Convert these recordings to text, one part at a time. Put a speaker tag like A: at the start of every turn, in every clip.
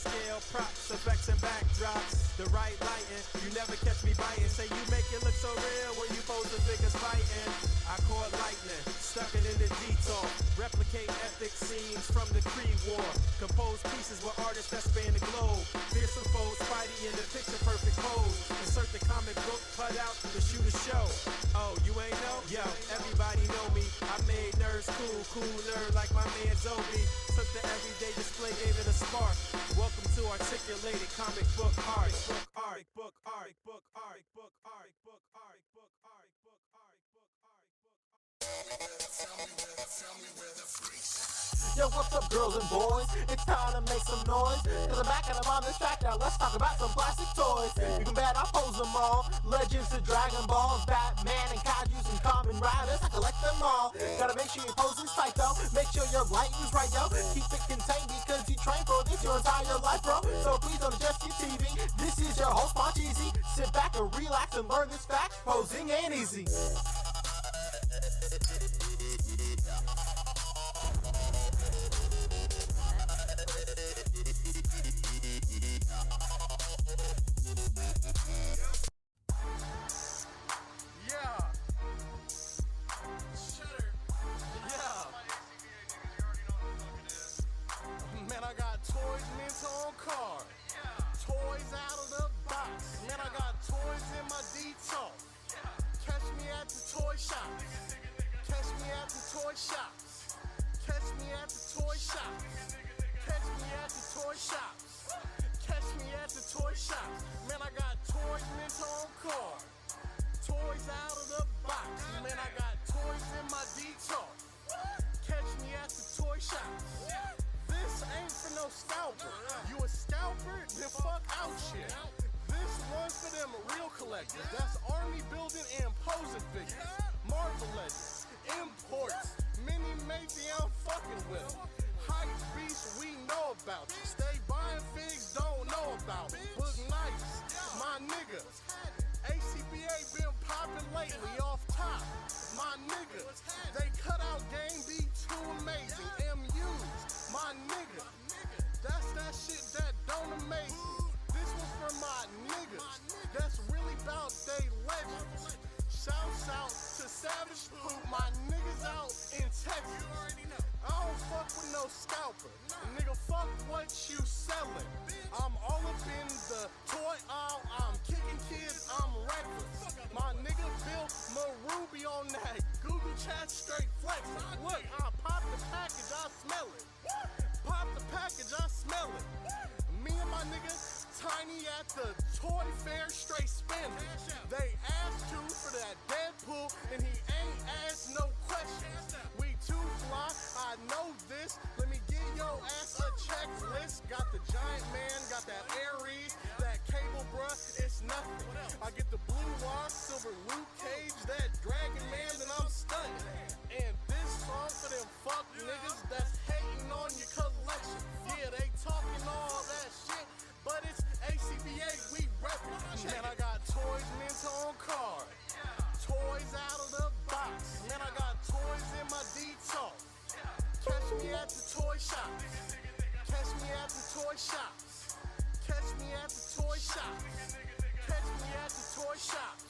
A: scale, props, effects, and backdrops. The right lighting, you never catch me biting. Say you make it look so real when you pose the figures fighting. I caught lightning, stuck it in the detour. Replicate epic scenes from the Creed War. Compose pieces with artists that span the globe. Fearsome foes, Spidey in the picture perfect pose. Insert the comic book cut out to shoot a show. Oh, you ain't know? Yo, everybody know me. I made nerds cool, cool nerd like my man Zobi. Took the everyday display, gave it a spark. Welcome to articulated comic book art. Book art, book art, book art, book art, book art, book art, book art, book art, book art.
B: Yo, what's up, girls and boys? It's time to make some noise. Cause I'm back and I'm on this track now. Let's talk about some plastic toys. You can bet I pose them all. Legends to Dragon Balls, Batman and Kaijus and Kamen Riders. I collect them all. Gotta make sure your posing's tight though. Make sure your lighting's right, yo. Keep it contained because you train for this your entire life, bro. So please don't adjust your TV. This is your host, Cheesy. Sit back and relax and learn this fact. Posing ain't easy.
C: That's army building and posing figures. Marvel Legends, imports, mini matey I'm fucking with. Hype beasts we know about. Stay buying figs, don't know about. Boog nice, my nigga. A.C.B.A been popping lately off top. My nigga, they cut out game be too amazing. MUs, my nigga. That's that shit that don't amaze me. This was for my niggas. That's really about they legends. Shouts out to Savage Poop, my niggas out in Texas. I don't fuck with no scalper. Nigga, fuck what you selling. I'm all up in the toy aisle. I'm kicking kids, I'm reckless. My nigga Bill Maruby on that Google chat straight flexing. Look, I pop the package, I smell it. Pop the package, I smell it. Me and my niggas Tiny at the toy fair straight spending. They asked to for that Deadpool and he ain't asked no questions. We too fly, I know this. Let me give your ass a checklist. Got the Giant Man, got that Ares, that Cable bruh, it's nothing. I get the Blue Wire, Silver Luke Cage, that Dragon Man, and I'm stunning. And this song for them fuck niggas that's hating on your collection. Yeah, they talking all that shit, but it's A.C.B.A, we reppin'. Man, I got toys mint on card. Toys out of the box. Man, I got toys in my detox. Catch me at the toy shops. Catch me at the toy shops. Catch me at the toy shops. Catch me at the toy shops.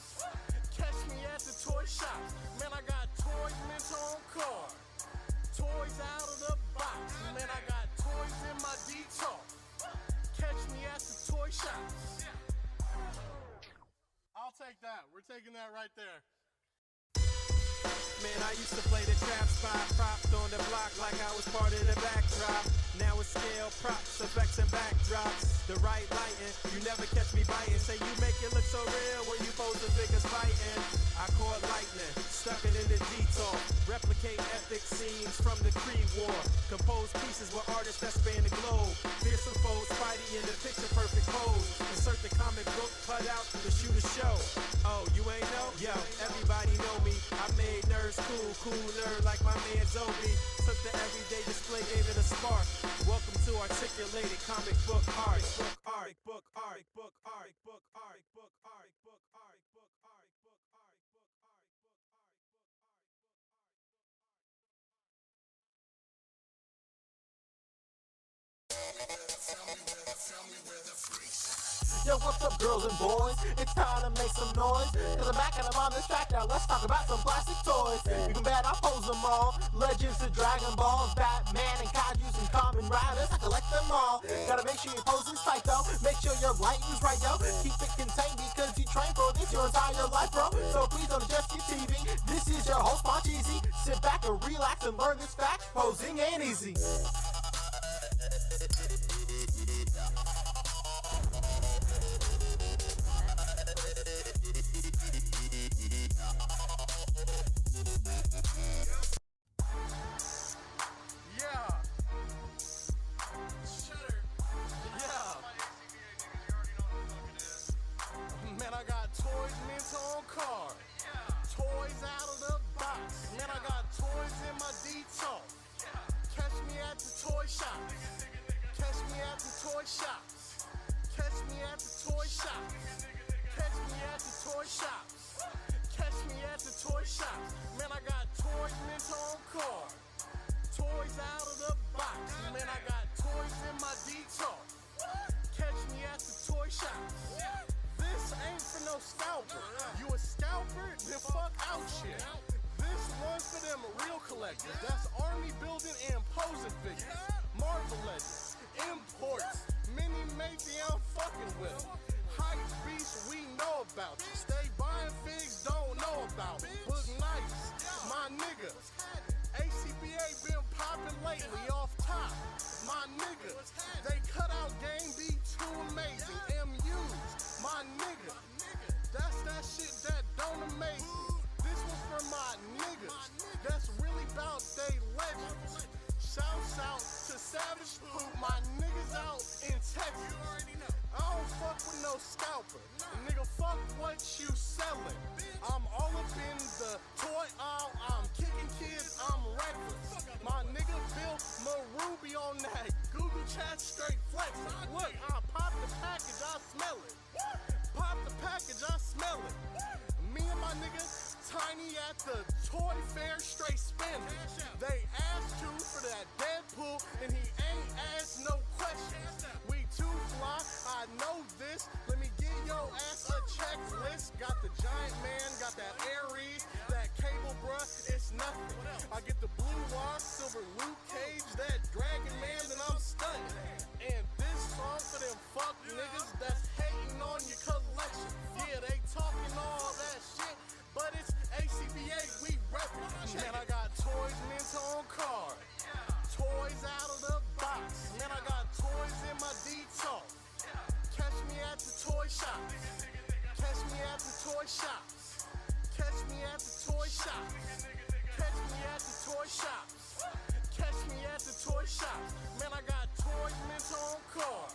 C: Catch me at the toy shops. Man, I got toys mint on card. Toys out of the box. Man, I got toys in my detox. Catch me at the toy shops. I'll take that. We're taking that right there.
A: Man, I used to play the trap spot, propped on the block like I was part of the backdrop. Now it's scale, props, effects, and backdrops. The right lighting, you never catch me biting. Say you make it look so real when you pose the figures fighting. I caught lightning, stuck it in the detour. Replicate epic scenes from the Creed War. Compose pieces with artists that span the globe. Fearsome foes, Spidey in the picture perfect pose. Insert the comic book cut out to shoot a show. Oh, you ain't know? Yo, everybody know me. I made nerds cool, cool nerd like my man Zobi. Took the everyday display, gave it a spark. Welcome to articulated comic book art. Book art, book art, book art, book art, book art, book art, book art, book art, book art, book art, book art.
B: girls and boys, it's time to make some noise. Cause I'm back and I'm on this track now. Let's talk about some plastic toys. You can bet I pose them all. Legends to Dragon Balls, Batman and Kaijus and Kamen Riders. I collect them all. Gotta make sure your posing's tight though. Make sure your lighting's right yo. Keep it contained because you train for this your entire life, bro. So please don't adjust your TV. This is your host, Cheesy. Sit back and relax and learn this fact. Posing ain't easy.
C: You a scalper? Then fuck out shit. This one's for them real collectors. That's army building and posing figures. Marvel Legends, imports, mini matey I'm fucking with. Hype beasts we know about. Stay buying figs, don't know about. Boog nice, my nigga. A.C.B.A been popping lately off top. My nigga, they cut out game be too amazing. MUs, my nigga. That's that shit that don't amaze me. This was for my niggas. That's really about they legends. Shouts out to Savage Poop, my niggas out in Texas. I don't fuck with no scalper. Nigga, fuck what you selling. I'm all up in the toy aisle. I'm kicking kids, I'm reckless. My nigga Bill Maruby on that Google chat straight flexing. Look, I pop the package, I smell it. Pop the package, I smell it. Me and my nigga Tiny at the toy fair straight spending. They asked to for that Deadpool and he ain't asked no questions. We too fly, I know this. Let me give your ass a checklist. Got the Giant Man, got that Ares, that Cable bruh, it's nothing. I get the Blue Wire, Silver Luke Cage, that Dragon Man, then I'm stunning. And this song for them fuck niggas that's hating on your collection. Yeah, they talking all that shit, but it's A.C.B.A, we reppin'. Man, I got toys mint on card, toys out of the box. Man, I got toys in my detox. Catch me at the toy shops. Catch me at the toy shops. Catch me at the toy shops. Catch me at the toy shops. Catch me at the toy shops. Man, I got toys mint on card,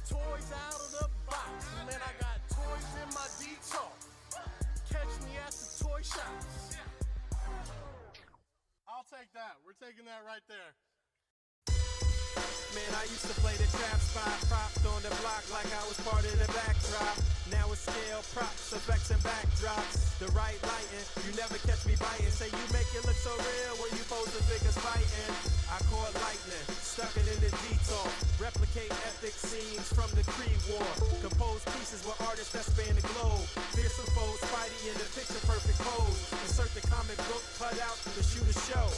C: toys out of the box. Man, I got toys in my detox. Catch me at the toy shops. I'll take that. We're taking that right there.
A: Man, I used to play the trap spot, propped on the block like I was part of the backdrop. Now it's scale, props, effects, and backdrops. The right lighting, you never catch me biting. Say you make it look so real when you pose the figures fighting. I caught lightning, stuck it in the detour. Replicate epic scenes from the Creed War. Compose pieces with artists that span the globe. Fearsome foes, Spidey in the picture perfect pose. Insert the comic book cut out to shoot a show.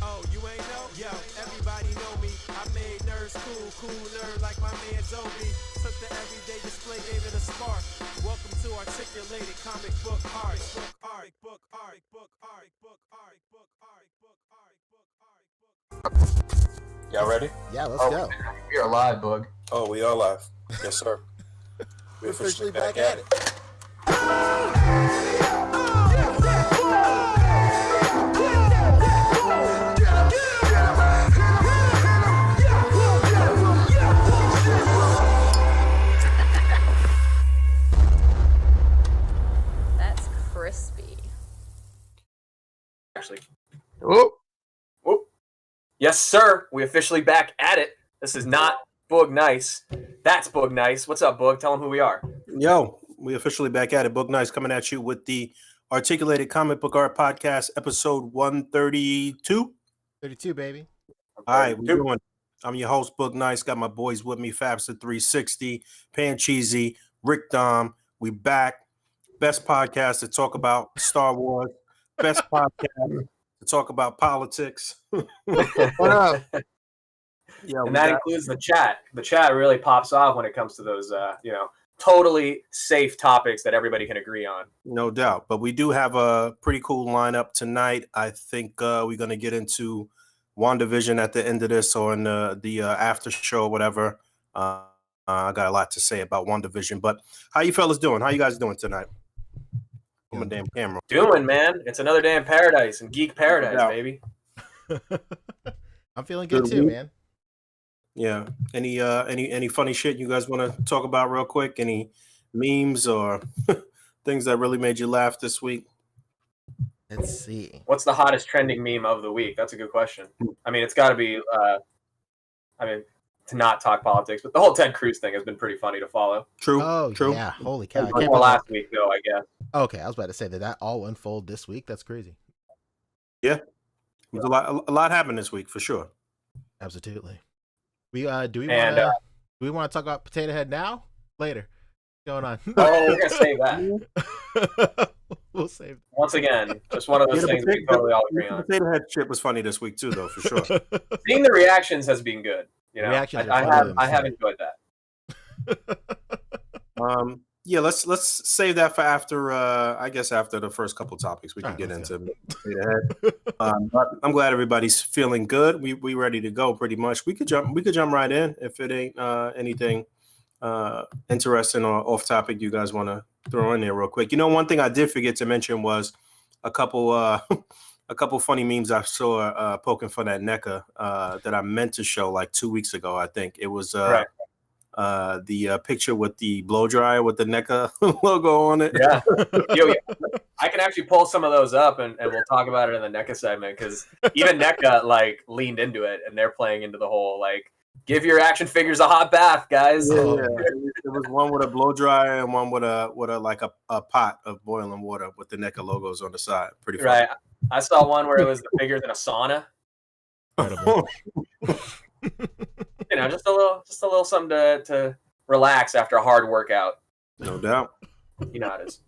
A: Oh, you ain't know? Yo, everybody know me. I made nerds cool nerd like my man Zobi. Took the everyday display, gave it a spark. Welcome to articulated comic book art.
D: Y'all ready?
B: Yeah, let's go.
D: We are live, Boog.
E: Oh, we are live. Yes, sir. We're
B: Officially back at it.
F: That's crispy.
D: Actually. Whoop. Whoop. Yes, sir. We officially back at it. This is not Boog Nice. That's Boog Nice. What's up, Boog? Tell them who we are.
E: Yo, we officially back at it. Boog Nice coming at you with the Articulated Comic Book Art Podcast, episode 132.
B: 32, baby.
E: All right, we're doing. I'm your host, Boog Nice. Got my boys with me, Fabster 360, Pan Cheesy, Rick Dom. We back. Best podcast to talk about Star Wars. Best podcast to talk about politics.
B: What up?
E: Yeah,
D: And that includes the chat. The chat really pops off when it comes to those, totally safe topics that everybody can agree on.
E: no doubt. But we do have a pretty cool lineup tonight. I think we're going to get into WandaVision at the end of this or in the after show or whatever. I got a lot to say about WandaVision. But how you fellas doing? How you guys doing tonight? I'm a damn camera.
D: Doing, man. It's another day in paradise and geek paradise,
E: Yeah.
D: baby.
G: I'm feeling good
E: Good
G: too,
E: week.
G: man.
E: Yeah. Any funny shit you guys want to talk about real quick? Any memes or things that really made you laugh this week?
G: Let's see.
D: What's the hottest trending meme of the week? That's a good question. I mean, it's got to be, to not talk politics, but the whole Ted Cruz thing has been pretty funny to follow.
E: True.
G: Oh,
E: True.
G: yeah. Holy cow. I
D: More
G: can't believe
D: last week, though, I guess.
G: Okay, I was about to say that all unfold this week. That's crazy.
E: There's a lot happened this week for sure.
G: Absolutely. We do we want to talk about Potato Head now? Later. What's going on?
D: Oh, we're going to save that.
G: We'll save that.
D: Once again, just one of those things we totally all agree on.
E: Potato Head shit was funny this week too, though, for sure.
D: Seeing the reactions has been good. You know,
G: Reactions are
D: I
G: funny
D: have
G: themselves.
D: enjoyed that.
E: Yeah, let's save that for after. I guess after the first couple topics, we can
G: All
E: get
G: right, let's
E: into Potato Head. But I'm glad everybody's feeling good. We ready to go pretty much. We could jump right in if it ain't anything interesting or off topic you guys want to throw in there real quick. You know, one thing I did forget to mention was a couple funny memes I saw poking fun at NECA that I meant to show like 2 weeks ago. I think it was
D: Right.
E: the picture with the blow dryer with the NECA logo on it.
D: Yeah. I can actually pull some of those up and we'll talk about it in the NECA segment because even NECA like leaned into it and they're playing into the whole like give your action figures a hot bath, guys.
E: Yeah. There was one with a blow dryer and one with a like a pot of boiling water with the NECA logos on the side. Pretty funny.
D: Right. I saw one where it was bigger than a sauna.
G: Incredible.
D: You know, just a little something to relax after a hard workout.
E: No doubt.
D: You know how it is.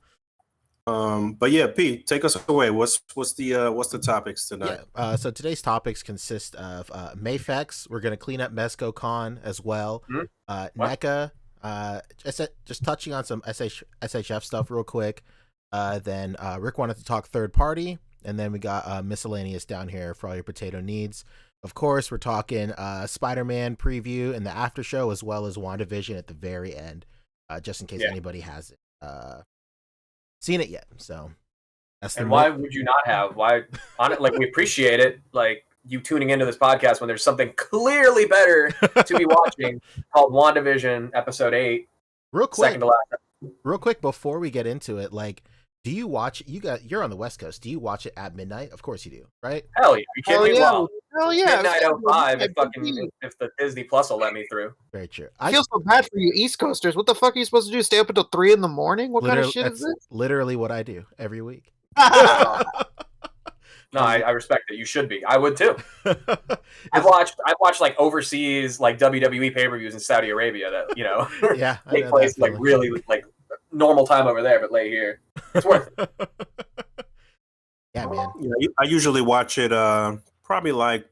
E: But yeah, Pete, take us away. What's the topics tonight?
G: Yeah. So today's topics consist of Mayfex. We're gonna clean up MezcoCon as well.
D: Mm-hmm.
G: NECA. Just touching on some SHF stuff real quick. Then Rick wanted to talk third party, and then we got miscellaneous down here for all your potato needs. Of course, we're talking Spider-Man preview and the after show, as well as WandaVision at the very end, just in case anybody hasn't seen it yet. So, that's
D: and why would you not have? Why? Like we appreciate it, like you tuning into this podcast when there's something clearly better to be watching called WandaVision episode 8,
G: real quick,
D: second to last.
G: real quick before we get into it, like. Do you watch? You're on the West Coast. Do you watch it at midnight? Of course you do, right?
D: Hell yeah! You kidding me? Well,
B: Hell yeah.
D: midnight 05 if the Disney Plus will let me through.
G: Very true.
B: I feel so bad for you East Coasters. What the fuck are you supposed to do? Stay up until 3 a.m? What kind of shit is this?
G: Literally what I do every week.
D: No, I respect it. You should be. I would too. I've watched like overseas like WWE pay-per-views in Saudi Arabia that
G: Yeah,
D: take place like really like normal time over there, but late here. It's worth it.
G: Yeah, man.
E: Yeah, I usually watch it probably like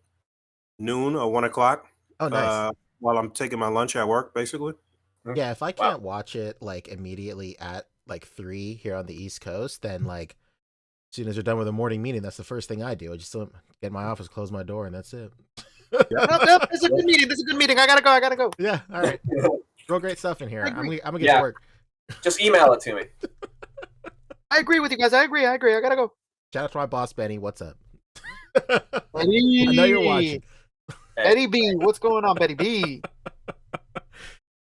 E: noon or 1 o'clock.
G: Oh, nice.
E: While I'm taking my lunch at work, basically.
G: Yeah, if I can't watch it like immediately at like 3 here on the East Coast, then like as soon as we're done with the morning meeting, that's the first thing I do. I just get in my office, close my door, and that's it.
B: Nope, this is a good meeting. This is a good meeting. I gotta go.
G: Yeah, all right. Real great stuff in here. I'm gonna get
D: Yeah.
G: to work.
D: Just email it to me.
B: I agree with you guys. I agree. I gotta go.
G: Shout out to my boss Benny. What's up?
B: Eddie.
G: I know you're watching.
B: Betty B, what's going on, Betty B?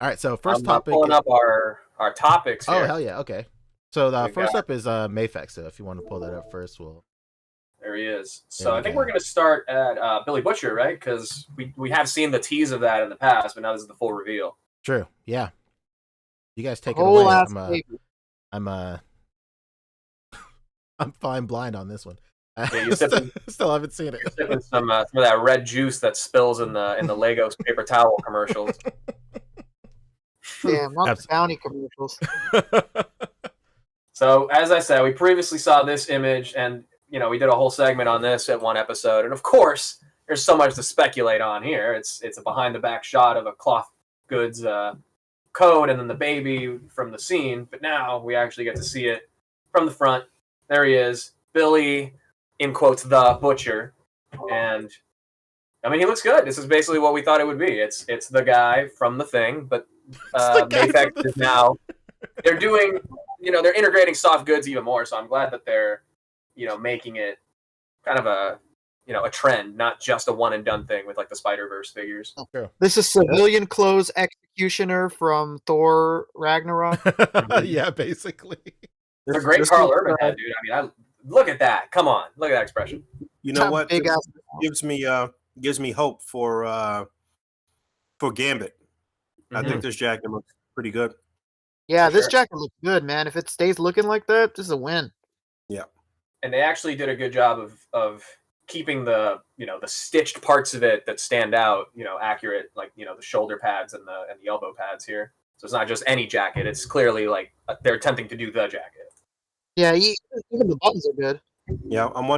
G: All right, so 1st
D: I'm
G: topic.
D: pulling up our topics here.
G: Oh hell yeah, okay. So the
D: We
G: first
D: got-
G: up is Mayfex. So if you want to pull that up first, we'll.
D: There he is.
G: There
D: So
G: we
D: I think
G: go.
D: we're going to start at Billy Butcher, right? Because we have seen the tease of that in the past, but now this is the full reveal.
G: True. Yeah. You guys take it
B: Whole
G: away.
B: ass
G: I'm I'm flying blind on this one.
D: Yeah, you sipping-
G: Still haven't seen it.
D: Sipping some of that red juice that spills in the Legos paper towel commercials.
H: Damn, not the bounty commercials.
D: So as I said, we previously saw this image, and we did a whole segment on this at one episode. And of course, there's so much to speculate on here. It's a behind the back shot of a cloth goods code, and then the baby from the scene. But now we actually get to see it from the front. There he is, Billy, in quotes, the butcher, and I mean he looks good. This is basically what we thought it would be. It's the guy from the thing, but Mayfex is now. They're doing. They're integrating soft goods even more, so I'm glad that they're, making it kind of a trend, not just a one and done thing with like the Spider-Verse figures.
H: This is civilian clothes executioner from Thor Ragnarok.
G: Yeah, basically.
D: It's a great Carl Urban head, dude. I mean, look at that. Come on, look at that expression.
E: You know what? Big gives me hope for Gambit. I think this jacket looks pretty good.
H: Yeah, this jacket looks good, man. If it stays looking like that, this is a win.
E: Yeah.
D: And they actually did a good job of keeping the the stitched parts of it that stand out, accurate, like the shoulder pads and the elbow pads here. So it's not just any jacket. It's clearly like they're attempting to do the jacket.
H: Yeah, even the buttons are good.
E: Yeah, I'm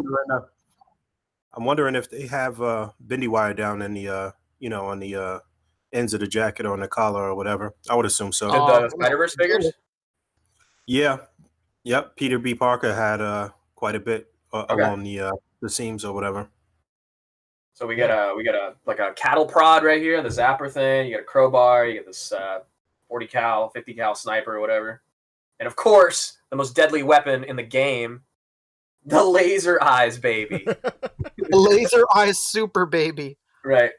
E: wondering if they have bindi wire down in the on the ends of the jacket or on the collar or whatever. I would assume so.
D: Did the Spider-Verse figures?
E: Yeah. Yep. Peter B. Parker had quite a bit along the seams or whatever.
D: So we got a like a cattle prod right here, the zapper thing. You got a crowbar. You got this 40 cal, 50 cal sniper or whatever. And of course, the most deadly weapon in the game, the laser eyes baby.
H: The laser eyes super baby.
D: Right.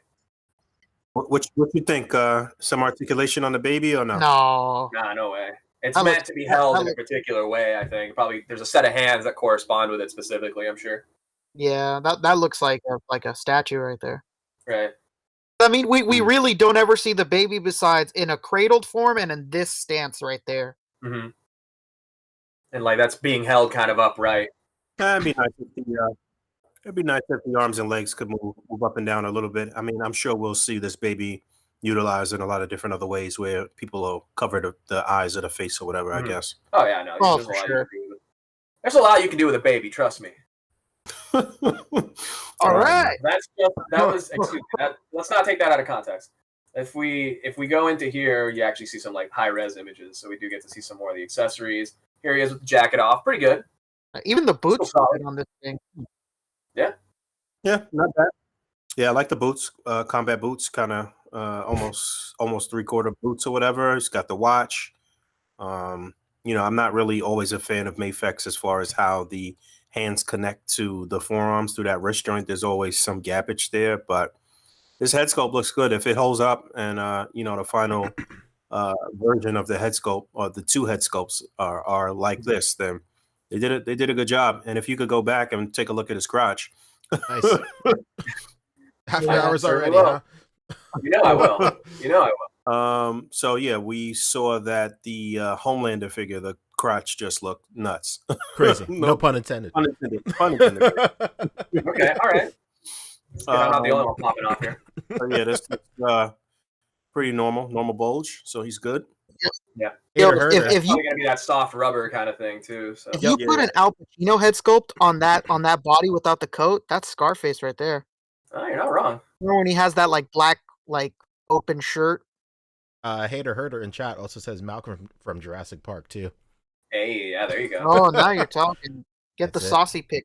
E: What you think? Some articulation on the baby or no?
H: No.
D: Nah, no way. It's meant to be held in a particular way, I think. Probably there's a set of hands that correspond with it specifically, I'm sure.
H: Yeah, that looks like a statue right there.
D: Right.
H: I mean, we really don't ever see the baby besides in a cradled form and in this stance right there.
D: Mm-hmm. And like that's being held kind of upright.
E: It'd be nice if the arms and legs could move up and down a little bit. I mean, I'm sure we'll see this baby utilized in a lot of different other ways where people will cover the eyes or the face or whatever, I guess.
D: Oh, yeah, no.
H: Oh, for sure.
D: There's a lot you can do with a baby, trust me.
H: All right.
D: Let's not take that out of context. If we go into here, you actually see some like high res images, so we do get to see some more of the accessories. Here he is with the jacket off, pretty good.
H: Even the boots on this thing.
E: Yeah, not bad. Yeah, I like the boots, combat boots, kind of almost 3/4 boots or whatever. He's got the watch. I'm not really always a fan of Mayfex as far as how the hands connect to the forearms through that wrist joint. There's always some gappage there, but this head sculpt looks good. If it holds up and, the final version of the head sculpt or the two head sculpts are like this, then they did a good job. And if you could go back and take a look at his crotch.
G: Nice. Half an hour's already, huh?
D: I will.
E: So yeah, we saw that the Homelander figure, the crotch just looked nuts.
G: Crazy. No pun intended.
E: Pun intended.
D: Okay, all right. I'm not the only one popping off here.
E: Yeah, this is pretty normal bulge, so he's good.
D: Yeah.
H: If you
D: gonna be that soft rubber kind of thing too. So
H: if you put an Al Pacino head sculpt on that body without the coat, that's Scarface right there.
D: Oh, you're not wrong.
H: Remember when he has that like black open shirt?
G: Hater Herder in chat also says Malcolm from Jurassic Park too.
D: Hey, yeah, there you go.
H: Oh, now you're talking. Get the saucy pick.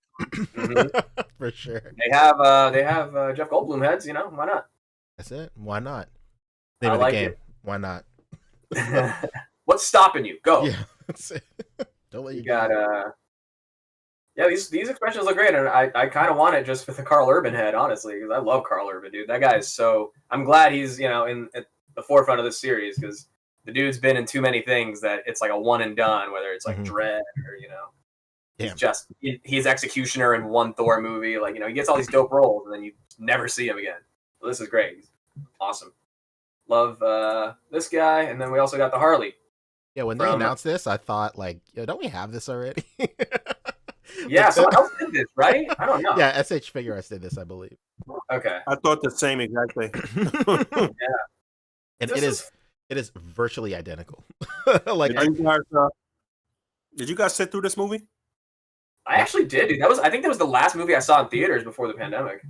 G: For sure.
D: They have Jeff Goldblum heads. Why not?
G: That's it. Why not? Name of the game. Why not?
D: What's stopping you? Go.
G: Yeah. That's it. Don't let you
D: got these expressions look great, and I kind of want it just for the Carl Urban head, honestly, because I love Carl Urban, dude. That guy is so. I'm glad he's in at the forefront of this series because the dude's been in too many things that it's like a one and done, whether it's like Dread or he's executioner in one Thor movie, like he gets all these dope roles and then you never see him again. So this is great. He's awesome. Love this guy, and then we also got the Harley.
G: Yeah, when they announced this, I thought don't we have this already?
D: Yeah, someone else did this, right? I don't know.
G: Yeah, SH Figure Arts did this, I believe.
D: Okay.
E: I thought the same exactly.
D: Yeah.
G: And It is virtually identical.
E: Did you guys sit through this movie?
D: I actually did, dude. I think that was the last movie I saw in theaters before the pandemic.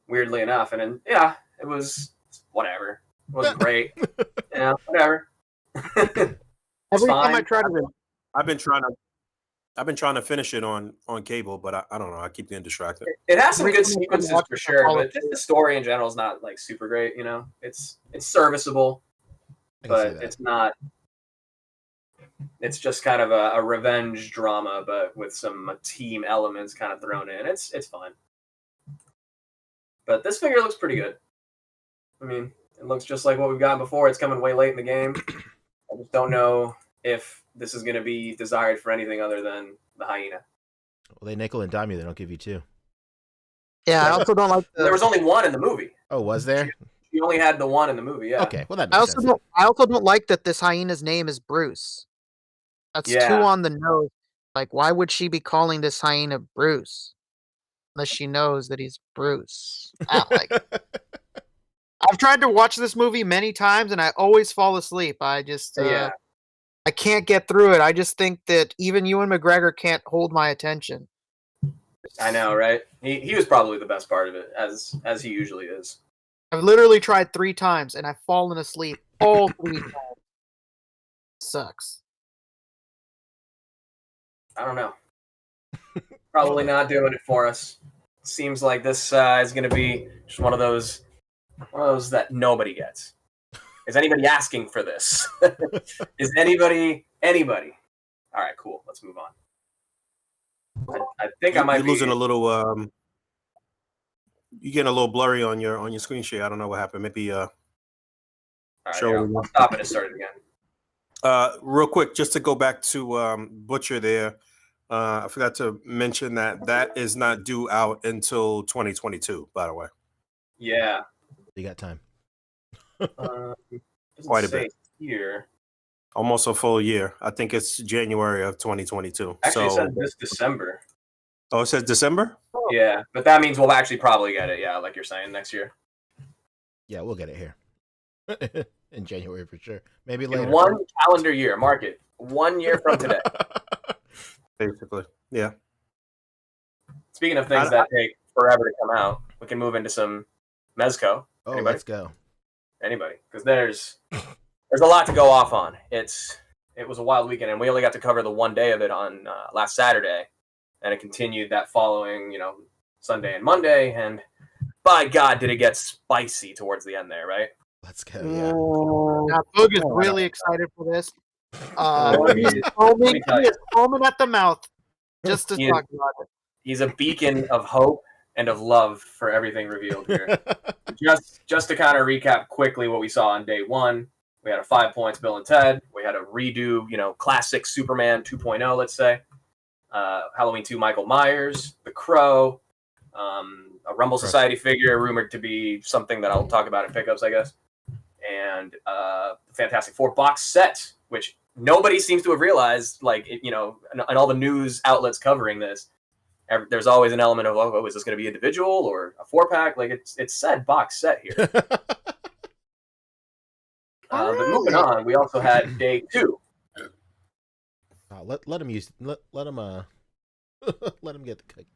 D: Weirdly enough, and then yeah, it was whatever. It wasn't great. Yeah, whatever.
H: Every time I try to,
E: I've been trying to finich it on cable, but I don't know. I keep getting distracted.
D: It has some
H: Every
D: good
H: time I
D: sequences
H: watch
D: for
H: it,
D: sure,
H: I'll
D: but just the story in general is not like super great. You know, it's serviceable,
G: I can see
D: but
G: that.
D: it's not. It's just kind of a revenge drama, but with some team elements kind of thrown in. It's fine. But this figure looks pretty good. I mean, it looks just like what we've gotten before. It's coming way late in the game. I just don't know if this is going to be desired for anything other than the hyena.
G: Well, they nickel and dime you. They don't give you two.
H: yeah, I also don't like.
D: There was only one in the movie.
G: Oh, was there?
D: You only had the one in the movie, yeah.
G: Okay, well that
H: I
G: makes
H: also
G: sense.
H: don't like that this hyena's name is Bruce. That's
D: Yeah.
H: too on the nose. Like, why would she be calling this hyena Bruce? Unless she knows that he's Bruce. I don't like it. I've tried to watch this movie many times and I always fall asleep. I just
D: Yeah.
H: I can't get through it. I just think that even Ewan McGregor can't hold my attention.
D: I know, right? He was probably the best part of it, as he usually is.
H: I've literally tried 3 times and I've fallen asleep all 3 times. Sucks.
D: I don't know. Probably not doing it for us. Seems like this is going to be just one of those that nobody gets. Is anybody asking for this? Is anybody? All right, cool. Let's move on. I think I might
E: You're
D: be
E: losing a little. You're getting a little blurry on your screen share. I don't know what happened. Maybe
D: All right,
E: show
D: here, I'll stop it and start it again.
E: real quick, just to go back to Butcher there. I forgot to mention that is not due out until 2022. By the way,
D: Yeah.
G: You got time.
D: Doesn't
E: Quite a
D: say
E: bit.
D: here.
E: almost a full year. I think it's January of 2022.
D: Actually, it
E: So,
D: says this December.
E: oh, it says December.
D: Yeah, but that means we'll actually probably get it. Yeah, like you're saying, next year.
G: Yeah, we'll get it here in January for sure. Maybe
D: In
G: later.
D: 1 calendar year. Mark it. 1 year from today.
E: Basically, yeah.
D: Speaking of things that take forever to come out, we can move into some Mezco.
G: Oh,
D: Anybody?
G: let's go.
D: Anybody? Because there's a lot to go off on. It was a wild weekend, and we only got to cover the one day of it on last Saturday, and it continued that following, Sunday and Monday, and by God, did it get spicy towards the end there, right?
G: Let's go. Yeah.
H: Now, Boog is really excited for this.
D: Let me tell
H: He
D: you.
H: is foaming at the mouth just to
D: He
H: talk about it.
D: He's a beacon of hope and of love for everything revealed here. Just to kind of recap quickly what we saw on day one, we had a 5 points Bill and Ted. We had a redo, classic Superman 2.0, let's say. Halloween 2 Michael Myers, The Crow, a Rumble Society figure rumored to be something that I'll talk about in pickups, I guess. And the Fantastic Four box set, which nobody seems to have realized, and all the news outlets covering this. There's always an element of, oh, is this going to be individual or a 4-pack? Like it's said box set here. But moving on, we also had day 2.
G: Let him use let him let him get the cake.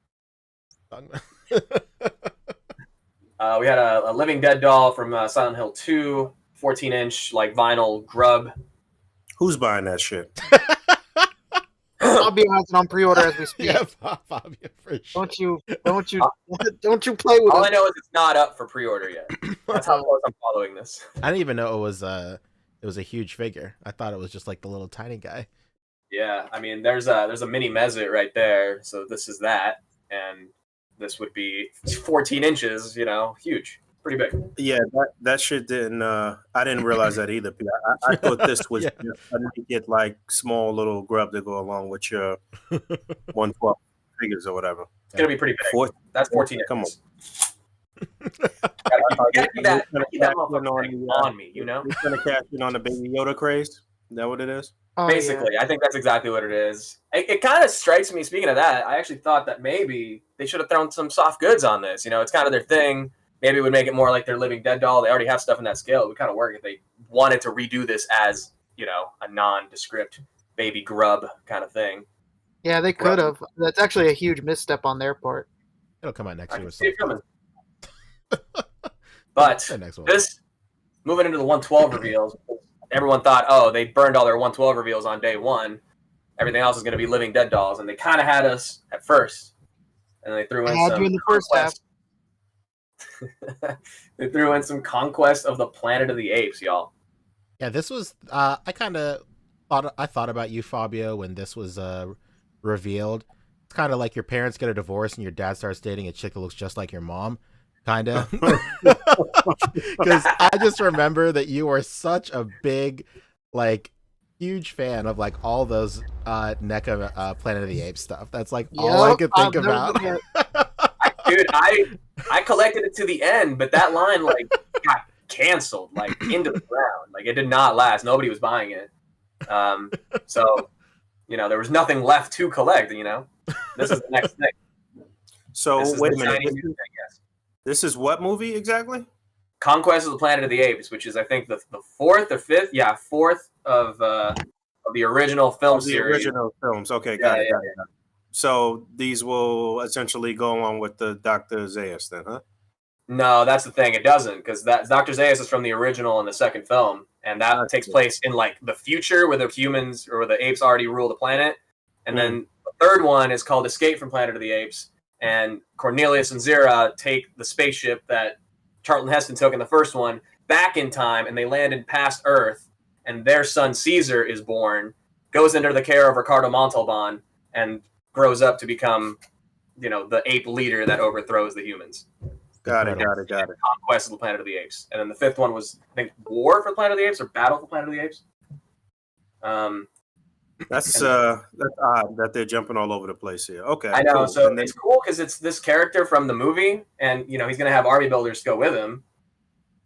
D: We had a Living Dead doll from Silent Hill 2, 14-inch vinyl grub.
E: Who's buying that shit?
H: I'll be honest, on pre-order as we speak.
G: Yeah, Fabio, for sure.
H: Don't you play with
D: All
H: it.
D: I know is it's not up for pre-order yet. That's how close I'm following this.
G: I didn't even know it was a huge figure. I thought it was just like the little tiny guy.
D: Yeah, I mean, there's a mini Mezit right there, so this is that, and this would be 14 inches, huge, pretty big.
E: Yeah, that shit didn't. I didn't realize that either. I thought this was
G: Yeah.
E: just a naked, small little grub to go along with your 112 figures or whatever.
D: It's gonna be pretty big. That's 14
E: Come on.
D: inches. Gotta keep that motherfucker on me,
E: You're gonna cash in on the Baby Yoda craze? Is that what it is?
H: Oh,
D: Basically, I think that's exactly what it is. It kind of strikes me, speaking of that, I actually thought that maybe they should have thrown some soft goods on this. It's kind of their thing. maybe it would make it more like their Living Dead doll. They already have stuff in that scale. It would kind of work if they wanted to redo this as, a nondescript baby grub kind of thing.
H: Yeah, they could have. That's actually a huge misstep on their part.
G: It'll come out next
D: I
G: year.
D: can
G: Or
D: see it
G: something.
D: coming. But
G: The next one.
D: this, moving into the 112 reveals, everyone thought, oh, they burned all their 112 reveals on day one. Everything else is going to be Living Dead dolls, and they kind of had us at first, and they threw in some
H: in the first half.
D: They threw in some Conquest of the Planet of the Apes, y'all.
G: Yeah, this was. I kind of thought about you, Fabio, when this was revealed. It's kind of like your parents get a divorce and your dad starts dating a chick that looks just like your mom, kind of. Because I just remember that you were such a big, huge fan of all those NECA Planet of the Apes stuff. That's all I could think about.
D: Dude, I collected it to the end, but that line got canceled into the ground. It did not last. Nobody was buying it. So there was nothing left to collect. This is the next thing.
E: So wait a minute.
D: Yes.
E: This is what movie exactly?
D: Conquest of the Planet of the Apes, which is I think the fourth or fifth, fourth of the original film series.
E: Original films. Okay, got it. So these will essentially go on with the Dr. Zaius then, huh?
D: No, that's the thing. It doesn't, because that Dr. Zaius is from the original and the second film, and that takes place in the future where the humans or the apes already rule the planet. And then the third one is called Escape from Planet of the Apes, and Cornelius and Zira take the spaceship that Charlton Heston took in the first one back in time, and they land in past Earth, and their son Caesar is born, goes under the care of Ricardo Montalban, and grows up to become, the ape leader that overthrows the humans.
E: Got it.
D: Conquest of the Planet of the Apes. And then the fifth one was, I think, War for the Planet of the Apes or Battle for the Planet of the Apes.
E: That's odd that they're jumping all over the place here. Okay.
D: I know.
E: Cool.
D: So it's cool because it's this character from the movie, and he's going to have army builders go with him.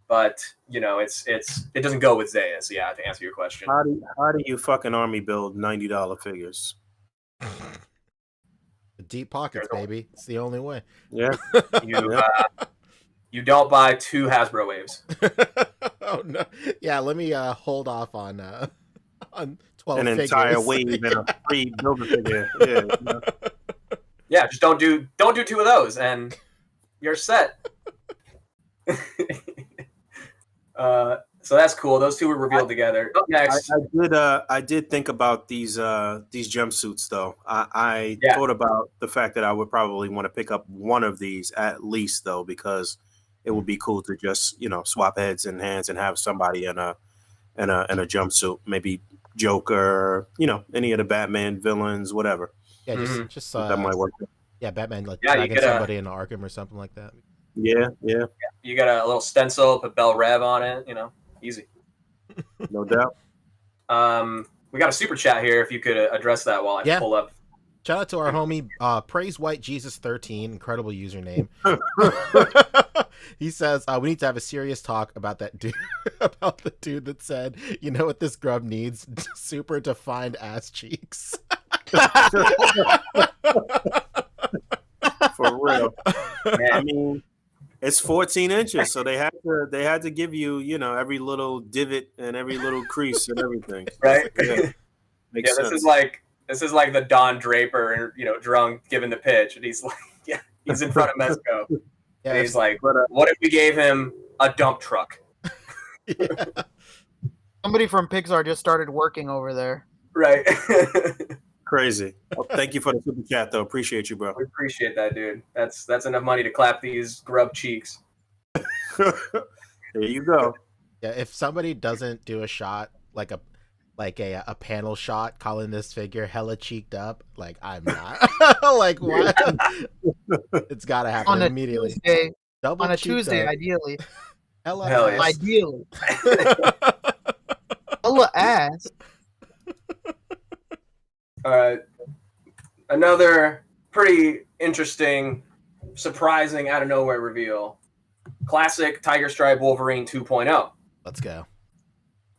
D: But it doesn't go with Zaius. Yeah, to answer your question.
E: How do you fucking army build $90 figures?
G: Deep pockets, baby. It's the only way.
E: Yeah.
D: You don't buy 2 Hasbro waves.
G: Oh no. Yeah, let me hold off on 12
E: an
G: figures.
E: entire wave and a free build a figure. Yeah.
D: Yeah, just don't do 2 of those and you're set. So that's cool. Those 2 were revealed together. Up next,
E: I did think about these jumpsuits though. I thought about the fact that I would probably want to pick up one of these at least though, because it would be cool to just swap heads and hands and have somebody in a jumpsuit, maybe Joker, any of the Batman villains, whatever.
G: Yeah, just
E: that might work.
G: Yeah, Batman dragging somebody into Arkham or something like that.
E: Yeah.
D: You got a little stencil, put Bell Rev on it, easy.
E: No doubt.
D: We got a super chat here. If you could address that while I pull up.
G: Shout out to our homie, Praise White Jesus 13, incredible username. He says we need to have a serious talk about that dude, about the dude that said, "You know what this grub needs? Super defined ass cheeks."
E: For real. I mean, it's 14 inches, so they had to give you, every little divot and every little crease and everything.
D: Right?
E: Yeah. Makes sense.
D: This is like the Don Draper, drunk giving the pitch, and he's like, he's in front of Mezco. Yeah, and he's like, what if we gave him a dump truck?
H: Somebody from Pixar just started working over there.
D: Right.
E: Crazy. Well, thank you for the super chat, though. Appreciate you, bro.
D: We appreciate that, dude. That's enough money to clap these grub cheeks.
E: There you go.
G: Yeah, if somebody doesn't do a shot like a panel shot calling this figure hella cheeked up, I'm not. What? It's got to happen immediately.
H: On a Tuesday, ideally.
G: Hell
D: yeah.
H: Ideally. Hella ass.
D: All right. Another pretty interesting, surprising, out of nowhere reveal. Classic Tiger Stripe Wolverine 2.0.
G: Let's go.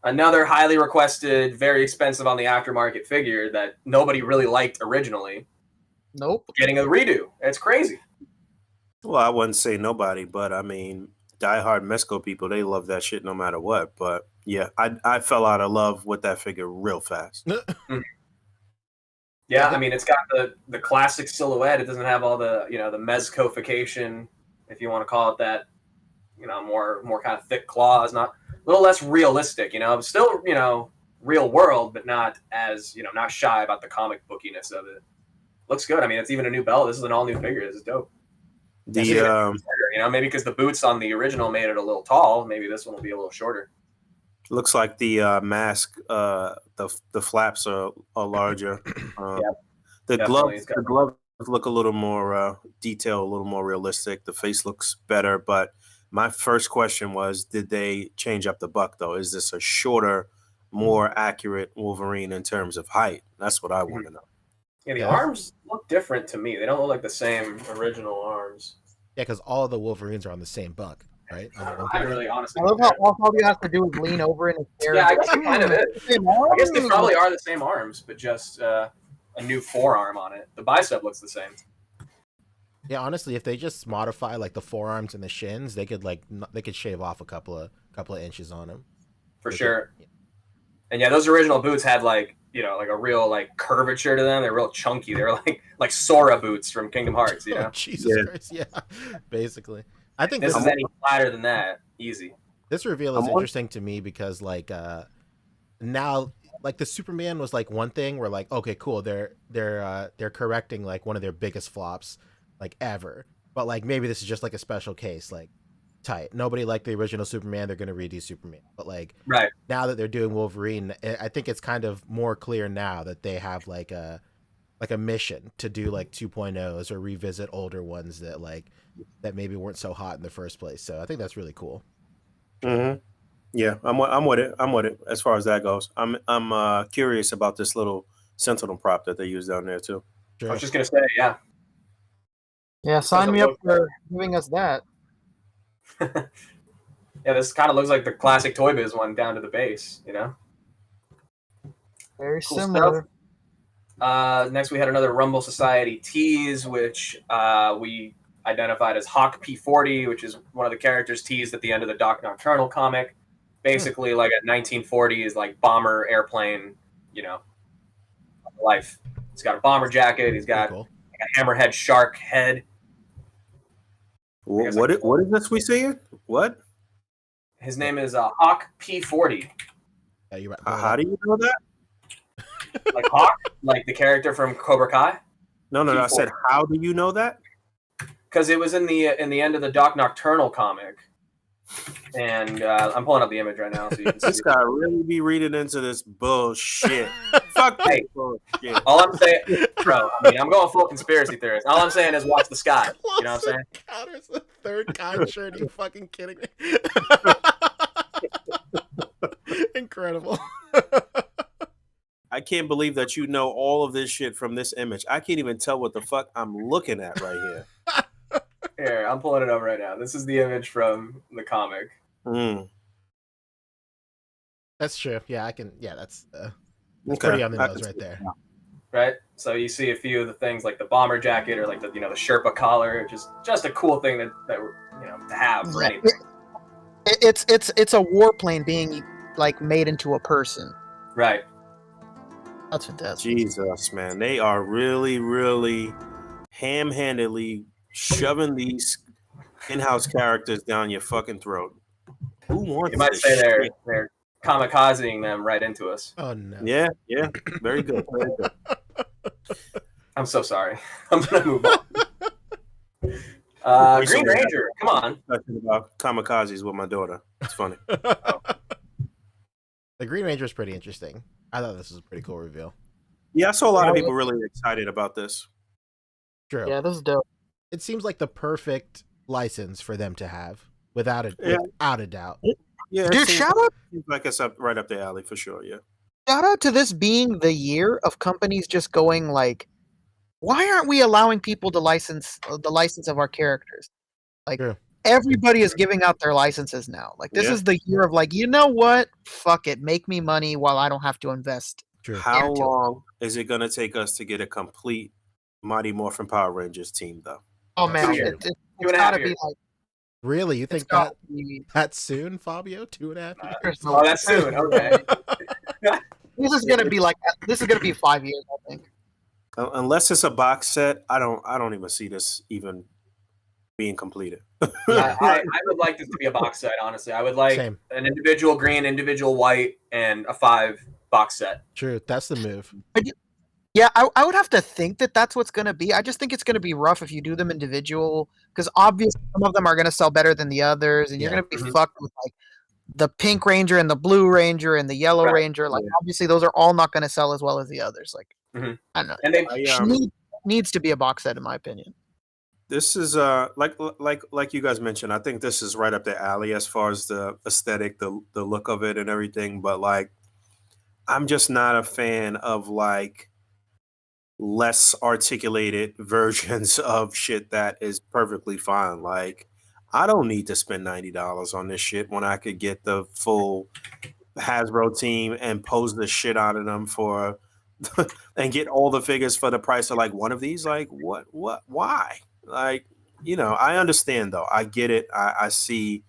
D: Another highly requested, very expensive on the aftermarket figure that nobody really liked originally.
H: Nope.
D: Getting a redo. It's crazy.
E: Well, I wouldn't say nobody, but I mean, diehard Mesco people, they love that shit no matter what. But yeah, I fell out of love with that figure real fast.
D: Yeah, I mean, it's got the classic silhouette. It doesn't have all the the mezcofication, if you want to call it that. More kind of thick claws, not a little less realistic. Still real world, but not as not shy about the comic bookiness of it. Looks good. I mean, it's even a new belt. This is an all new figure. This is dope.
E: The
D: Maybe because the boots on the original made it a little tall. Maybe this one will be a little shorter.
E: looks like the mask, the flaps are larger. The
D: definitely.
E: gloves look a little more detailed, a little more realistic. The face looks better, but my first question was, did they change up the buck though? Is this a shorter, more accurate Wolverine in terms of height? That's what I want to know.
D: Yeah, the arms look different to me. They don't look like the same original arms.
G: Yeah, because all of the Wolverines are on the same buck, right?
D: I really honestly.
H: I love how all you have to do is lean over in his chair.
D: Yeah, I guess it kind of is. I guess they probably are the same arms, but just a new forearm on it. The bicep looks the same.
G: Yeah, honestly, if they just modify like the forearms and the shins, they could shave off a couple of inches on them.
D: For sure. And yeah, those original boots had like a real like curvature to them. They're real chunky. They were like Sora boots from Kingdom Hearts.
G: Oh, Jesus Christ! Yeah, basically. I think
D: this is any flatter than that. Easy.
G: This reveal is interesting to me because now the Superman was like one thing where like, okay, cool, they're correcting like one of their biggest flops like ever, but like maybe this is just like a special case, like tight. Nobody liked the original Superman, they're gonna redo Superman, but like now that they're doing Wolverine, I think it's kind of more clear now that they have like a mission to do like 2.0s or revisit older ones that maybe weren't so hot in the first place. So I think that's really cool.
E: Mm-hmm. Yeah, I'm with it. I'm with it as far as that goes. I'm curious about this little Sentinel prop that they use down there too.
D: Sure. I was just gonna say, yeah.
H: Yeah, sign me up for giving us that.
D: Yeah, this kind of looks like the classic Toy Biz one down to the base,
H: Very cool similar.
D: Next, we had another Rumble Society tease, which we identified as Hawk P40, which is one of the characters teased at the end of the Doc Nocturnal comic. Basically, like a 1940s like bomber airplane, life. He's got a bomber jacket. He's got a hammerhead shark head.
E: What is this we seeing? What?
D: His name is Hawk P40.
G: Yeah, you're right.
E: How do you know that?
D: Like Hawk, like the character from Cobra Kai.
E: No. I said, how do you know that?
D: Because it was in the end of the Doc Nocturnal comic, and I'm pulling up the image right now. So you can see
E: this guy really be reading into this bullshit. Fuck
D: hey, bullshit. All I'm saying, bro. I mean, I'm going full conspiracy theorist. All I'm saying is watch the sky. You know what I'm saying?
G: Counters the third kind shirt. Are you fucking kidding me? Incredible.
E: I can't believe that you know all of this shit from this image. I can't even tell what the fuck I'm looking at right here.
D: Here, I'm pulling it up right now. This is the image from the comic.
G: That's true. Yeah, I can. Yeah, that's pretty on the nose right there.
D: Right. So you see a few of the things like the bomber jacket or like the the Sherpa collar, just a cool thing that to have for anything.
H: It's a warplane being like made into a person.
D: Right.
H: That's fantastic.
E: Jesus, man. They are really, really ham-handedly shoving these in-house characters down your fucking throat. Who wants
D: You might say they're kamikazing them right into us.
G: Oh, no.
E: Yeah. Very good. Very good.
D: I'm so sorry. I'm going to move on. Green Ranger, come on.
E: Talking about kamikazes with my daughter. It's funny.
G: The Green Ranger is pretty interesting. I thought this was a pretty cool reveal.
E: Yeah, I saw a lot of people really excited about this.
G: True.
H: Yeah, this is dope.
G: It seems like the perfect license for them to have, without a doubt.
E: Yeah,
H: dude, shout out!
E: Seems like it's right up the alley for sure. Yeah.
H: Shout out to this being the year of companies just going like, why aren't we allowing people to license the license of our characters? Like, everybody is giving out their licenses now. Like, this is the year of like, you know what? Fuck it, make me money while I don't have to invest.
G: True.
E: How long is it going to take us to get a complete Mighty Morphin Power Rangers team, though?
H: Oh man, it's
D: 2.5
H: gotta be
D: years.
H: like
G: Really? You
H: it's
G: think
H: gotta be.
G: that soon, Fabio? 2.5 years?
H: There's no
D: Oh, that's soon. Okay.
H: This is gonna be like 5 years, I think.
E: Unless it's a box set, I don't even see this even being completed.
G: Yeah.
D: I would like this to be a box set. Honestly, I would like
G: Same.
D: an individual green, individual white, and a 5 box set.
G: True. That's the move.
H: Yeah, I would have to think that that's what's going to be. I just think it's going to be rough if you do them individual, because obviously some of them are going to sell better than the others, and you're
G: Yeah.
H: going to be fucked with like the pink ranger and the blue ranger and the yellow
D: Right.
H: ranger. Like obviously those are all not going to sell as well as the others. Like I don't know.
D: And they
H: Needs to be a box set in my opinion.
E: This is like you guys mentioned. I think this is right up the alley as far as the aesthetic, the look of it, and everything. But like, I'm just not a fan of like less articulated versions of shit that is perfectly fine. Like, I don't need to spend $90 on this shit when I could get the full Hasbro team and pose the shit out of them for and get all the figures for the price of like one of these. Like, what, why? Like, you know, I understand though. I get it. I see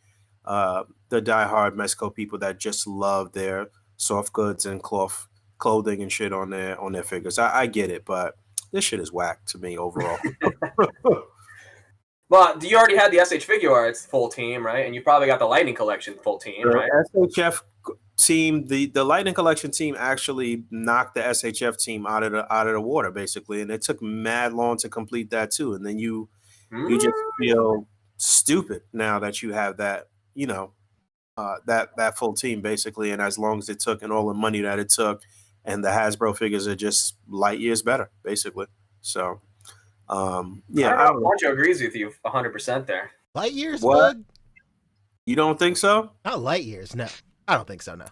E: the diehard Mezco people that just love their soft goods and clothing and shit on their figures. I get it, but this shit is whack to me overall.
D: Well, you already had the SH Figure Arts full team, right? And you probably got the Lightning Collection full team, right?
E: The SHF team, the Lightning Collection team actually knocked the SHF team out of the water, basically, and it took mad long to complete that too. And then you just feel stupid now that you have that, you know, that full team basically. And as long as it took and all the money that it took, and the Hasbro figures are just light years better, basically. So. Yeah,
D: I don't know if Poncho agrees with you 100% there.
G: Light years,
E: What?
G: Boog?
E: You don't think so?
G: Not light years. No, I don't think so. No,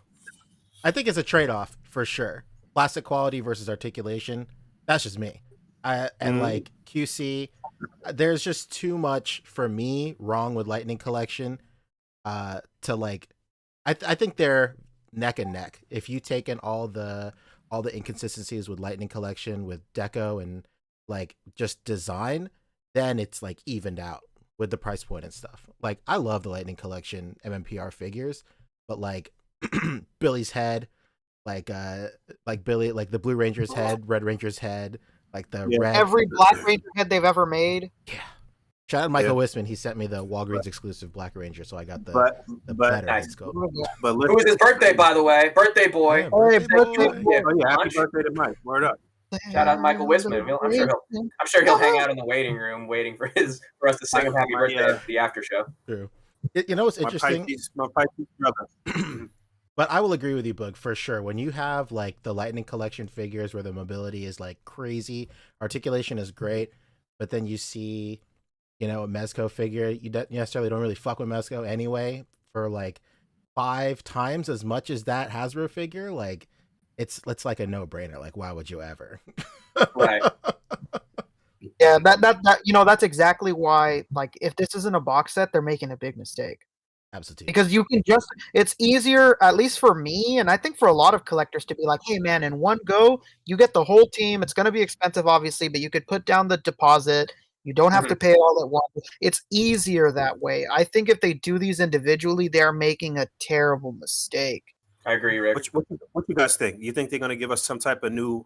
G: I think it's a trade-off for sure. Plastic quality versus articulation. That's just me. And like QC, there's just too much for me wrong with Lightning Collection. To like, I think they're neck and neck. If you take in all the inconsistencies with Lightning Collection, with deco and like just design, then it's like evened out with the price point and stuff. Like, I love the Lightning Collection MMPR figures, but like Billy's head, like Billy, like the Blue Ranger's head, Red Ranger's head, like the red.
H: Every Black Ranger head they've ever made.
G: Yeah. Shout out to Michael Wisman. He sent me the Walgreens exclusive Black Ranger, so I got the better head scope.
E: But
D: It was his birthday, by the way. Birthday boy.
G: Yeah,
H: Hey,
G: birthday
H: birthday
G: boy.
E: Oh yeah, happy birthday to Mike. Word up.
D: Shout out to Michael Wisman. I'm sure he'll hang out in the waiting room waiting for us to sing him happy birthday at the after show.
G: True. You know what's interesting?
E: My Pisces brother.
G: But I will agree with you, Boog, for sure. When you have like the Lightning Collection figures where the mobility is like crazy, articulation is great, but then you see, you know, a Mezco figure, you necessarily don't really fuck with Mezco anyway for like 5 times as much as that Hasbro figure. Like, it's like a no-brainer. Like, why would you ever?
D: Right.
H: Yeah, that you know, that's exactly why, like, if this isn't a box set, they're making a big mistake.
G: Absolutely.
H: Because you can just, it's easier, at least for me, and I think for a lot of collectors, to be like, hey man, in one go, you get the whole team. It's going to be expensive, obviously, but you could put down the deposit. You don't have to pay it all at once. It's easier that way. I think if they do these individually, they're making a terrible mistake.
D: I agree, Rick.
E: What you guys think? You think they're gonna give us some type of new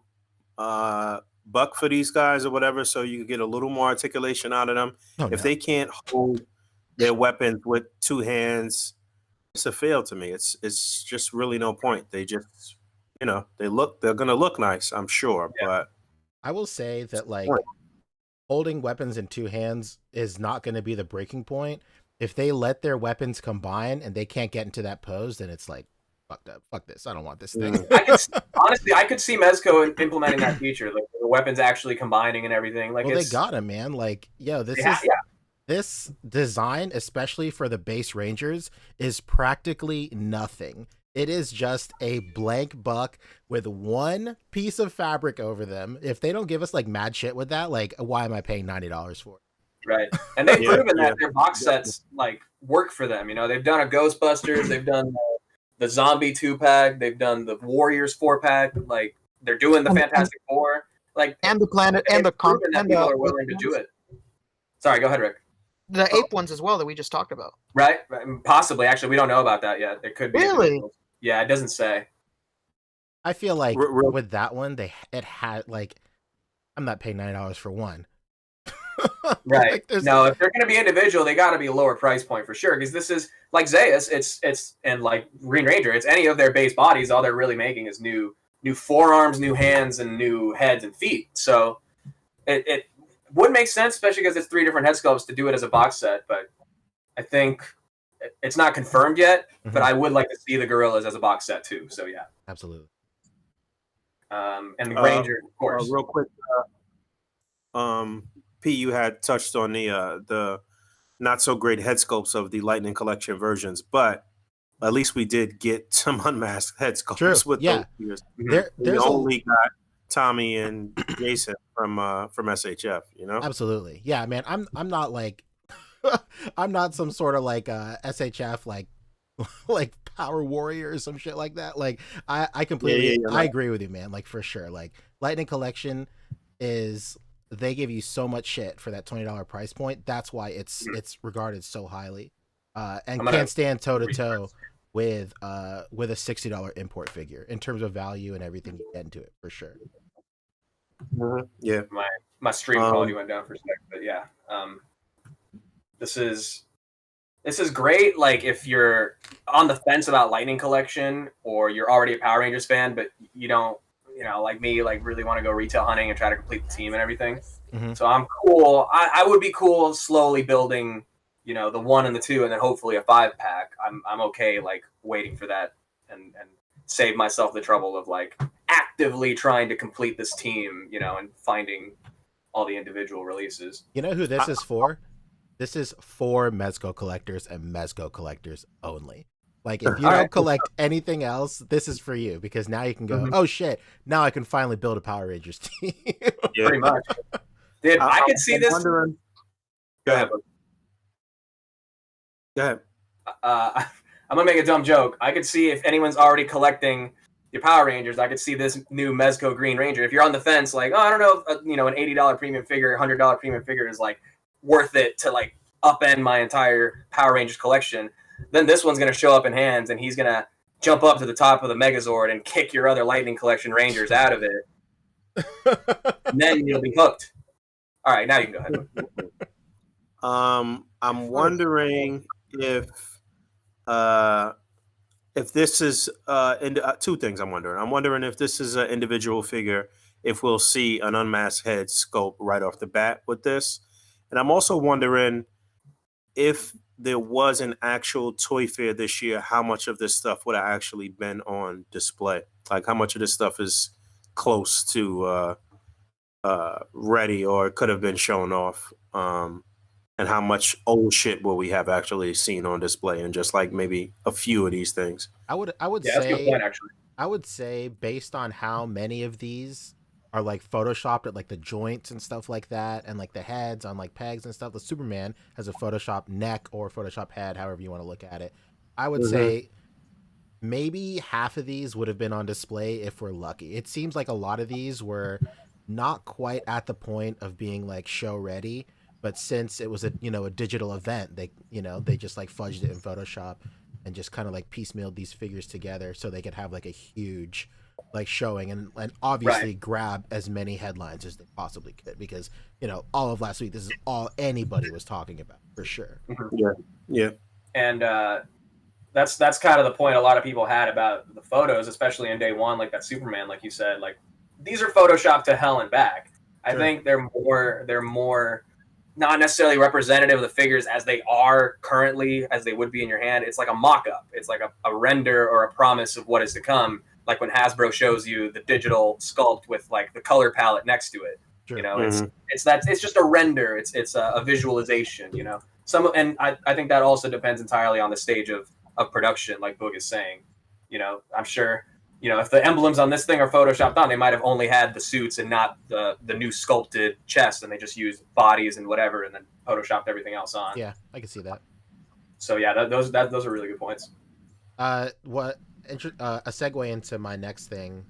E: buck for these guys or whatever, so you can get a little more articulation out of them? If they can't hold their weapons with 2 hands, it's a fail to me. It's just really no point. They just, you know, they're gonna look nice, I'm sure, but
G: I will say that like holding weapons in 2 hands is not going to be the breaking point. If they let their weapons combine and they can't get into that pose, then it's like, fucked up. Fuck this. I don't want this thing.
D: Honestly, I could see Mezco implementing that feature, like the weapons actually combining and everything. Like,
G: well, they got him, man. Like, yo, this design, especially for the base Rangers, is practically nothing. It is just a blank buck with 1 piece of fabric over them. If they don't give us like mad shit with that, like, why am I paying $90 for it?
D: Right. And they've proven that their box sets like work for them. You know, they've done a Ghostbusters, they've done the Zombie 2-pack, they've done the Warriors 4-pack, like they're doing the Fantastic Four, like,
H: and the planet and the
D: people are willing to do it. Sorry, go ahead, Rick.
H: The ape ones as well that we just talked about.
D: Right? Possibly. Actually, we don't know about that yet. It could be.
H: Really?
D: individuals. Yeah, it doesn't say.
G: I feel like
E: Real-
G: with that one, it had like, I'm not paying $9 for one.
D: Right.
G: Like, there's-
D: No, if they're going to be individual, they got to be a lower price point for sure. Because this is like Zeus, it's and like Green Ranger, it's any of their base bodies. All they're really making is new forearms, new hands, and new heads and feet. So it would make sense, especially because it's 3 different head sculpts, to do it as a box set. But I think it's not confirmed yet. But I would like to see the gorillas as a box set too. So yeah,
G: Absolutely.
D: and the Ranger, of course.
E: real quick, P, you had touched on the not so great head sculpts of the Lightning Collection versions, but at least we did get some unmasked head sculpts
G: True.
E: with
G: Yeah.
E: those
G: There's
E: we only got Tommy and Jason from SHF, you know?
G: absolutely. Yeah, man. I'm not like I'm not some sort of like SHF like power warrior or some shit like that. Like I completely
E: Yeah,
G: I agree with you, man. Like for sure. Like Lightning Collection is, they give you so much shit for that $20 price point. That's why it's regarded so highly. And can't stand toe to toe with a $60 import figure in terms of value and everything you get into it, for sure.
E: Yeah.
D: My stream quality went down for a second, but yeah, this is great. Like if you're on the fence about Lightning Collection, or you're already a Power Rangers fan, but you don't, like me, like really want to go retail hunting and try to complete the team and everything. So I'm cool. I would be cool slowly building, the 1 and the 2, and then hopefully a 5-pack. I'm okay like waiting for that and save myself the trouble of like actively trying to complete this team, and finding all the individual releases.
G: You know who this is for? This is for Mezco collectors and Mezco collectors only. Like, if you don't collect anything else, this is for you, because now you can go, oh shit, now I can finally build a Power Rangers team.
E: Yeah.
D: Pretty much. Dude, I could see this.
E: Go ahead. Go ahead.
D: I'm gonna make a dumb joke. I could see, if anyone's already collecting your Power Rangers, I could see this new Mezco Green Ranger. If you're on the fence, like, oh, I don't know, if, an $80 premium figure, $100 premium figure is like worth it to like upend my entire Power Rangers collection, then this one's gonna show up in hands, and he's gonna jump up to the top of the Megazord and kick your other Lightning Collection Rangers out of it. And then you'll be hooked. All right, now you can go ahead.
E: I'm wondering if this is two things. I'm wondering if this is an individual figure, if we'll see an unmasked head sculpt right off the bat with this, and I'm also wondering if there was an actual toy fair this year, how much of this stuff would have actually been on display? Like, how much of this stuff is close to ready or could have been shown off? And how much old shit will we have actually seen on display, and just like maybe a few of these things?
G: I would
D: Yeah, that's a good
G: say
D: point, actually.
G: I would say, based on how many of these are like photoshopped at like the joints and stuff like that, and like the heads on like pegs and stuff. The Superman has a photoshopped neck or photoshopped head, however you want to look at it. I would say maybe half of these would have been on display if we're lucky. It seems like a lot of these were not quite at the point of being like show ready, but since it was a digital event, they just like fudged it in Photoshop and just kind of like piecemealed these figures together so they could have like a huge like showing and obviously grab as many headlines as they possibly could, because all of last week this is all anybody was talking about, for sure.
E: Yeah.
D: And that's kind of the point a lot of people had about the photos, especially in day one, like that Superman, like you said, like these are photoshopped to hell and back. I think they're more not necessarily representative of the figures as they are currently, as they would be in your hand. It's like a mock-up. It's like a render or a promise of what is to come. Like when Hasbro shows you the digital sculpt with like the color palette next to it.
G: Sure.
D: It's just a render. It's a visualization. And I think that also depends entirely on the stage of production, like Boog is saying. I'm sure. If the emblems on this thing are photoshopped on, they might have only had the suits and not the new sculpted chest, and they just used bodies and whatever, and then photoshopped everything else on.
G: Yeah, I can see that.
D: So yeah, those are really good points.
G: A segue into my next thing.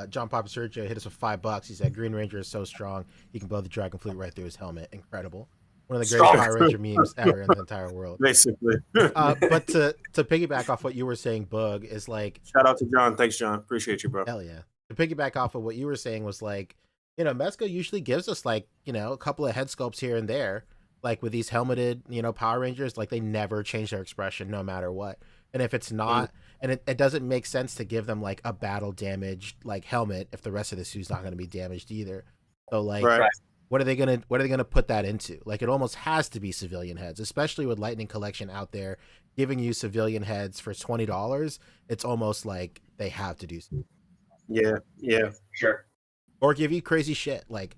G: John Papa Sergio hit us with $5. He said Green Ranger is so strong he can blow the Dragon Fleet right through his helmet. Incredible. One of the greatest
D: Strong.
G: Power Ranger memes ever in the entire world.
E: Basically.
G: But to piggyback off what you were saying, Boog, is like,
E: Shout out to John. Thanks, John. Appreciate you, bro.
G: hell yeah. To piggyback off of what you were saying was like, Mezco usually gives us like, a couple of head sculpts here and there. Like with these helmeted, Power Rangers, like they never change their expression no matter what. And if it's not, and it doesn't make sense to give them like a battle damaged like helmet if the rest of the suit's not going to be damaged either. So like,
E: Right.
G: what are they gonna put that into? Like it almost has to be civilian heads, especially with Lightning Collection out there giving you civilian heads for $20. It's almost like they have to do something.
E: Yeah.
D: Sure.
G: Or give you crazy shit like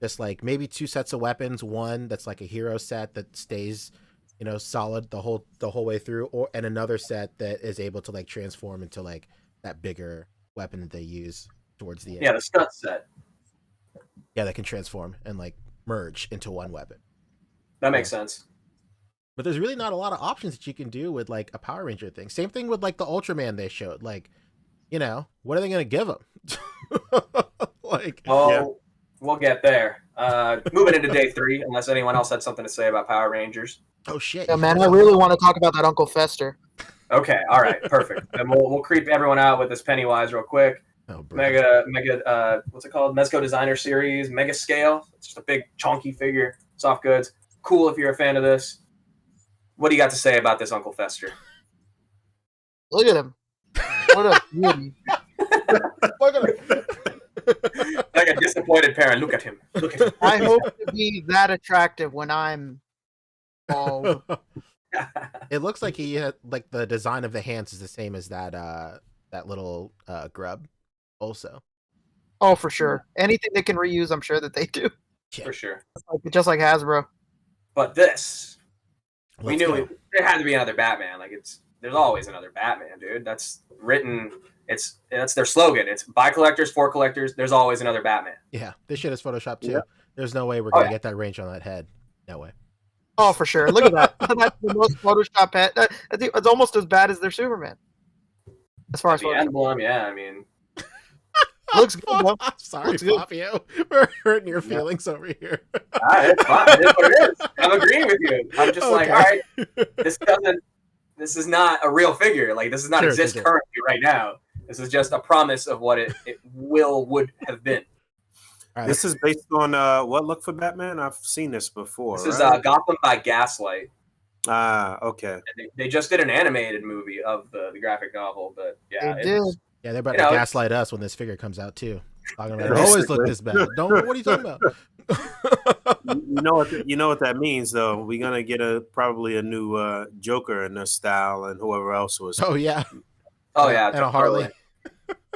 G: just like maybe 2 sets of weapons, one that's like a hero set that stays solid the whole way through, and another set that is able to like transform into like that bigger weapon that they use towards the end.
D: Yeah, the stunt set.
G: Yeah, that can transform and like merge into one weapon.
D: That makes sense.
G: But there's really not a lot of options that you can do with like a Power Ranger thing. Same thing with like the Ultraman they showed. Like, what are they gonna give him? Like,
D: We'll get there. Moving into day 3, unless anyone else had something to say about Power Rangers.
G: oh shit,
H: Yeah, man, I really want to talk about that Uncle Fester.
D: Okay, all right, perfect. Then we'll creep everyone out with this Pennywise real quick.
G: Oh, bro.
D: Mega, what's it called? Mezco Designer Series, Mega Scale. It's just a big chunky figure, soft goods. Cool if you're a fan of this. What do you got to say about this Uncle Fester?
H: Look at him. What a beauty.
D: Like a disappointed parent. Look at him. Look at him.
H: I hope to be that attractive when I'm bald.
G: It looks like he had like the design of the hands is the same as that little grub also.
H: Oh, for sure. Anything they can reuse, I'm sure that they do.
G: Yeah.
D: For sure.
H: Just like Hasbro.
D: But this, we
G: Let's
D: knew
G: go.
D: there had to be another Batman. Like there's always another Batman, dude. That's written. That's their slogan. It's buy collectors, for collectors. There's always another Batman.
G: Yeah, this shit is Photoshop too.
E: Yeah.
G: There's no way we're gonna get that range on that head. No way.
H: Oh, for sure. Look at that. That's the most Photoshop head. I think it's almost as bad as their Superman. As far as
D: The
H: Photoshop.
D: emblem, yeah. I mean,
H: Looks good, though.
G: I'm sorry,
H: Looks good.
G: Fabio. We're hurting your feelings over here.
D: it's fine. It is what it is. I'm agreeing with you. I'm just like,
G: Okay.
D: all right, this is not a real figure. Like, this does not
G: Sure,
D: exist
G: sure.
D: currently right now. This is just a promise of what it would have been.
G: All right,
E: This is based on what look for Batman? I've seen this before.
D: This is
E: right?
D: Gotham by Gaslight.
E: Okay.
D: And they just did an animated movie of the graphic novel, but yeah,
H: They did.
G: yeah, they're about
D: you know,
G: to
D: it's-
G: gaslight us when this figure comes out too. Talking about it always look this bad. Don't. What are you talking about?
E: You know what that means, though. We're gonna get probably a new Joker in this style, and whoever else was.
G: Oh yeah.
D: Oh yeah,
G: And a Harley.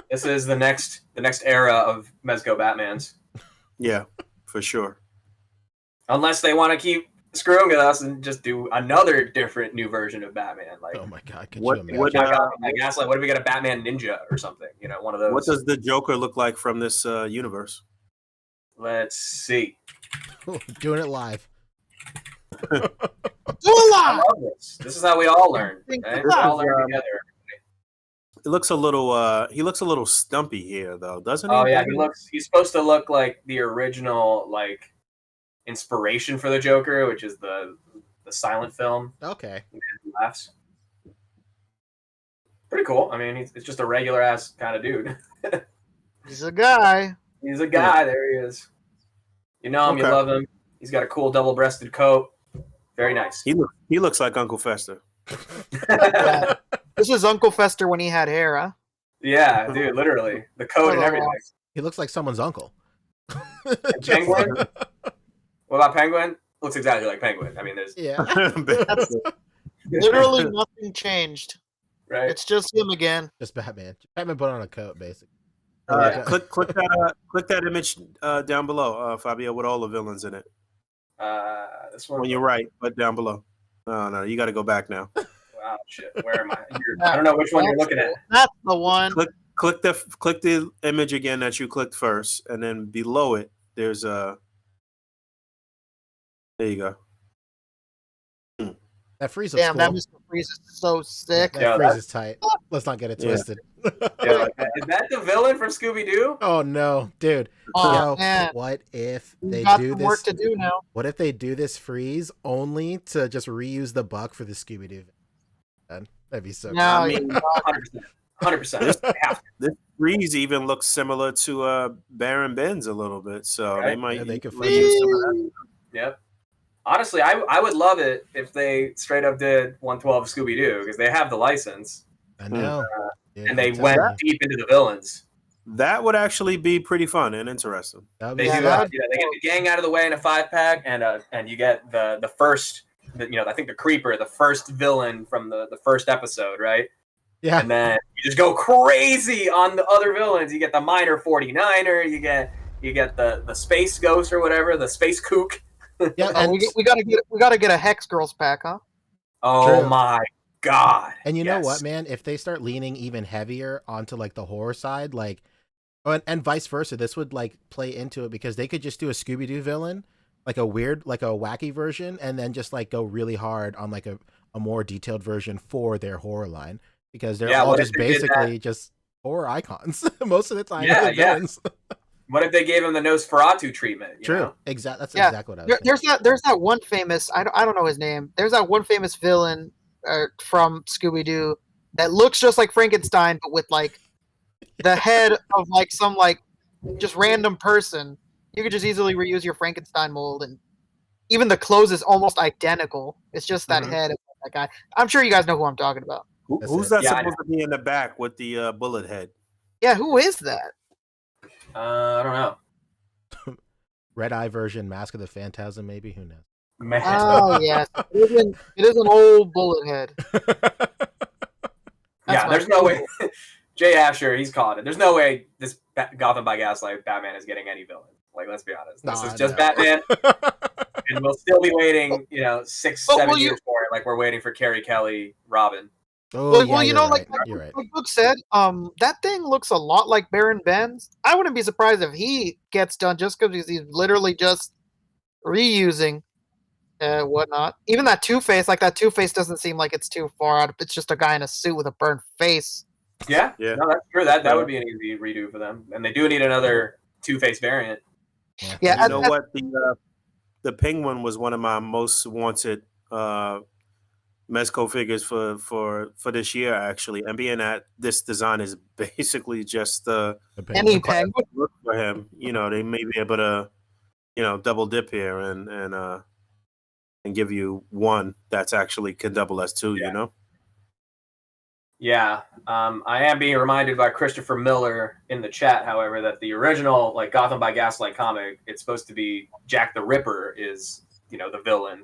D: This is the next era of Mezco Batmans.
E: Yeah, for sure.
D: Unless they want to keep screwing with us and just do another different new version of Batman. Like,
G: Oh my god. Could
E: What-
G: you imagine?
E: what-
D: I guess, like, what if we get a Batman Ninja or something? You know, one of those.
E: What does the Joker look like from this universe?
D: Let's see.
G: Doing it live.
D: I love this. This is how we all learn. Right? We all learn together.
E: It looks a little. He looks a little stumpy here, though, doesn't he?
D: Oh yeah, he's supposed to look like the original like inspiration for the Joker, which is the silent film.
G: Okay.
D: Laughs. Pretty cool. I mean, it's just a regular ass kind of dude.
H: He's a guy.
D: He's a guy. There he is. You know him. You
E: Okay.
D: love him. He's got a cool double-breasted coat. Very nice.
E: He looks like Uncle Fester.
H: This is Uncle Fester when he had hair, huh?
D: Yeah, dude. Literally, the coat and everything.
G: He looks like someone's uncle.
D: And Penguin. What about Penguin? Looks exactly like Penguin. I mean, there's
G: Yeah.
H: Literally nothing changed.
D: right.
H: It's just him again.
G: Just Batman. Batman put on a coat, basically.
E: Click that image down below, Fabio, with all the villains in it.
D: This one.
E: When you're right, but down below. No, you got to go back now.
D: Wow, shit. Where am I? I don't know which one you're looking at.
H: That's the one.
E: Click the image again that you clicked first, and then below it, there's a. There you go.
G: That freeze looks
H: Damn,
G: cool.
H: that Mr. Freeze is so sick.
G: That
D: Yeah,
G: freeze
D: that-
G: is tight. Let's not get it
E: Yeah.
G: twisted.
D: Yeah, is that the villain from Scooby Doo?
G: Oh no, dude.
H: Oh,
G: Yo,
H: man.
G: what if
H: We
G: they
H: got
G: do
H: some
G: this?
H: work to do now.
G: What if they do this freeze only to just reuse the buck for the Scooby Doo? That'd be so.
H: No,
G: cool.
E: I mean,
D: 100%.
E: this freeze even looks similar to Baron Ben's a little bit, so they
D: Right.
E: might
G: Yeah, they could
E: reuse some of that.
D: Yep. Honestly, I would love it if they straight up did 112 Scooby Doo because they have the license
G: I know. Dude,
D: and they
G: I'm
D: went
G: telling you.
D: deep into the villains.
E: That would actually be pretty fun and interesting.
G: That'd
D: They
G: be
D: do.
H: Yeah,
G: sick.
H: that-
D: They get the gang out of the way in a 5-pack, and you get the first. I think the Creeper, the first villain from the first episode, right?
G: Yeah.
D: And then you just go crazy on the other villains. You get the minor 49er. You get the space ghost or whatever, the space kook.
G: Yeah,
H: Oh,
G: and,
H: we gotta get a Hex Girls pack, huh?
D: Oh
G: True.
D: my god!
G: and you know
D: Yes.
G: what, man? If they start leaning even heavier onto like the horror side, like, and vice versa, this would like play into it because they could just do a Scooby Doo villain, like a weird, like a wacky version, and then just like go really hard on like a more detailed version for their horror line because they're
D: Yeah,
G: all
D: what if
G: just
D: they did that?
G: basically just horror icons most of the time.
D: Yeah,
G: they're
D: yeah.
G: villains.
D: What if they gave him the Nosferatu treatment? you
G: True.
D: know?
G: Exactly. That's
H: Yeah.
G: exactly what I was.
H: There's that one famous I don't know his name. There's that one famous villain from Scooby Doo that looks just like Frankenstein, but with like the head of like some like just random person. You could just easily reuse your Frankenstein mold, and even the clothes is almost identical. It's just that
D: Mhm.
H: head of that guy. I'm sure you guys know who I'm talking about.
G: That's
E: Who's
G: it.
E: that
D: Yeah, I
E: supposed to be in the back with the bullet head?
H: Yeah, who is that?
D: I don't know.
G: Red Eye version, Mask of the Phantasm, maybe. Who knows?
D: Man.
H: Oh yes, it is an old bullet head.
D: Yeah,
H: my
D: there's no way. Jay Asher, he's caught it. There's no way this Gotham by Gaslight Batman is getting any villain. Like, let's be honest. This
G: Nah,
D: is just
G: no.
D: Batman, and we'll still be waiting, 6,
H: But
D: 7
H: will you-
D: years for it. Like, we're waiting for Carrie Kelly, Robin.
G: Oh,
H: Well,
G: yeah,
H: well, you
G: you're
H: know,
G: right.
H: like
G: You're right.
H: Boog said, that thing looks a lot like Baron Ben's. I wouldn't be surprised if he gets done just because he's literally just reusing whatnot. Even that Two-Face, like that Two-Face doesn't seem like it's too far out. It's just a guy in a suit with a burnt face.
D: Yeah,
E: Yeah.
D: no, that's true. That would be an easy redo for them, and they do need another Two-Face variant.
H: Yeah,
E: You know what? The Penguin was one of my most wanted Mezco figures for this year, actually. And being that this design is basically just
G: The
H: any
G: Penguin.
H: penguin.
E: look for him, they may be able to, double dip here and give you one that's actually can double as two.
D: Yeah. Yeah, I am being reminded by Christopher Miller in the chat, however, that the original Gotham by Gaslight comic, it's supposed to be Jack the Ripper is the villain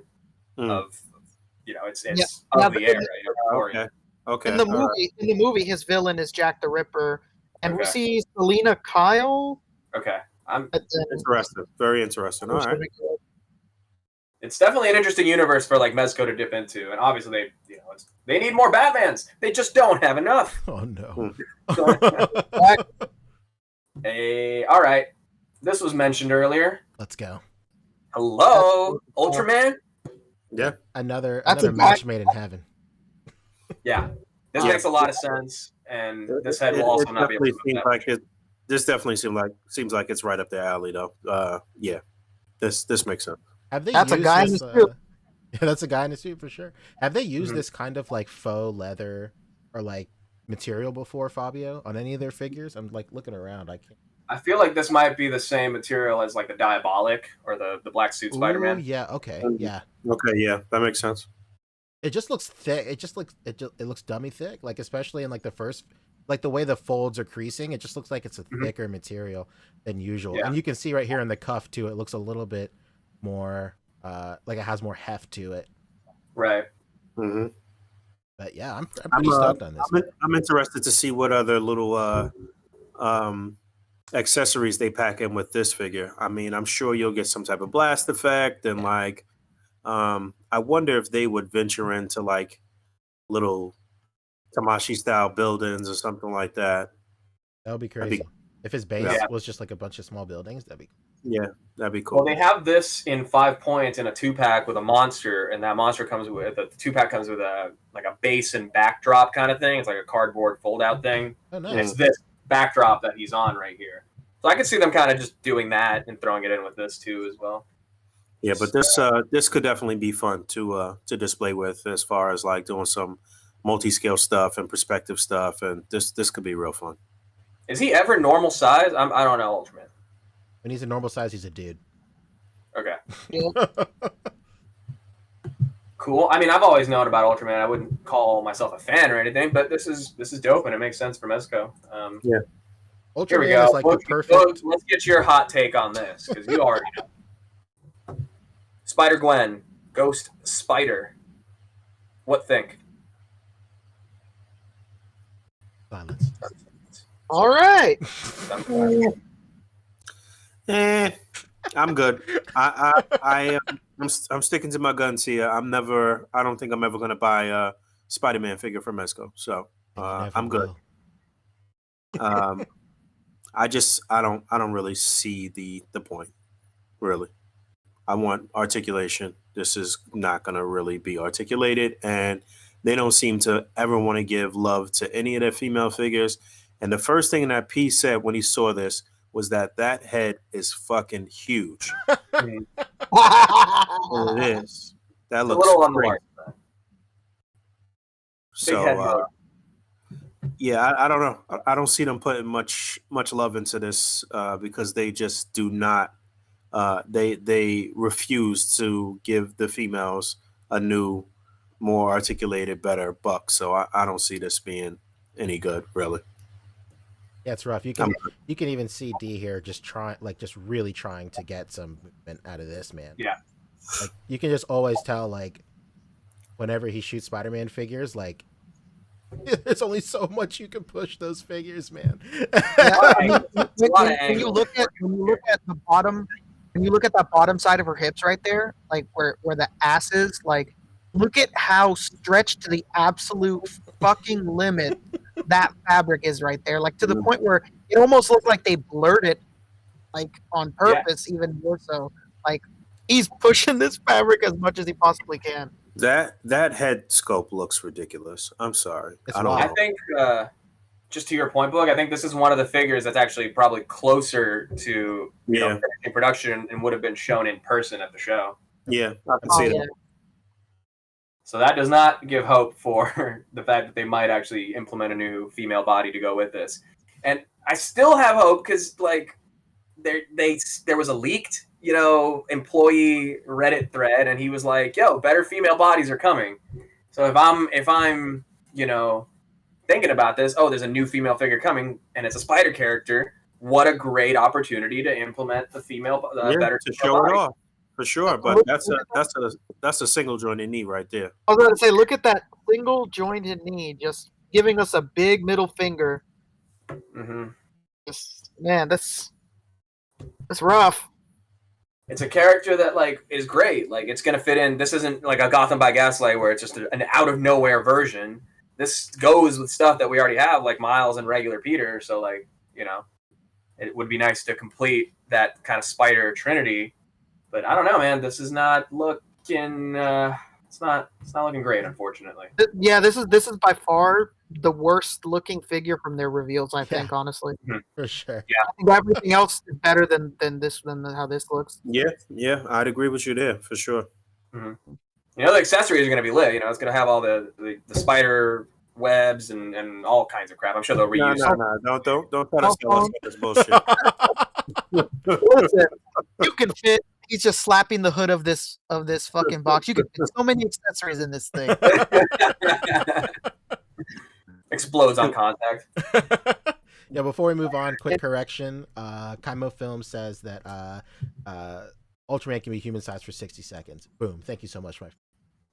E: Hmm.
D: of it's
H: Yeah.
D: of
H: Now,
D: the
H: the-
D: era. Victorian.
E: Okay.
H: In the
E: all right.
H: movie, his villain is Jack the Ripper, and we
D: Okay.
H: see Selena Kyle.
D: Okay,
E: Interesting. Very interesting. All right.
D: it's definitely an interesting universe for Mezco to dip into, and obviously they need more Batmans. They just don't have enough.
G: Oh no.
D: Hey, all right, this was mentioned earlier.
G: Let's go.
D: Hello, Ultraman.
E: Yeah.
G: Another
H: That's a
G: match made in heaven.
D: Yeah, this
E: Yeah.
D: makes a lot of sense, and this head will also not be able to
E: seems
D: move
E: like it. This definitely seems like it's right up their alley, though. Yeah. This makes sense.
G: Have they
H: That's a
G: used
H: guy in
G: this,
H: a suit.
G: yeah, that's a guy in a suit for sure. Have they used
E: Mhm.
G: this kind of faux leather or material before, Fabio, on any of their figures? I'm looking around. I can't.
D: I feel like this might be the same material as the Diabolic or the black suit
G: Ooh,
D: Spider-Man.
G: yeah. Okay.
E: Mhm.
G: Yeah.
E: Okay. Yeah, that makes sense.
G: It just looks thick. It looks dummy thick. Especially in the first, the way the folds are creasing. It just looks like it's a
D: Mhm.
G: thicker material than usual.
D: Yeah.
G: And you can see right here in the cuff too. It looks a little bit more, it has more heft to it.
D: Right.
E: hmm
G: But yeah, I'm pretty stoked on this.
E: I'm interested to see what other little accessories they pack in with this figure. I mean, I'm sure you'll get some type of blast effect and I wonder if they would venture into little Tamashi style buildings or something like that.
G: That would be
E: That'd
G: crazy. If his base
D: Yeah.
G: was just like a bunch of small buildings, that'd be
E: Yeah, that'd be cool.
D: Well, they have this in 5 points in a 2-pack with a monster, and that monster comes with the 2-pack comes with a base and backdrop kind of thing. It's like a cardboard fold-out thing.
G: oh
D: And
G: nice.
D: it's this backdrop that he's on right here. So I could see them kind of just doing that and throwing it in with this too as well.
E: Yeah, but this could definitely be fun to display with, as far as like doing some multi-scale stuff and perspective stuff, and this could be real fun.
D: Is he ever normal size? I don't know, Ultraman.
G: When he's a normal size, he's a dude.
D: Okay,
H: Yeah.
D: cool. I mean, I've always known about Ultraman. I wouldn't call myself a fan or anything, but this is dope and it makes sense for Mezco.
E: Yeah.
G: Ultraman
D: Here we go.
G: is like the
D: Boog,
G: perfect.
D: let's get your hot take on this because you already know. Spider Gwen, Ghost Spider. What think?
G: Silence.
H: All right.
E: I'm good. I'm sticking to my guns here. I don't think I'm ever gonna buy a Spider-Man figure from Mezco. So
G: And you never
E: I'm good.
G: will.
E: I don't really see the point. Really, I want articulation. This is not gonna really be articulated, and they don't seem to ever want to give love to any of their female figures. And the first thing that P said when he saw this was that head is fucking huge. And it is. That
D: It's a
E: looks
D: little on the
E: great.
D: large side. Big
E: So
D: head mode.
E: yeah, I don't know. I don't see them putting much love into this because they just do not. They refuse to give the females a new, more articulated, better buck. So I don't see this being any good, really.
G: Yeah, it's rough. You can even see D here just really trying to get some movement out of this, man.
D: Yeah.
G: Like you can just always tell, like, whenever he shoots Spider-Man figures, like there's only so much you can push those figures, man.
H: When you look at the bottom, when you look at that bottom side of her hips right there, like where the ass is, like look at how stretched to the absolute fucking limit that fabric is right there, like to the point where it almost looked like they blurred it, like on purpose, even more so. Like he's pushing this fabric as much as he possibly can.
E: That head sculpt looks ridiculous. I'm sorry.
G: It's
E: I don't
G: wild.
E: know.
D: I think, just to your point, Boog, I think this is one of the figures that's actually probably closer to you know, finishing production and would have been shown in person at the show.
E: Yeah, I can see that.
D: So that does not give hope for the fact that they might actually implement a new female body to go with this. And I still have hope because, like, there was a leaked, you know, employee Reddit thread, and he was like, "Yo, better female bodies are coming." So if I'm, you know, thinking about this, oh, there's a new female figure coming, and it's a spider character. What a great opportunity to implement the female better
E: to
D: female
E: show
D: body.
E: it off for sure. But that's a single jointed knee right there.
H: I was going to say, look at that single jointed knee, just giving us a big middle finger.
D: Mm-hmm.
H: Man, that's rough.
D: It's a character that, like, is great. Like, it's gonna fit in. This isn't like a Gotham by Gaslight where it's just an out of nowhere version. This goes with stuff that we already have, like Miles and regular Peter. So, like, you know, it would be nice to complete that kind of spider trinity. But I don't know, man. This is not looking. It's not looking great, unfortunately.
H: Yeah, this is by far the worst looking figure from their reveals. I think, honestly,
G: For sure.
H: I think everything else is better than how this looks.
E: Yeah, I'd agree with you there for sure.
D: Mm-hmm. You know, the accessories are going to be lit. You know, it's going to have all the spider webs and all kinds of crap. I'm sure they'll reuse.
E: No, don't try to sell us this bullshit.
H: Listen, you can fit. He's just slapping the hood of this fucking box. You can fit so many accessories in this thing.
D: Explodes on contact.
G: Yeah, before we move on, quick correction. Kaimo Film says that Ultraman can be human sized for 60 seconds. Boom. Thank you so much, my friend.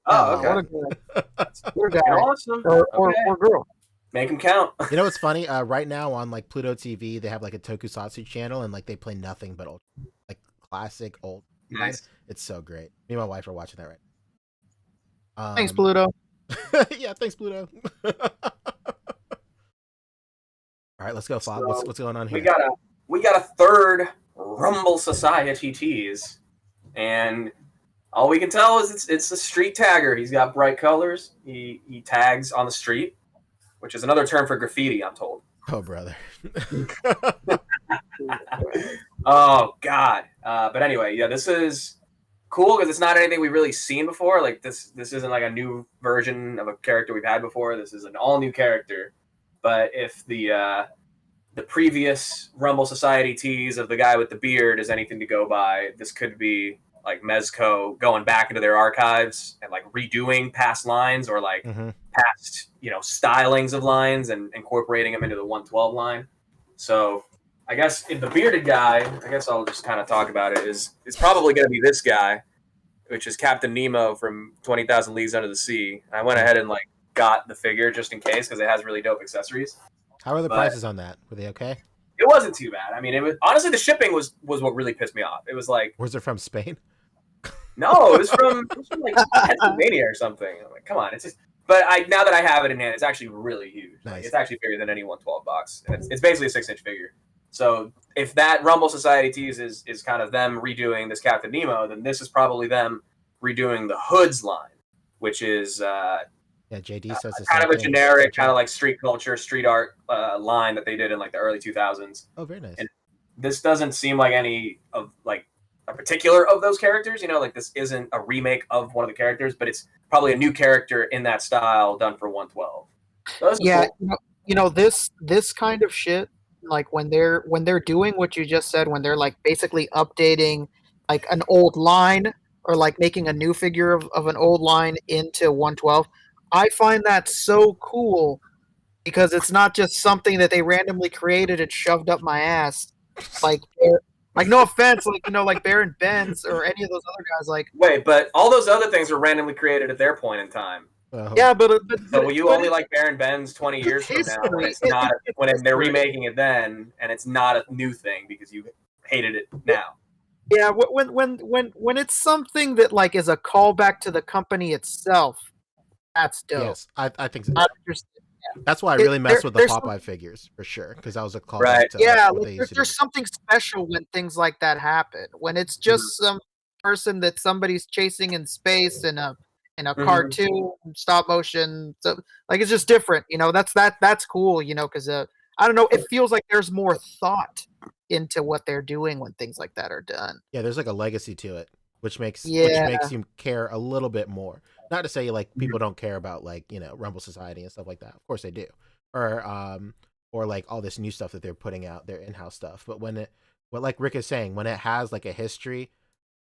D: Oh, okay.
H: What a guy.
D: Awesome.
H: Or girl.
D: Make them count.
G: You know what's funny? Right now on like Pluto TV, they have like a Tokusatsu channel, and like they play nothing but like classic old.
D: Nice.
G: It's so great. Me and my wife are watching that right now.
H: Thanks, Pluto.
G: Yeah, thanks, Pluto. All right, let's go, Fob.
D: So,
G: What's going on here?
D: We got a third Rumble Society tease, and all we can tell is it's a street tagger. He's got bright colors. He tags on the street, which is another term for graffiti, I'm told.
G: Oh, brother.
D: Oh God. But anyway, yeah, this is cool because it's not anything we've really seen before. Like this isn't like a new version of a character we've had before. This is an all new character. But if the previous Rumble Society tease of the guy with the beard is anything to go by, this could be like Mezco going back into their archives and like redoing past lines or like past, stylings of lines and incorporating them into the 112 line. So I guess if the bearded guy, I guess I'll just kind of talk about it, is probably going to be this guy, which is Captain Nemo from 20,000 Leagues Under the Sea. I went ahead and like got the figure just in case because it has really dope accessories.
G: How are the prices on that? Were they okay?
D: It wasn't too bad. I mean, it was honestly the shipping was what really pissed me off. It was like,
G: was it from Spain?
D: No, it was from like Pennsylvania or something. I'm like, come on, it's just. But now that I have it in hand, it's actually really huge.
G: Nice.
D: Like, it's actually bigger than any 112 box, and it's basically a 6-inch figure. So if that Rumble Society tease is kind of them redoing this Captain Nemo, then this is probably them redoing the Hoods line, which is
G: JD says it's
D: kind of a generic, kind of like street culture, street art line that they did in like the early 2000s.
G: Oh, very nice.
D: And this doesn't seem like any of like a particular of those characters, like this isn't a remake of one of the characters, but it's probably a new character in that style done for 112. So
H: yeah,
D: cool.
H: This kind of shit, like when they're doing what you just said, when they're like basically updating like an old line or like making a new figure of an old line into 112, I find that so cool because it's not just something that they randomly created and shoved up my ass. Like no offense, like Baron Benz or any of those other guys. Like
D: wait, but all those other things were randomly created at their point in time.
H: Yeah, but
D: so will you only like Baron Benz 20 years from now when it's not when they're remaking it then and it's not a new thing because you hated it now?
H: Yeah, when it's something that like is a callback to the company itself, that's dope.
G: Yes, I think so. That's why I really mess with the Popeye figures for sure, because that was a call.
D: Right.
H: Yeah, there's something special when things like that happen. When it's just some person that somebody's chasing in space in a cartoon, stop motion, so like it's just different. That's cool. Because I don't know, it feels like there's more thought into what they're doing when things like that are done.
G: Yeah, there's like a legacy to it, which makes you care a little bit more. Not to say like people don't care about like Rumble Society and stuff like that. Of course they do, or like all this new stuff that they're putting out, their in-house stuff. But what like Rick is saying, when it has like a history,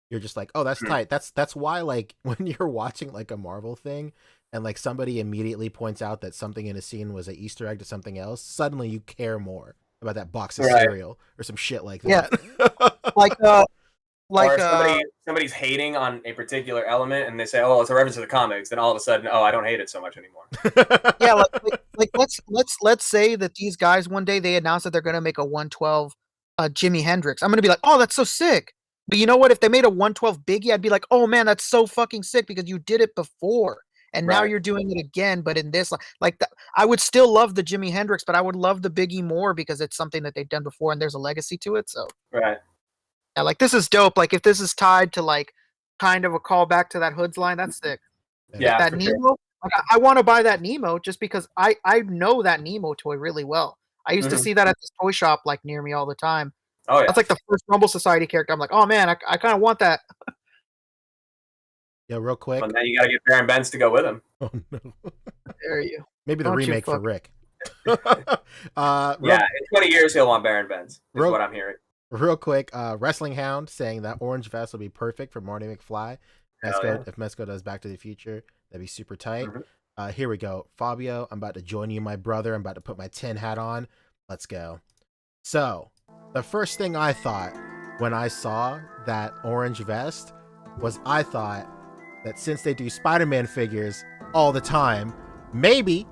G: you're just like, oh, that's tight. That's why like when you're watching like a Marvel thing and like somebody immediately points out that something in a scene was an Easter egg to something else, suddenly you care more about that box of cereal or some shit like that.
H: Yeah.
D: Like or somebody's hating on a particular element and they say, oh, it's a reference to the comics, then all of a sudden, oh, I don't hate it so much anymore.
H: Yeah, like let's say that these guys one day they announce that they're gonna make a 112 Jimi Hendrix. I'm gonna be like, oh, that's so sick. But you know what? If they made a 112 Biggie, I'd be like, oh man, that's so fucking sick because you did it before. And now you're doing it again, but in this, I would still love the Jimi Hendrix, but I would love the Biggie more because it's something that they've done before and there's a legacy to it. So
D: right.
H: Yeah, like this is dope. Like if this is tied to like kind of a callback to that Hoods line, that's sick.
D: Yeah,
H: that Nemo. Sure. Like, I want to buy that Nemo just because I know that Nemo toy really well. I used to see that at this toy shop like near me all the time.
D: Oh yeah,
H: that's like the first Rumble Society character. I'm like, oh man, I kind of want that.
G: Yeah, real quick.
D: And then you got to get Baron Benz to go with him.
G: Oh no.
H: There you.
G: Maybe the remake for Rick.
D: Yeah, in 20 years he'll want Baron Benz. Is what I'm hearing.
G: Real quick, Wrestling Hound saying that orange vest will be perfect for Marty McFly. If Mezco does Back to the Future, that'd be super tight. Here we go. Fabio, I'm about to join you, my brother. I'm about to put my tin hat on. Let's go. So, the first thing I thought when I saw that orange vest was I thought that since they do Spider-Man figures all the time, maybe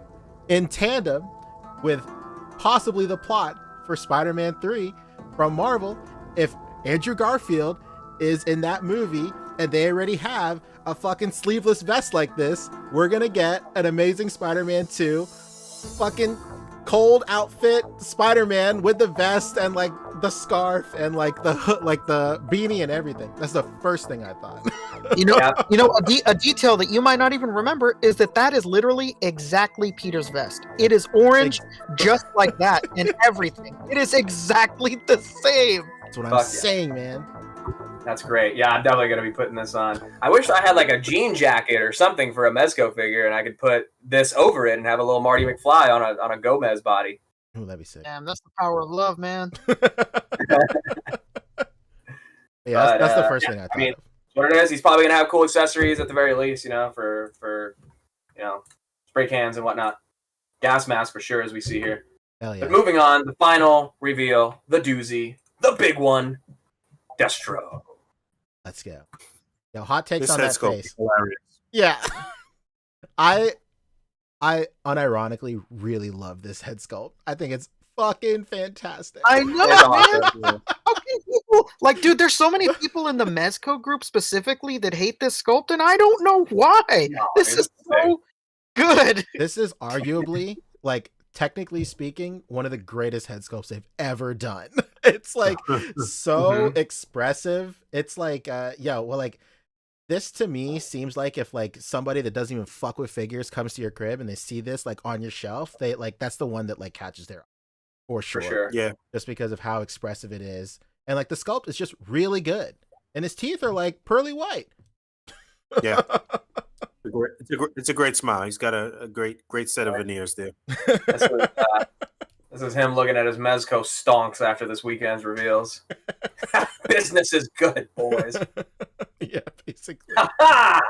G: in tandem with possibly the plot for Spider-Man 3, from Marvel, if Andrew Garfield is in that movie and they already have a fucking sleeveless vest like this, we're gonna get an Amazing Spider-Man 2 fucking cold outfit Spider-Man with the vest and like the scarf and like the beanie and everything. That's the first thing I thought.
H: A detail that you might not even remember is that is literally exactly Peter's vest. It is orange, just like that, and everything. It is exactly the same.
G: That's what I'm saying, man.
D: That's great. Yeah, I'm definitely gonna be putting this on. I wish I had like a jean jacket or something for a Mezco figure, and I could put this over it and have a little Marty McFly on a Gomez body.
G: Ooh, that'd be sick.
H: Damn, that's the power of love, man.
G: Yeah, that's the first thing I thought.
D: I mean, what it is, he's probably gonna have cool accessories at the very least, for spray cans and whatnot. Gas mask for sure, as we see here.
G: Hell yeah.
D: But moving on, the final reveal, the doozy, the big one, Destro.
G: Let's go. Yo, hot takes
E: This
G: on that face.
E: Hilarious.
G: Yeah. I unironically really love this head sculpt. I think it's fucking fantastic.
H: I know, man. How can people, like, dude, there's so many people in the Mezco group specifically that hate this sculpt, and I don't know why.
D: No,
H: this is so good.
G: This is arguably, like, technically speaking, one of the greatest head sculpts they've ever done. It's like so expressive. It's like, this to me seems like if like somebody that doesn't even fuck with figures comes to your crib and they see this like on your shelf, they like that's the one that like catches their eye for sure.
D: For sure.
E: Yeah.
G: Just because of how expressive it is. And like the sculpt is just really good. And his teeth are like pearly white.
E: Yeah. It's a great smile. He's got a great set of veneers there.
D: This is him looking at his Mezco stonks after this weekend's reveals. Business is good, boys.
G: Yeah, basically.
E: I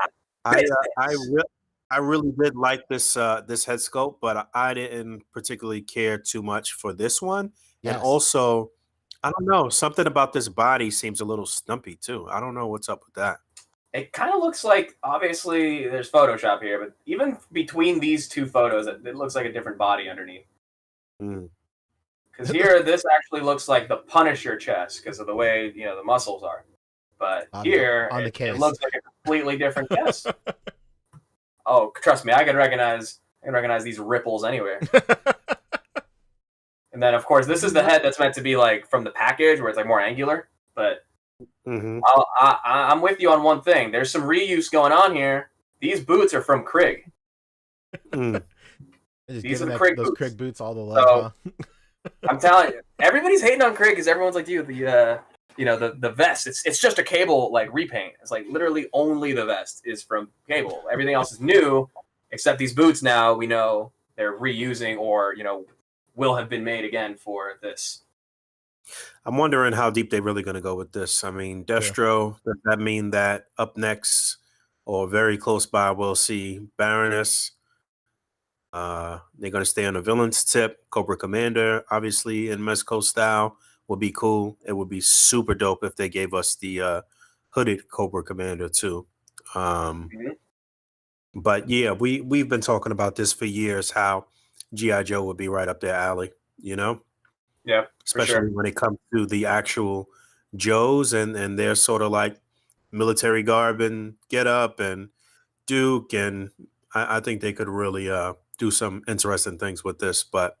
E: really did like this this head sculpt, but I didn't particularly care too much for this one.
G: Yes.
E: And also, I don't know, something about this body seems a little stumpy too. I don't know what's up with that.
D: It kind of looks like, obviously, there's Photoshop here, but even between these two photos, it looks like a different body underneath. Because here, this actually looks like the Punisher chest because of the way the muscles are. But here, it looks like a completely different chest. Oh, trust me, I can recognize these ripples anywhere. And then, of course, this is the head that's meant to be like from the package, where it's like more angular. But I'm with you on one thing. There's some reuse going on here. These boots are from Krieg.
G: These are the Krieg boots. Krieg boots all the love.
D: So, I'm telling you, everybody's hating on Krieg because everyone's like, dude, the vest. It's just a Cable like repaint. It's like literally only the vest is from Cable. Everything else is new, except these boots. Now we know they're reusing or will have been made again for this.
E: I'm wondering how deep they're really going to go with this. I mean, Destro, does that mean that up next or very close by we'll see Baroness? They're going to stay on the villain's tip. Cobra Commander, obviously, in Mezco style would be cool. It would be super dope if they gave us the hooded Cobra Commander too. But yeah, we've been talking about this for years, how G.I. Joe would be right up their alley,
D: Yeah,
E: especially when it comes to the actual Joes and they're sort of like military garb and get up and Duke, and I think they could really do some interesting things with this. But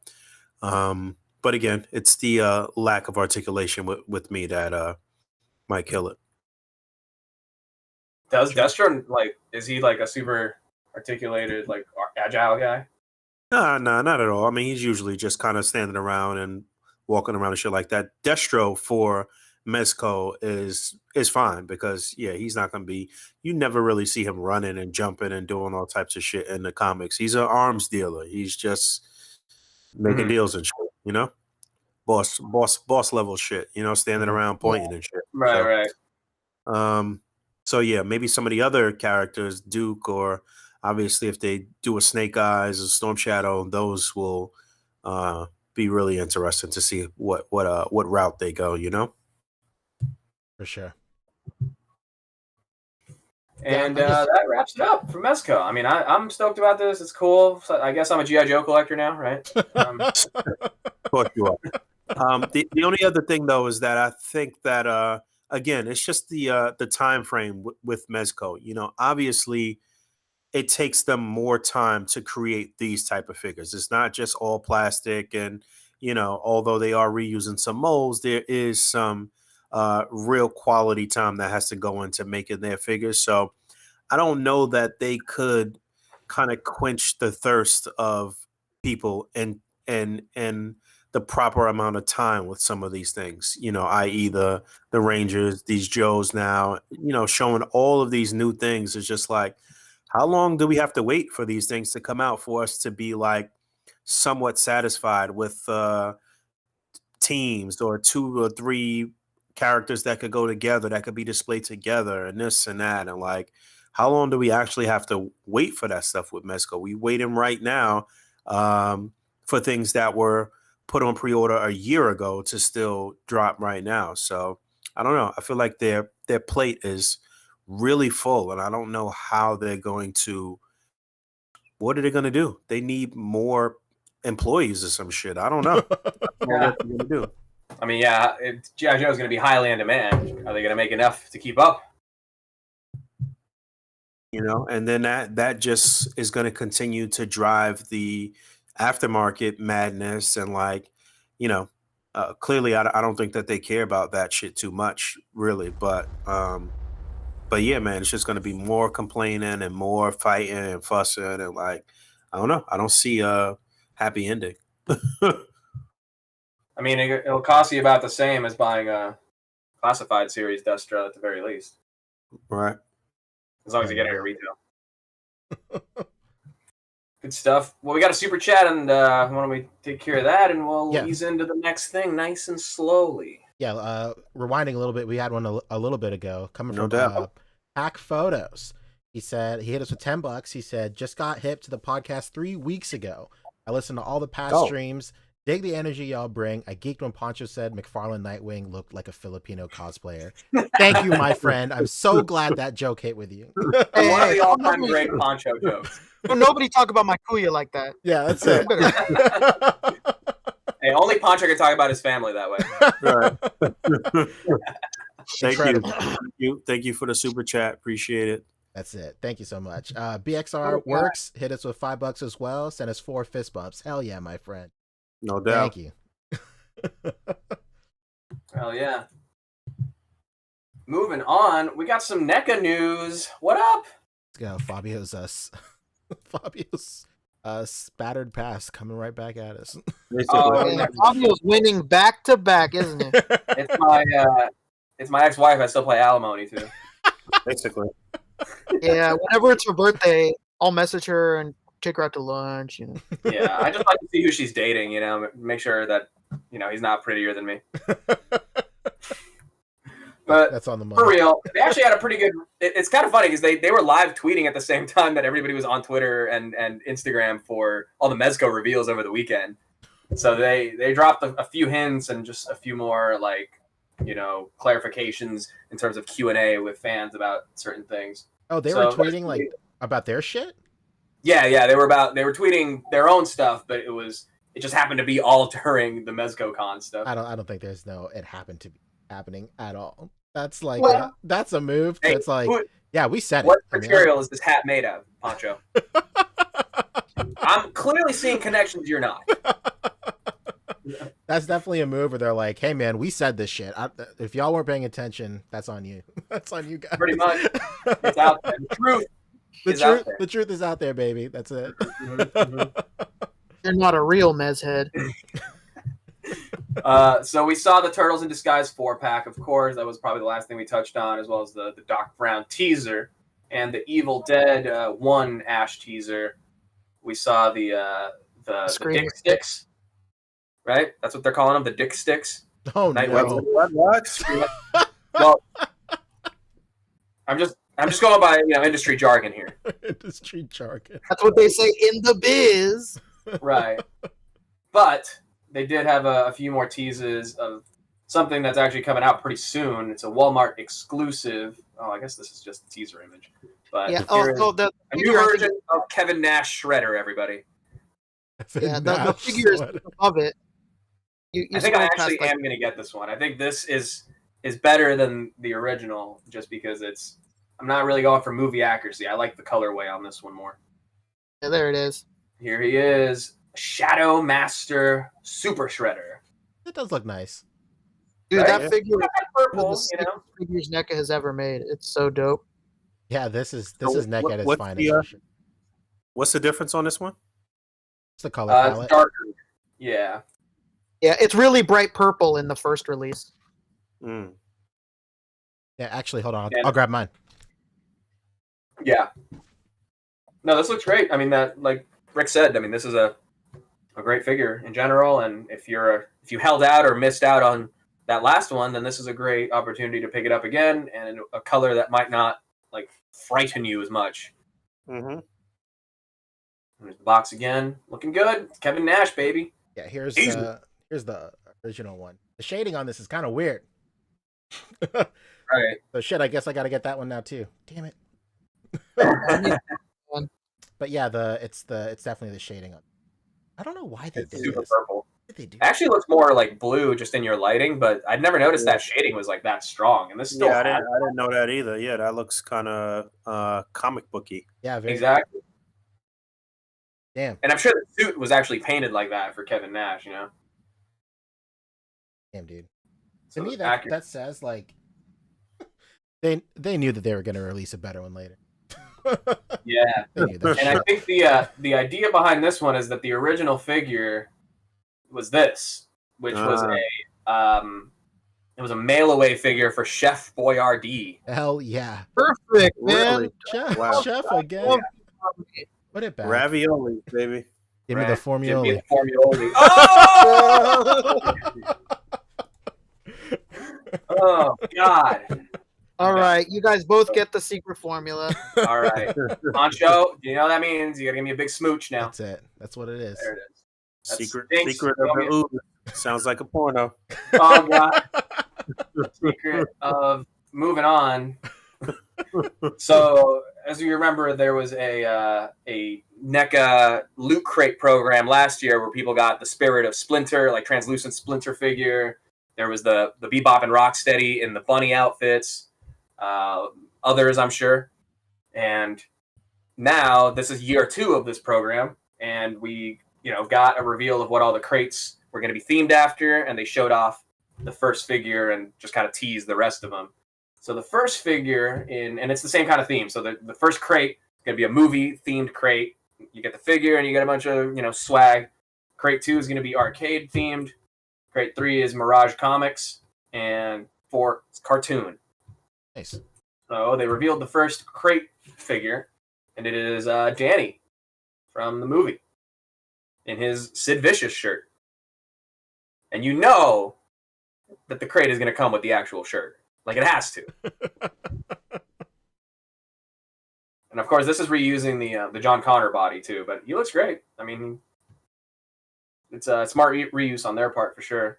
E: again, it's the lack of articulation with me that might kill it.
D: Does Destro is he like a super articulated, like agile guy?
E: No, not at all. I mean, he's usually just kind of standing around and walking around and shit like that. Destro for Mezco is fine because he's not going to be. You never really see him running and jumping and doing all types of shit in the comics. He's an arms dealer. He's just making deals and shit. Boss level shit. Standing around pointing and shit.
D: Right.
E: So yeah, maybe some of the other characters, Duke, or obviously if they do a Snake Eyes or Storm Shadow, those will be really interesting to see what route they go.
G: For sure.
D: And that wraps it up for Mezco. I mean, I'm stoked about this. It's cool. So I guess I'm a G.I. Joe collector now, right?
E: Of course you are. The only other thing though is that I think that again, it's just the time frame with Mezco. Obviously it takes them more time to create these type of figures. It's not just all plastic, and although they are reusing some molds, there is some real quality time that has to go into making their figures. So I don't know that they could kind of quench the thirst of people and the proper amount of time with some of these things, i.e. the Rangers, these Joes now, showing all of these new things is just like, how long do we have to wait for these things to come out for us to be like somewhat satisfied with teams or 2 or 3 characters that could go together, that could be displayed together, and this and that, and like, how long do we actually have to wait for that stuff with Mezco? We waiting right now for things that were put on pre-order a year ago to still drop right now. So I don't know. I feel like their plate is really full, and I don't know how they're going to. What are they going to do? They need more employees or some shit. I don't know. What they're going to do.
D: I mean, yeah, G.I. Joe is going to be highly in demand. Are they going to make enough to keep up?
E: And then that just is going to continue to drive the aftermarket madness, and like, clearly I don't think that they care about that shit too much, really. But yeah, man, it's just going to be more complaining and more fighting and fussing, and like, I don't know. I don't see a happy ending.
D: I mean, it'll cost you about the same as buying a classified series Destro at the very least.
E: Right.
D: As long as you get it at retail. Good stuff. Well, we got a super chat, and why don't we take care of that, and we'll ease into the next thing nice and slowly.
G: Yeah, rewinding a little bit, we had one a little bit ago coming from Pack Photos. He said he hit us with $10. He said, just got hip to the podcast 3 weeks ago. I listened to all the past streams. Dig the energy y'all bring. I geeked when Poncho said McFarlane Nightwing looked like a Filipino cosplayer. Thank you, my friend. I'm so glad that joke hit with you.
D: One of the all-time great Poncho jokes.
H: Well, nobody talk about my kuya like that.
G: Yeah, that's it.
D: Hey, only Poncho can talk about his family that way.
E: Thank you for the super chat. Appreciate it.
G: That's it. Thank you so much. BXR Works hit us with $5 as well. Sent us 4 fist bumps. Hell yeah, my friend.
E: No doubt.
G: Thank you.
D: Hell yeah. Moving on, we got some NECA news. What up?
G: Let's go. Fabio's spattered pass coming right back at us.
H: Fabio's winning back to back, isn't it?
D: It's my ex-wife. I still play alimony too.
E: Basically.
H: Yeah, whenever it's her birthday, I'll message her and take her out to lunch.
D: Yeah, I just like to see who she's dating. Make sure that he's not prettier than me. But
G: that's on the money.
D: For real, they actually had a pretty good. It's kind of funny because they were live tweeting at the same time that everybody was on Twitter and Instagram for all the Mezco reveals over the weekend. So they dropped a few hints and just a few more clarifications in terms of Q&A with fans about certain things.
G: Oh, they were tweeting like about their shit?
D: Yeah, they were tweeting their own stuff, but it just happened to be all during the Mezco Con stuff.
G: I don't think it happened to be happening at all. That's like that's a move. Hey, it's like we said
D: what material is this hat made of, Poncho? I'm clearly seeing connections you're not.
G: That's definitely a move where they're like, hey man, we said this shit. If y'all weren't paying attention, that's on you. That's on you guys.
D: Pretty much. It's out there.
G: The truth is out there, baby. That's it.
H: You're not a real mezhead.
D: So we saw the Turtles in Disguise 4-pack, of course. That was probably the last thing we touched on, as well as the Doc Brown teaser and the Evil Dead 1 Ash teaser. We saw the Dick Sticks, right? That's what they're calling them, the Dick Sticks.
G: Oh no!
E: What?
D: Well, I'm just going by industry jargon here.
G: Industry jargon.
H: That's what they say in the biz.
D: Right. But they did have a few more teases of something that's actually coming out pretty soon. It's a Walmart exclusive. Oh, I guess this is just the teaser image. But
H: yeah.
D: A new version of Kevin Nash Shredder, everybody.
H: Yeah, the figure is above it.
D: I think I actually am going to get this one. I think this is better than the original, just because it's I'm not really going for movie accuracy. I like the colorway on this one more.
H: Yeah, there it is.
D: Here he is, Shadow Master Super Shredder.
G: It does look nice.
H: Dude,
D: Right?
H: that figure is
D: Purple,
H: one of the
D: you know.
H: sickest figures NECA has ever made. It's so dope.
G: Yeah, this is
E: So
G: NECA at its
E: what's
G: finest.
E: the,
G: For sure.
E: What's the difference on this one?
G: It's the color
D: It's
G: palette.
D: darker. Yeah.
H: Yeah, it's really bright purple in the first release.
E: Mm.
G: Yeah, actually, hold on.
D: Yeah.
G: I'll grab mine.
D: Yeah. No, this looks great. I mean, that, like Rick said, I mean, this is a great figure in general, and if you held out or missed out on that last one, then this is a great opportunity to pick it up again, and in a color that might not like frighten you as much.
E: Mm-hmm.
D: There's the box again, looking good. Kevin Nash, baby.
G: Yeah, here's
D: Tease
G: the original one. The shading on this is kind of weird.
D: Right.
G: So shit, I guess I got to get that one now too. Damn it. But yeah, it's definitely the shading on. I don't know why they
D: It's
G: did
D: super
G: this.
D: purple.
G: What did they do?
D: It actually looks more like blue just in your lighting, but I'd never noticed that shading was like that strong. And this still
E: Yeah, I
D: has
E: didn't know that either. Yeah, that looks kind of comic booky.
G: Yeah, very
D: exactly.
G: damn.
D: And I'm sure the suit was actually painted like that for Kevin Nash, you know?
G: Damn, dude.
D: So
G: To me,
D: it's
G: that
D: accurate.
G: says like they knew that they were going to release a better one later.
D: Yeah.
G: They knew that.
D: And I think the idea behind this one is that the original figure was this, which was it was a mail away figure for Chef Boyardee.
G: Hell yeah.
H: Perfect, man.
E: Really?
G: Chef,
E: Wow.
G: chef again. Put it back.
E: Ravioli, baby.
G: Give me the
D: Give me
G: formula.
D: the formioli. Oh! Oh God!
H: All right, you guys both get the secret formula.
D: All right, Poncho. You know what that means? You gotta give me a big smooch now.
G: That's it. That's what it is.
D: There it is. That
E: Secret
D: stinks.
E: of the ooze. Sounds like a porno.
D: Oh God! Secret of moving on. So, as you remember, there was a NECA loot crate program last year where people got the Spirit of Splinter, like translucent Splinter figure. There was the Bebop and Rocksteady in the bunny outfits. Others, I'm sure. And now this is year 2 of this program, and we, got a reveal of what all the crates were going to be themed after, and they showed off the first figure and just kind of teased the rest of them. So the first figure and it's the same kind of theme. So the first crate is going to be a movie themed crate. You get the figure and you get a bunch of, swag. Crate 2 is going to be arcade themed. Crate 3 is Mirage Comics, and 4 is cartoon.
G: Nice.
D: So they revealed the first crate figure, and it is Danny from the movie in his Sid Vicious shirt. And you know that the crate is going to come with the actual shirt. Like, it has to. And, of course, this is reusing the John Connor body, too. But he looks great. I mean, it's a smart reuse on their part, for sure.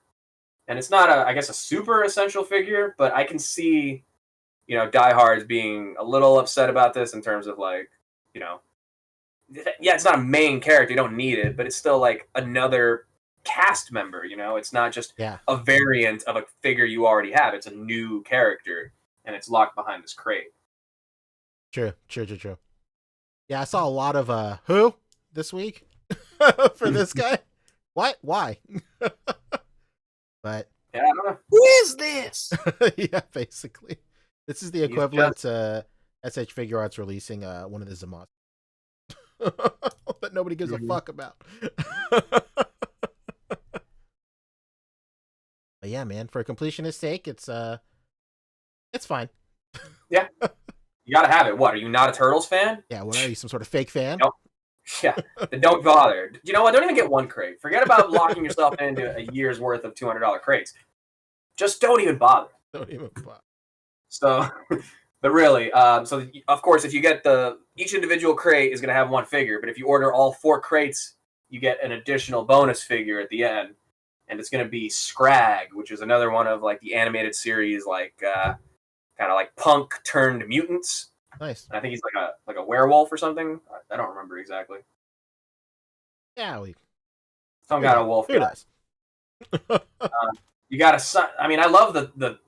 D: And it's not, a super essential figure, but I can see, diehards being a little upset about this in terms of, like, yeah, it's not a main character. You don't need it. But it's still, like, another cast member, It's not just a variant of a figure you already have. It's a new character, and it's locked behind this crate.
G: True. Yeah, I saw a lot of who this week for this guy. What? Why? But
D: yeah, I don't know.
H: Who is this?
G: Yeah, basically, this is the equivalent to SH Figure Arts releasing one of the Zamas that nobody gives a fuck about. But yeah, man, for completionist sake, it's fine.
D: Yeah. You gotta have it. What, are you not a Turtles fan?
G: Yeah, what are you, some sort of fake fan?
D: Nope. Yeah, then don't bother. You know what? Don't even get one crate. Forget about locking yourself into a year's worth of $200 crates. Just don't even bother.
G: Don't even bother.
D: So, but really, so of course, if you get each individual crate is gonna have one figure, but if you order all 4 crates, you get an additional bonus figure at the end. And it's going to be Scrag, which is another one of like the animated series, like kind of like Punk turned mutants.
G: Nice.
D: And I think he's like a werewolf or something. I don't remember exactly.
G: Yeah,
D: Some kind of wolf.
G: Who does?
D: You got I mean, I love the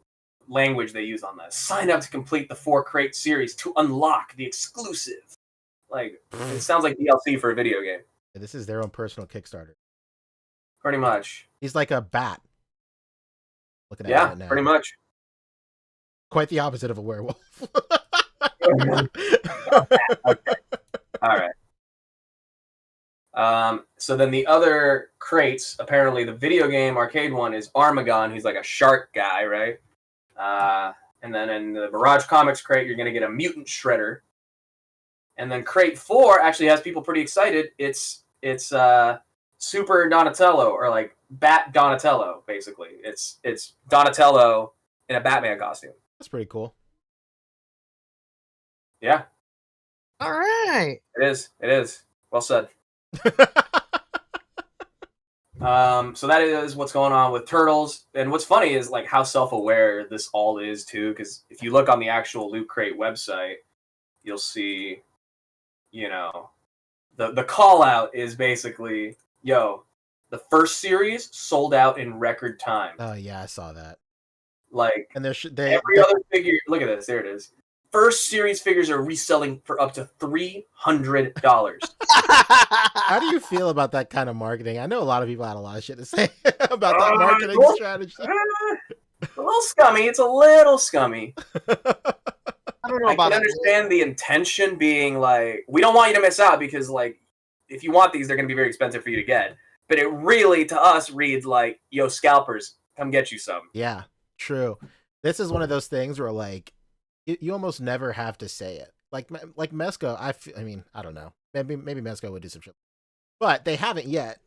D: language they use on this. Sign up to complete the 4-crate series to unlock the exclusive. Like, it sounds like DLC for a video game.
G: This is their own personal Kickstarter.
D: Pretty much.
G: He's like a bat. Looking at it
D: Yeah,
G: right now.
D: pretty much.
G: Quite the opposite of a werewolf.
D: Okay. All right. So then the other crates, apparently the video game arcade one is Armagon. He's like a shark guy, right? And then in the Mirage Comics crate, you're going to get a mutant shredder. And then crate 4 actually has people pretty excited. It's Super Donatello, or like Bat Donatello, basically. It's Donatello in a Batman costume.
G: That's pretty cool.
D: Yeah.
H: All right.
D: It is. Well said. So that is what's going on with Turtles. And what's funny is like how self-aware this all is too, because if you look on the actual Loot Crate website, you'll see, you know, the call out is basically, yo, the first series sold out in record time.
G: Oh yeah, I saw that.
D: Like,
G: and
D: every other figure, look at this, there it is. First series figures are reselling for up to $300.
G: How do you feel about that kind of marketing? I know a lot of people had a lot of shit to say about that marketing strategy.
D: A little scummy. It's a little scummy.
H: I don't know
D: I
H: about
D: can understand the intention being like, we don't want you to miss out because, like, if you want these, they're going to be very expensive for you to get. But it really, to us, reads like, yo, scalpers, come get you some.
G: Yeah, true. This is one of those things where, like, you almost never have to say it. Like Mezco, I mean, I don't know. Maybe Mezco would do some shit. But they haven't yet.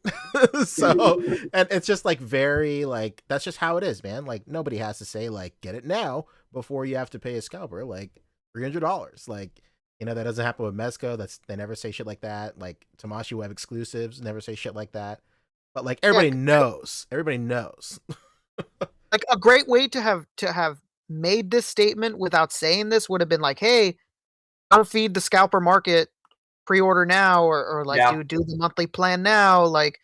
G: So, and it's just like very, like, that's just how it is, man. Like, nobody has to say, like, get it now before you have to pay a scalper, like, $300. Like, you know, that doesn't happen with Mezco. They never say shit like that. Like, Tamashii Web exclusives never say shit like that. But, like, everybody knows. Everybody knows.
H: Like, a great way to have made this statement without saying this would have been like, hey, don't feed the scalper market, pre-order now, or like do the monthly plan now, like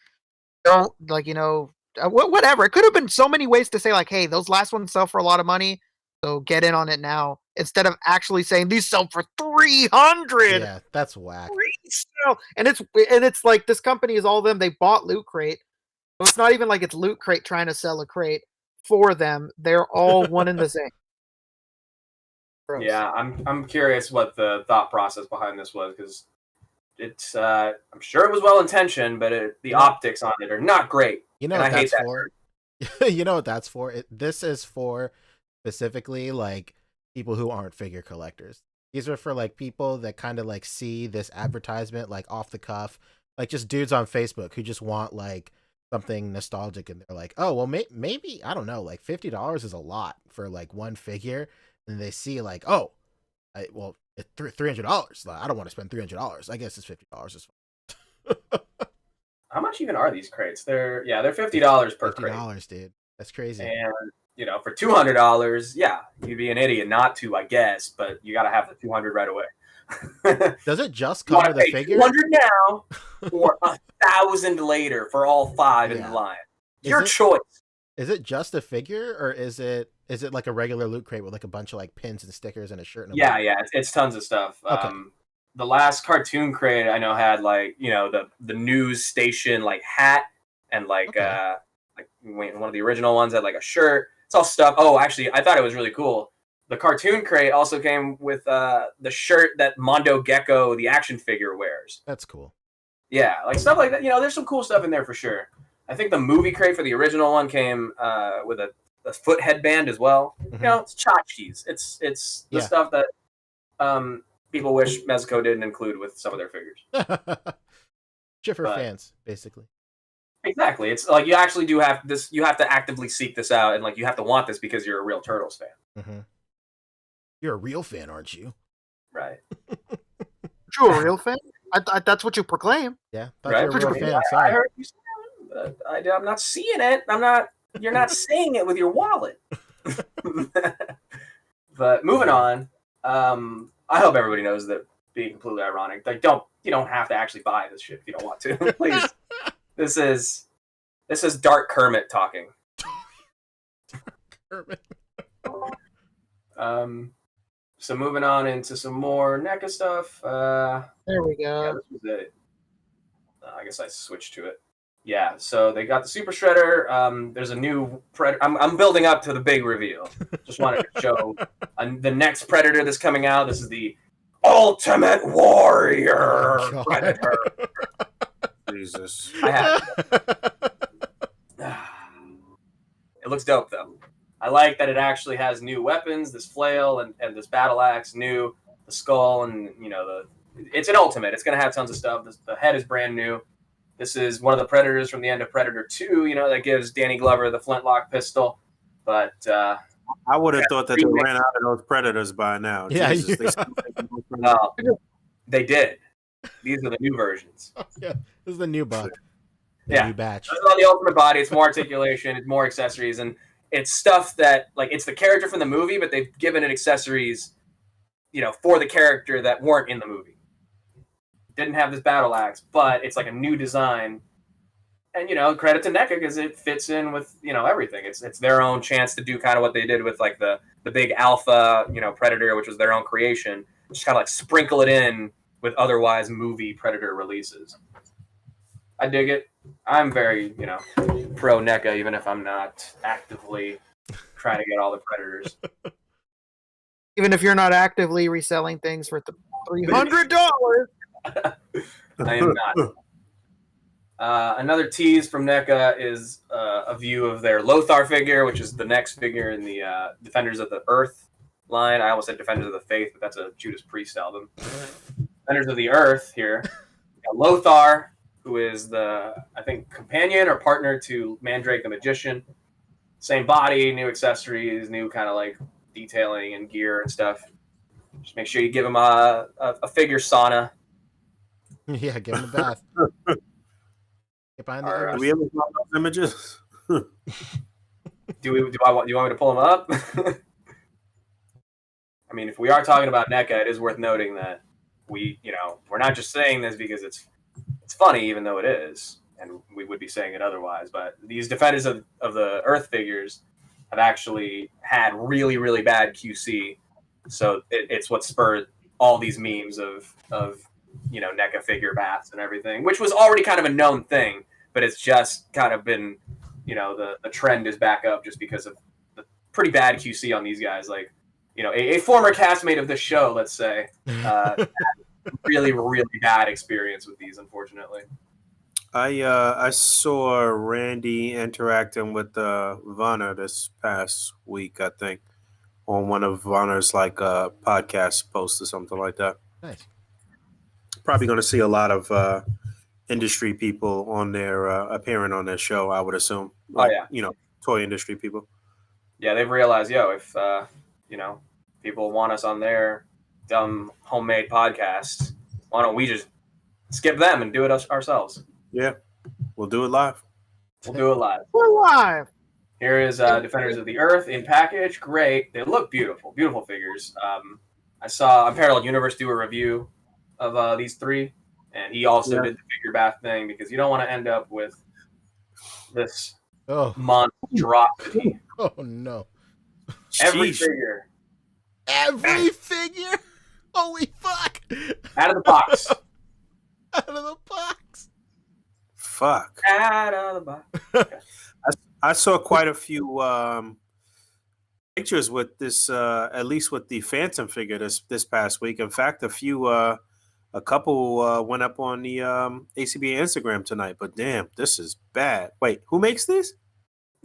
H: don't, like, you know, whatever. It could have been so many ways to say like, hey, those last ones sell for a lot of money, so get in on it now, instead of actually saying these sell for 300.
G: Yeah, that's whack.
H: And it's like, this company is all of them, they bought Loot Crate, so it's not even like it's Loot Crate trying to sell a crate for them. They're all one and the same. Gross.
D: Yeah, I'm curious what the thought process behind this was, because it's I'm sure it was well intentioned, but the optics on it are not great.
G: You know what that's for? You know what that's for? This is for specifically like people who aren't figure collectors. These are for like people that kind of like see this advertisement like off the cuff, like just dudes on Facebook who just want like something nostalgic, and they're like, oh well, maybe I don't know, like $50 is a lot for like one figure, and they see like, oh, well, it's $300. I don't want to spend $300. I guess it's $50 is fine.
D: How much even are these crates? They're $50 per crate.
G: $50, dude. That's crazy.
D: And you know, for $200, yeah, you'd be an idiot not to, I guess, but you got to have the 200 right away.
G: Does it just come with a figure?
D: 200 now or 1,000 later for all 5 in the line? Your choice.
G: Is it just a figure, or is it like a regular Loot Crate with like a bunch of like pins and stickers and a shirt? And
D: It's tons of stuff.
G: Okay.
D: The last cartoon crate I know had like, you know, the news station like hat, and like like one of the original ones had like a shirt. It's all stuff. Oh, actually, I thought it was really cool. The cartoon crate also came with the shirt that Mondo Gecko, the action figure, wears.
G: That's cool.
D: Yeah, like stuff like that. You know, there's some cool stuff in there for sure. I think the movie crate for the original one came with a foot headband as well. Mm-hmm. You know, it's tchotchkes. It's the stuff that people wish Mezco didn't include with some of their figures.
G: Chipper fans, basically.
D: Exactly. It's like you actually do have this. You have to actively seek this out, and like you have to want this because you're a real Turtles fan.
G: Mm-hmm. You're a real fan, aren't you?
D: Right.
H: You're a real fan? That's what you proclaim.
G: Yeah, you're a real fan.
D: I heard you say that, but I'm not seeing it. You're not saying it with your wallet. But moving on. I hope everybody knows that, being completely ironic, like you don't have to actually buy this shit if you don't want to. Please. This is Dark Kermit talking.
G: Kermit.
D: So moving on into some more NECA stuff.
H: There we
D: Yeah,
H: go.
D: this was it. I guess I switched to it. Yeah, so they got the Super Shredder. There's a new Predator. I'm building up to the big reveal. Just wanted to show the next Predator that's coming out. This is the Ultimate Warrior
G: God.
D: Predator.
E: Jesus.
D: I have. It looks dope though. I like that it actually has new weapons, this flail and this battle axe, new, the skull, and it's an ultimate. It's gonna have tons of stuff. The head is brand new. This is one of the Predators from the end of Predator 2, that gives Danny Glover the flintlock pistol. But
E: I would have thought that they ran out of those Predators by now.
G: Yeah,
E: Jesus,
G: yeah.
D: they did. These are the new versions.
G: Yeah, this is the new buck. The
D: Yeah.
G: new batch.
D: This is on the Ultimate Body. It's more articulation. It's more accessories. And it's stuff that, it's the character from the movie, but they've given it accessories, for the character that weren't in the movie. Didn't have this battle axe, but it's like a new design. And, credit to NECA because it fits in with, everything. It's their own chance to do kind of what they did with, like, the big alpha, Predator, which was their own creation. Just kind of, like, sprinkle it in with otherwise movie Predator releases. I dig it. I'm very, pro NECA, even if I'm not actively trying to get all the Predators.
H: Even if you're not actively reselling things for $300.
D: I am not. Another tease from NECA is a view of their Lothar figure, which is the next figure in the Defenders of the Earth line. I almost said Defenders of the Faith, but that's a Judas Priest album. Defenders of the Earth here. Lothar, who is the, I think, companion or partner to Mandrake the Magician. Same body, new accessories, new kind of like detailing and gear and stuff. Just make sure you give him a figure sauna.
G: Yeah, give him a bath. Get behind the
D: All right.
G: ears.
E: Do we ever saw those images?
D: Do you want me to pull him up? I mean, if we are talking about NECA, it is worth noting that we're not just saying this because it's funny, even though it is, and we would be saying it otherwise. But these Defenders of the Earth figures have actually had really, really bad QC, so it's what spurred all these memes of NECA figure baths and everything, which was already kind of a known thing, but it's just kind of been, the trend is back up just because of the pretty bad QC on these guys. Like, a former castmate of this show, let's say, had really, really bad experience with these, unfortunately.
E: I saw Randy interacting with Vanna this past week, I think, on one of Vanna's podcast posts or something like that.
G: Nice.
E: Probably going to see a lot of industry people on there appearing on their show, I would assume. Toy industry people.
D: Yeah, they've realized, if people want us on their dumb homemade podcast, why don't we just skip them and do it ourselves?
E: Yeah, we'll do it live.
D: We'll do it live.
H: We're live.
D: Here is Defenders of the Earth in package. Great. They look beautiful. Beautiful figures. I saw Unparalleled Universe do a review of these three, and he also did the figure bath thing because you don't want to end up with this monstrosity.
G: Oh, no.
D: Every
E: Sheesh.
D: figure.
G: Every figure? Holy fuck.
D: Out of the box.
G: Out of the box.
E: Fuck.
D: Out of the box.
E: I saw quite a few pictures with this, at least with the Phantom figure this past week. In fact, a couple went up on the A.C.B.A. Instagram tonight. But damn, this is bad. Wait, who makes this?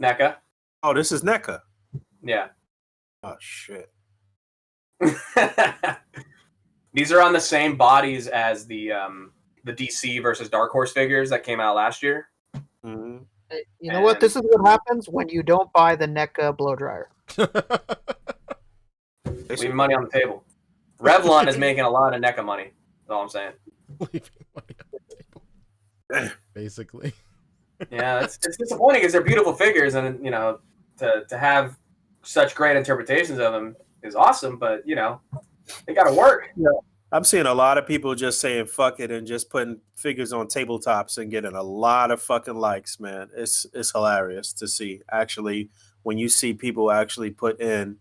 D: NECA.
E: Oh, this is NECA.
D: Yeah.
E: Oh shit.
D: These are on the same bodies as the DC versus Dark Horse figures that came out last year.
E: Mm-hmm.
H: You know what? This is what happens when you don't buy the NECA blow dryer.
D: Leaving money on the table. Revlon is making a lot of NECA money. That's all I'm saying.
G: Leaving money on the table. Basically.
D: Yeah, it's disappointing because they're beautiful figures, and to have such great interpretations of them is awesome. But they got to work.
E: Yeah. I'm seeing a lot of people just saying fuck it and just putting figures on tabletops and getting a lot of fucking likes, man. It's hilarious to see. Actually, when you see people actually put in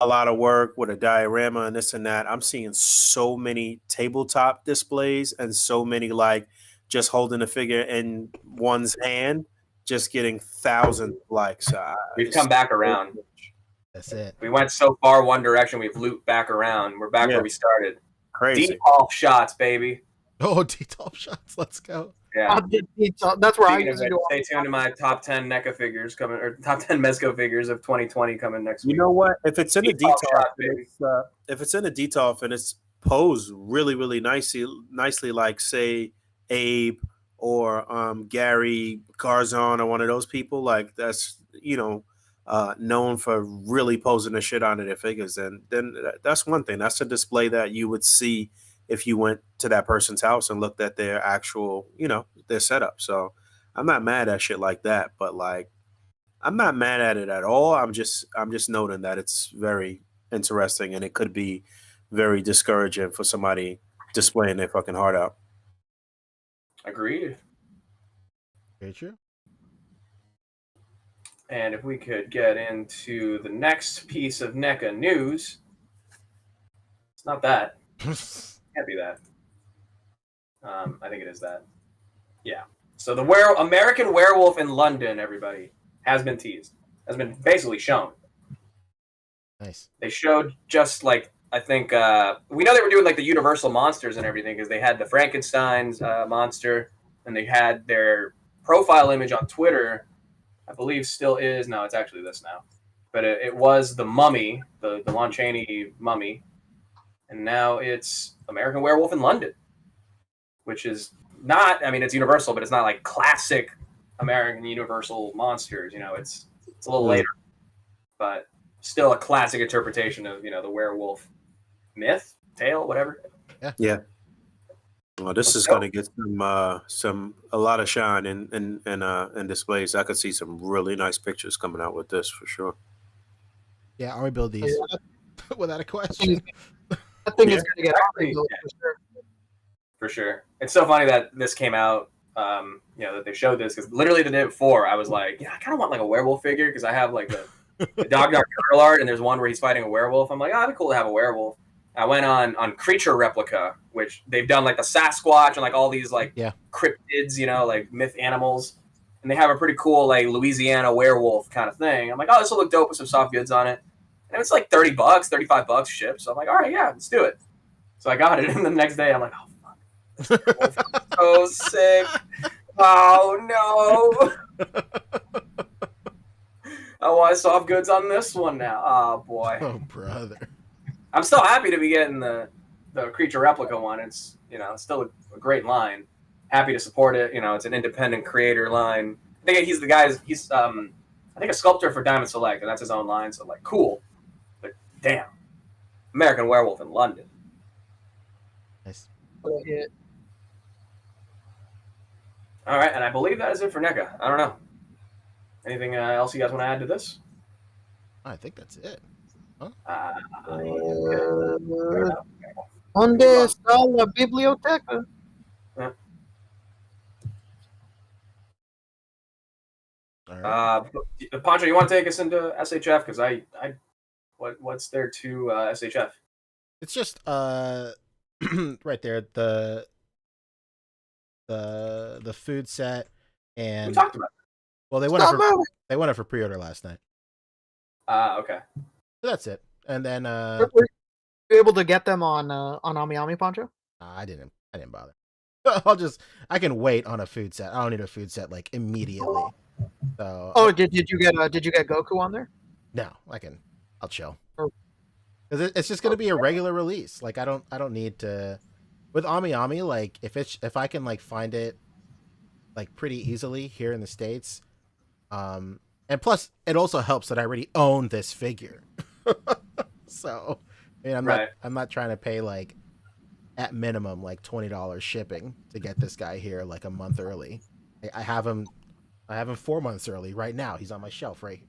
E: a lot of work with a diorama and this and that. I'm seeing so many tabletop displays and so many like just holding a figure in one's hand, just getting thousands of likes.
D: We've
E: It's
D: come back around.
G: That's it.
D: We went so far one direction, we've looped back around. We're back
E: Yeah.
D: where we started.
E: crazy.
D: Deep off shots, baby.
G: Oh, D-top shots. Let's go.
D: Yeah.
H: That's where I
D: Speaking of
H: used to
D: it,
H: do.
D: stay tuned to my top 10 NECA figures coming, or top 10 Mezco figures of 2020 coming next week.
E: You know what? If it's in a
D: Deep off
E: detail,
D: shot, baby.
E: if it's in a detail and it's posed really, really nicely, like say Abe or Gary Garzon or one of those people, like that's known for really posing the shit onto their figures, then that's one thing. That's a display that you would see if you went to that person's house and looked at their actual, their setup. So I'm not mad at shit like that, but like I'm not mad at it at all. I'm just noting that it's very interesting and it could be very discouraging for somebody displaying their fucking heart out.
D: Agreed.
G: Very true.
D: And if we could get into the next piece of NECA news, it's not that. Can't be that. I think it is that. Yeah. So the American Werewolf in London, everybody, has been teased. Has been basically shown.
G: Nice.
D: They showed just like, I think, we know they were doing like the Universal monsters and everything because they had the Frankenstein's monster and they had their profile image on Twitter, I believe still is. No, it's actually this now. But it was the mummy, the Lon Chaney mummy. And now it's American Werewolf in London, which is not, I mean, it's Universal, but it's not like classic American Universal monsters. It's a little later, but still a classic interpretation of, the werewolf myth, tale, whatever.
E: Yeah. Well, this is going to get a lot of shine in displays. I could see some really nice pictures coming out with this for sure.
G: Yeah, I'll rebuild these without a question.
H: I think it's going to get rebuilt for sure.
D: For sure. It's so funny that this came out, that they showed this, because literally the day before, I was like, I kind of want like a werewolf figure, because I have like the Dog Turtle art, and there's one where he's fighting a werewolf. I'm like, it'd be cool to have a werewolf. I went on Creature Replica, which they've done like the Sasquatch and like all these like cryptids, like myth animals. And they have a pretty cool like Louisiana werewolf kind of thing. I'm like, this will look dope with some soft goods on it. And it's like $30, $35 shipped. So I'm like, all right, yeah, let's do it. So I got it. And the next day I'm like, oh, fuck. This werewolf is so sick. Oh, no. I want soft goods on this one now. Oh, boy.
G: Oh, brother.
D: I'm still happy to be getting the Creature Replica one. It's, it's still a great line. Happy to support it. It's an independent creator line. I think he's the guy, he's, I think a sculptor for Diamond Select, and that's his own line. So, like, cool. But, damn. American Werewolf in London.
G: Nice.
D: All right, and I believe that is it for NECA. I don't know. Anything else you guys want to add to this?
G: I think that's it. Huh?
H: ¿Dónde está la biblioteca?
D: Yeah.
G: All right.
D: Pancho, you want to take us into SHF? Because what's there to SHF?
G: It's just right there the food set, and
D: We talked about it.
G: well they went it for pre-order last night.
D: Okay.
G: So that's it. And then
H: Were you able to get them on Ami Ami, Pancho?
G: I didn't bother. I can wait on a food set. I don't need a food set like immediately. So
H: did you get Goku on there?
G: no, I'll chill.
H: Oh.
G: 'Cause it's just gonna be a regular release. Like I don't need to with Ami Ami, like if I can like find it like pretty easily here in the States. And plus it also helps that I already own this figure. So I mean I'm not trying to pay like at minimum like $20 shipping to get this guy here like a month early. I have him 4 months early right now. He's on my shelf right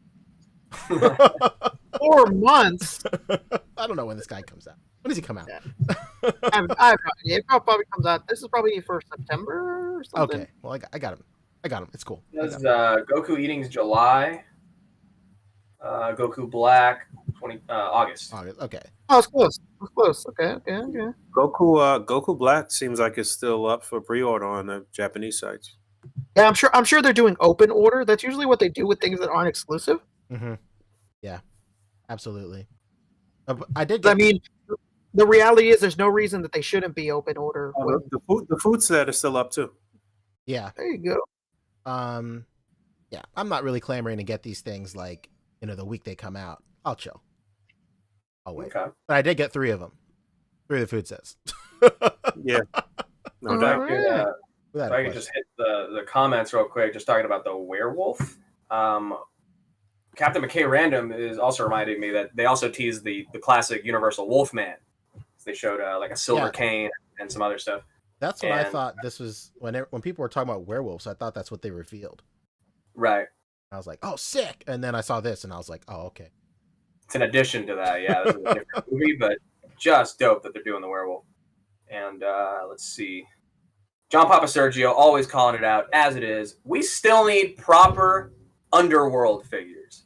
G: here.
H: 4 months?
G: I don't know when this guy comes out. When does he come out?
H: It probably comes out. This is probably for September or something.
G: Okay. Well, I got him. It's cool.
D: This is Goku Eating's July. Goku Black August.
G: August. Okay.
H: Oh, it's close. It's close. Okay.
E: Goku Black seems like it's still up for pre-order on the Japanese sites.
H: Yeah, I'm sure they're doing open order. That's usually what they do with things that aren't exclusive.
G: Mm-hmm. Yeah, absolutely. I did.
H: I mean, the reality is there's no reason that they shouldn't be open order.
E: Oh, the food set is still up too.
G: Yeah.
H: There you go.
G: Yeah, I'm not really clamoring to get these things like the week they come out. I'll chill. I'll wait.
D: Okay.
G: But I did get 3 of them. 3 of the food sets.
E: Yeah. No
H: All
E: doubt.
H: right.
G: Without
D: If
G: a
D: I could
G: question.
D: just hit the comments real quick, just talking about the werewolf. Captain McKay Random is also reminding me that they also teased the classic Universal Wolfman. They showed like a silver cane and some other stuff.
G: That's what I thought this was when people were talking about werewolves. I thought that's what they revealed.
D: Right.
G: I was like, oh, sick. And then I saw this and I was like, oh, okay.
D: It's in addition to that. Yeah, this is a different movie, but just dope that they're doing the werewolf. And let's see. John Papa Sergio always calling it out as it is. We still need proper underworld figures.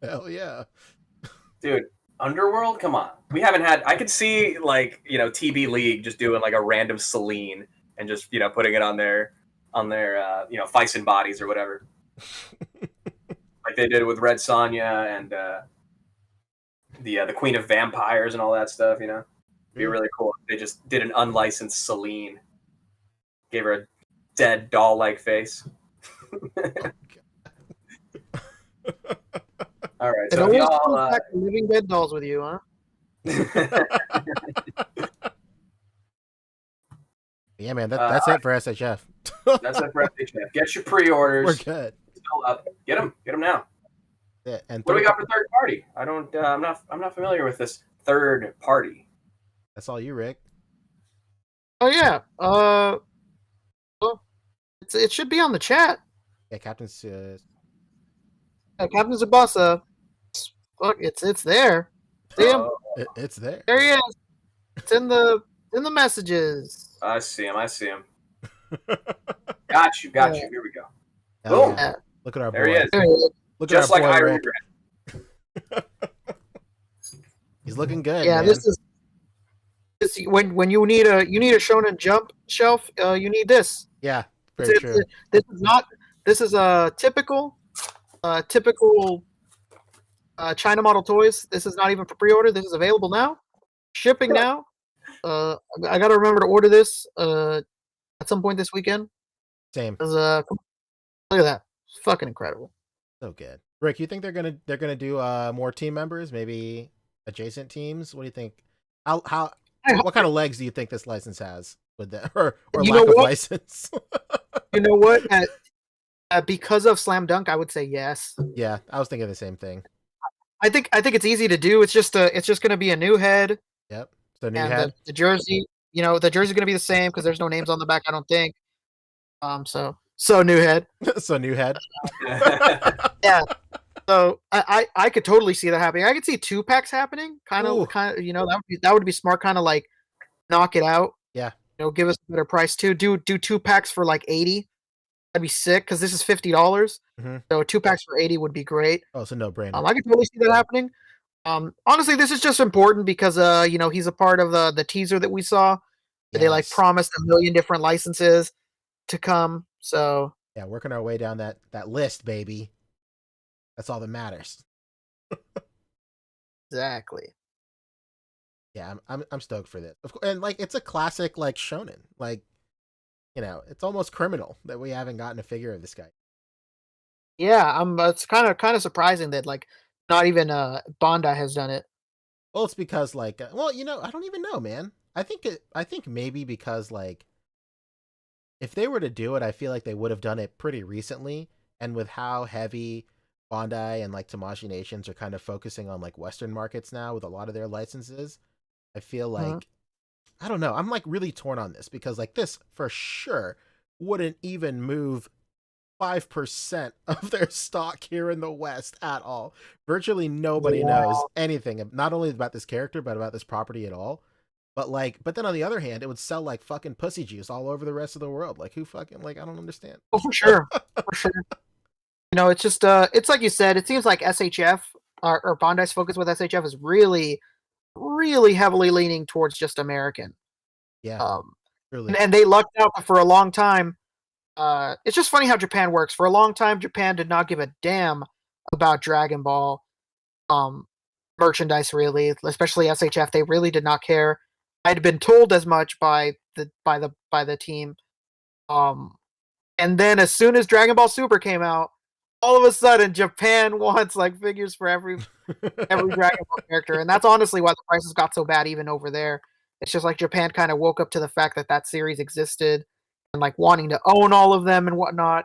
G: Hell yeah.
D: Dude, Underworld? Come on. We haven't had... I could see, like, TB League just doing, like, a random Celine and just, putting it on their Fison bodies or whatever. Like they did with Red Sonja and the Queen of Vampires and all that stuff, It'd be really cool. They just did an unlicensed Celine. Gave her a dead doll-like face. All right,
H: It
D: so
H: always
D: y'all...
H: comes back to living dead dolls with you, huh?
G: Yeah, man, that's it for SHF.
D: That's it for SHF. Get your pre-orders.
G: We're good.
D: Still up. Get them now.
G: Yeah, and
D: What do we got for third party? I'm not familiar with this third party.
G: That's all you, Rick.
H: Oh yeah. Well, it should be on the chat.
G: Yeah, Captain says.
H: Captain Tsubasa. Look, it's there. See him?
G: It's there.
H: There he is. It's in the messages.
D: I see him. Got you. Here we go.
G: Boom.
H: Yeah.
G: Look at our boy.
D: There he is.
H: There he is.
G: Look
D: Just
G: at our
D: like
G: boy,
D: I
G: Rick.
D: regret.
G: He's looking good.
H: Yeah,
G: man.
H: this is when you need a Shonen Jump shelf. You need this.
G: Yeah, very true.
H: This is a typical China model toys. This is not even for pre-order. This is available now, shipping now. I got to remember to order this at some point this weekend.
G: Same.
H: Look at that, it's fucking incredible.
G: So good. Rick, you think they're gonna do more team members, maybe adjacent teams? What do you think? What kind of legs do you think this license has with that, or lack of license?
H: You know what? Because of Slam Dunk, I would say yes.
G: Yeah, I was thinking the same thing.
H: I think it's easy to do. It's just going to be a new head.
G: Yep. So new
H: and
G: head.
H: The jersey, the jersey's going to be the same because there's no names on the back. I don't think. So new head.
G: So new head.
H: Yeah. So I could totally see that happening. I could see 2-packs happening. Kind of. That would be smart. Kind of like knock it out.
G: Yeah.
H: Give us a better price too. Do 2-packs for like $80. That'd be sick because this is $50.
G: Mm-hmm.
H: So 2-packs for $80 would be great.
G: Oh, it's a no-brainer.
H: I could totally see that happening. Honestly, this is just important because he's a part of the teaser that we saw. Yes. They like promised 1 million different licenses to come. So
G: yeah, working our way down that list, baby. That's all that matters.
H: Exactly.
G: Yeah, I'm stoked for this. And like it's a classic like shonen. Like, it's almost criminal that we haven't gotten a figure of this guy.
H: Yeah, it's kind of surprising that like not even Bandai has done it.
G: Well, it's because like I don't even know, man. I think maybe because like if they were to do it, I feel like they would have done it pretty recently, and with how heavy Bandai and like Tamashii Nations are kind of focusing on like Western markets now with a lot of their licenses, I feel like I don't know. I'm like really torn on this because like this for sure wouldn't even move 5% of their stock here in the West at all. Virtually nobody knows anything, not only about this character, but about this property at all. But then on the other hand, it would sell like fucking pussy juice all over the rest of the world. Like who fucking, like, I don't understand.
H: Oh, for sure. For sure. It's just, it's like you said, it seems like SHF or Bandai's focus with SHF is really, really heavily leaning towards just American.
G: Yeah, really.
H: And they lucked out for a long time. It's just funny how Japan works. For a long time, Japan did not give a damn about Dragon Ball merchandise, really, especially SHF. They really did not care. I'd been told as much by the team. And then as soon as Dragon Ball Super came out, all of a sudden Japan wants like figures for every Dragon Ball character, and that's honestly why the prices got so bad even over there. It's just like Japan kind of woke up to the fact that that series existed and like wanting to own all of them and whatnot.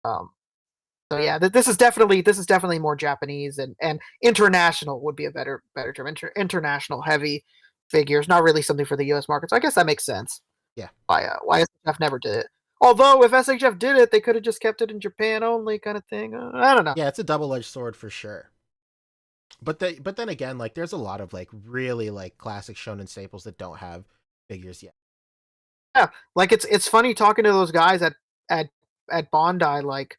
H: So yeah, this is definitely more Japanese and international would be a better term. International heavy figures, not really something for the U.S. market. So I guess that makes sense.
G: Yeah.
H: Why SHF never did it? Although if SHF did it, they could have just kept it in Japan only, kind of thing. I don't know.
G: Yeah, it's a double-edged sword for sure. But then again, like there's a lot of like really like classic shonen staples that don't have figures yet.
H: Yeah, like it's funny talking to those guys at Bandai. Like,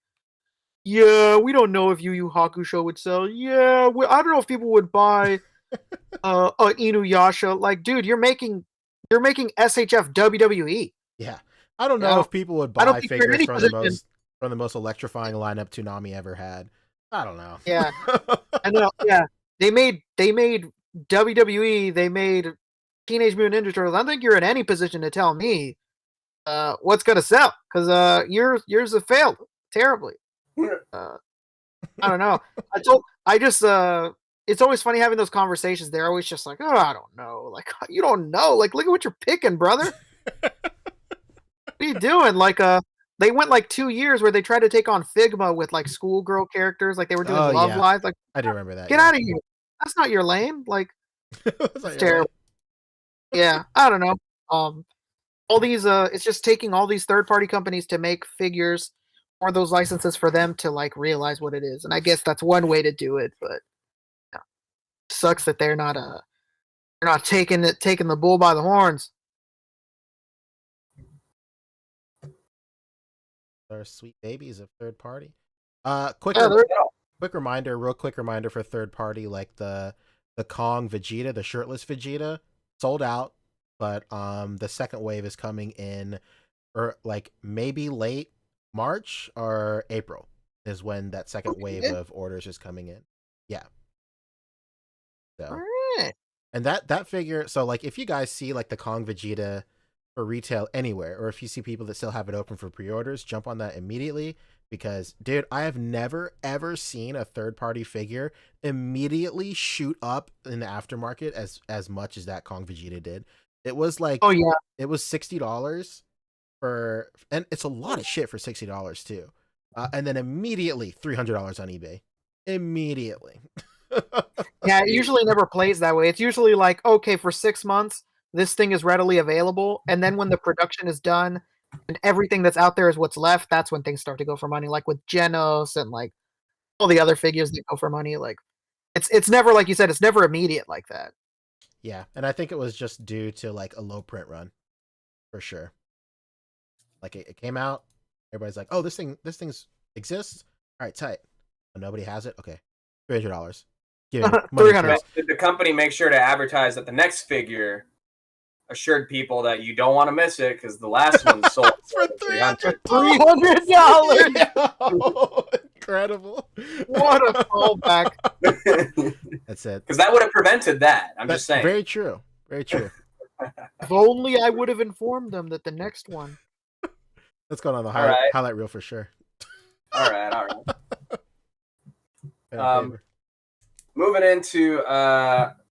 H: yeah, we don't know if Yu Yu Hakusho would sell. Yeah, I don't know if people would buy Inuyasha. Like, dude, you're making SHF WWE.
G: Yeah, I don't know if people would buy figures from the most electrifying lineup Toonami ever had. I don't know.
H: Yeah, I know. Yeah, they made WWE. They made Teenage Mutant Ninja Turtles. I don't think you're in any position to tell me what's gonna sell because yours have failed terribly. I don't know. It's always funny having those conversations. They're always just like, oh, I don't know. Like, you don't know. Like, look at what you're picking, brother. What are you doing? Like, they went like 2 years where they tried to take on Figma with like schoolgirl characters, like they were doing Love Live. Like,
G: I do remember that.
H: Get out of here. That's not your lane. Like, it's terrible. Yeah, I don't know. All these, it's just taking all these third-party companies to make figures for those licenses for them to like realize what it is, and I guess that's one way to do it. But sucks that they're not taking the bull by the horns.
G: Our sweet babies of third party. Quick reminder for third party, like the Kong Vegeta, the shirtless Vegeta, sold out, but the second wave is coming in, or like maybe late March or April is when that second wave of orders is coming in. Yeah. So, and that figure. So like, if you guys see like the Kong Vegeta for retail anywhere, or if you see people that still have it open for pre-orders, jump on that immediately, because dude, I have never ever seen a third-party figure immediately shoot up in the aftermarket as much as that Kong Vegeta did. It was like, oh yeah, it was $60 for, and it's a lot of shit for $60 too, and then immediately $300 on eBay immediately.
H: Yeah, it usually never plays that way. It's usually like, okay, for 6 months this thing is readily available, and then when the production is done and everything that's out there is what's left, that's when things start to go for money, like with Genos and like all the other figures that go for money. Like, it's never, like you said, it's never immediate like that.
G: Yeah, and I think it was just due to like a low print run, for sure. Like it came out, everybody's like, oh, this thing exists. All right, tight. But nobody has it. Okay, $300. Give it
D: $300. Did the company make sure to advertise that the next figure assured people that you don't want to miss it because the last one sold
G: for $300? Incredible!
H: What a fallback!
G: That's it.
D: Because that would have prevented that. I'm just saying.
G: Very true. Very true.
H: If only I would have informed them that the next one.
G: Let's go on the highlight reel for sure.
D: All right. Moving into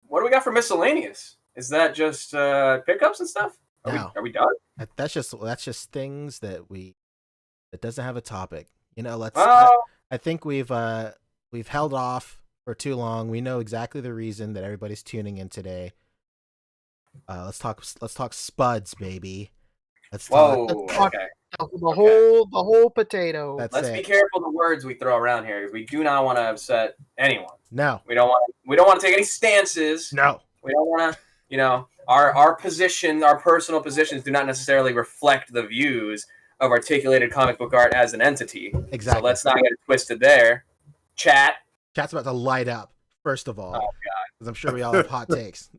D: what do we got for miscellaneous? Is that just pickups and stuff? Are we done?
G: That's just things that doesn't have a topic. You know, I think we've held off for too long. We know exactly the reason that everybody's tuning in today. Let's talk Spuds, baby.
H: Okay. The whole potato.
D: Let's be careful the words we throw around here, because we do not want to upset anyone.
G: No.
D: We don't want to take any stances.
G: No.
D: We don't want to, our position, our personal positions do not necessarily reflect the views of articulated comic book art as an entity.
G: Exactly.
D: So let's not get it twisted there. Chat,
G: Chat's about to light up. First of all,
D: Oh,
G: because I'm sure we all have hot takes.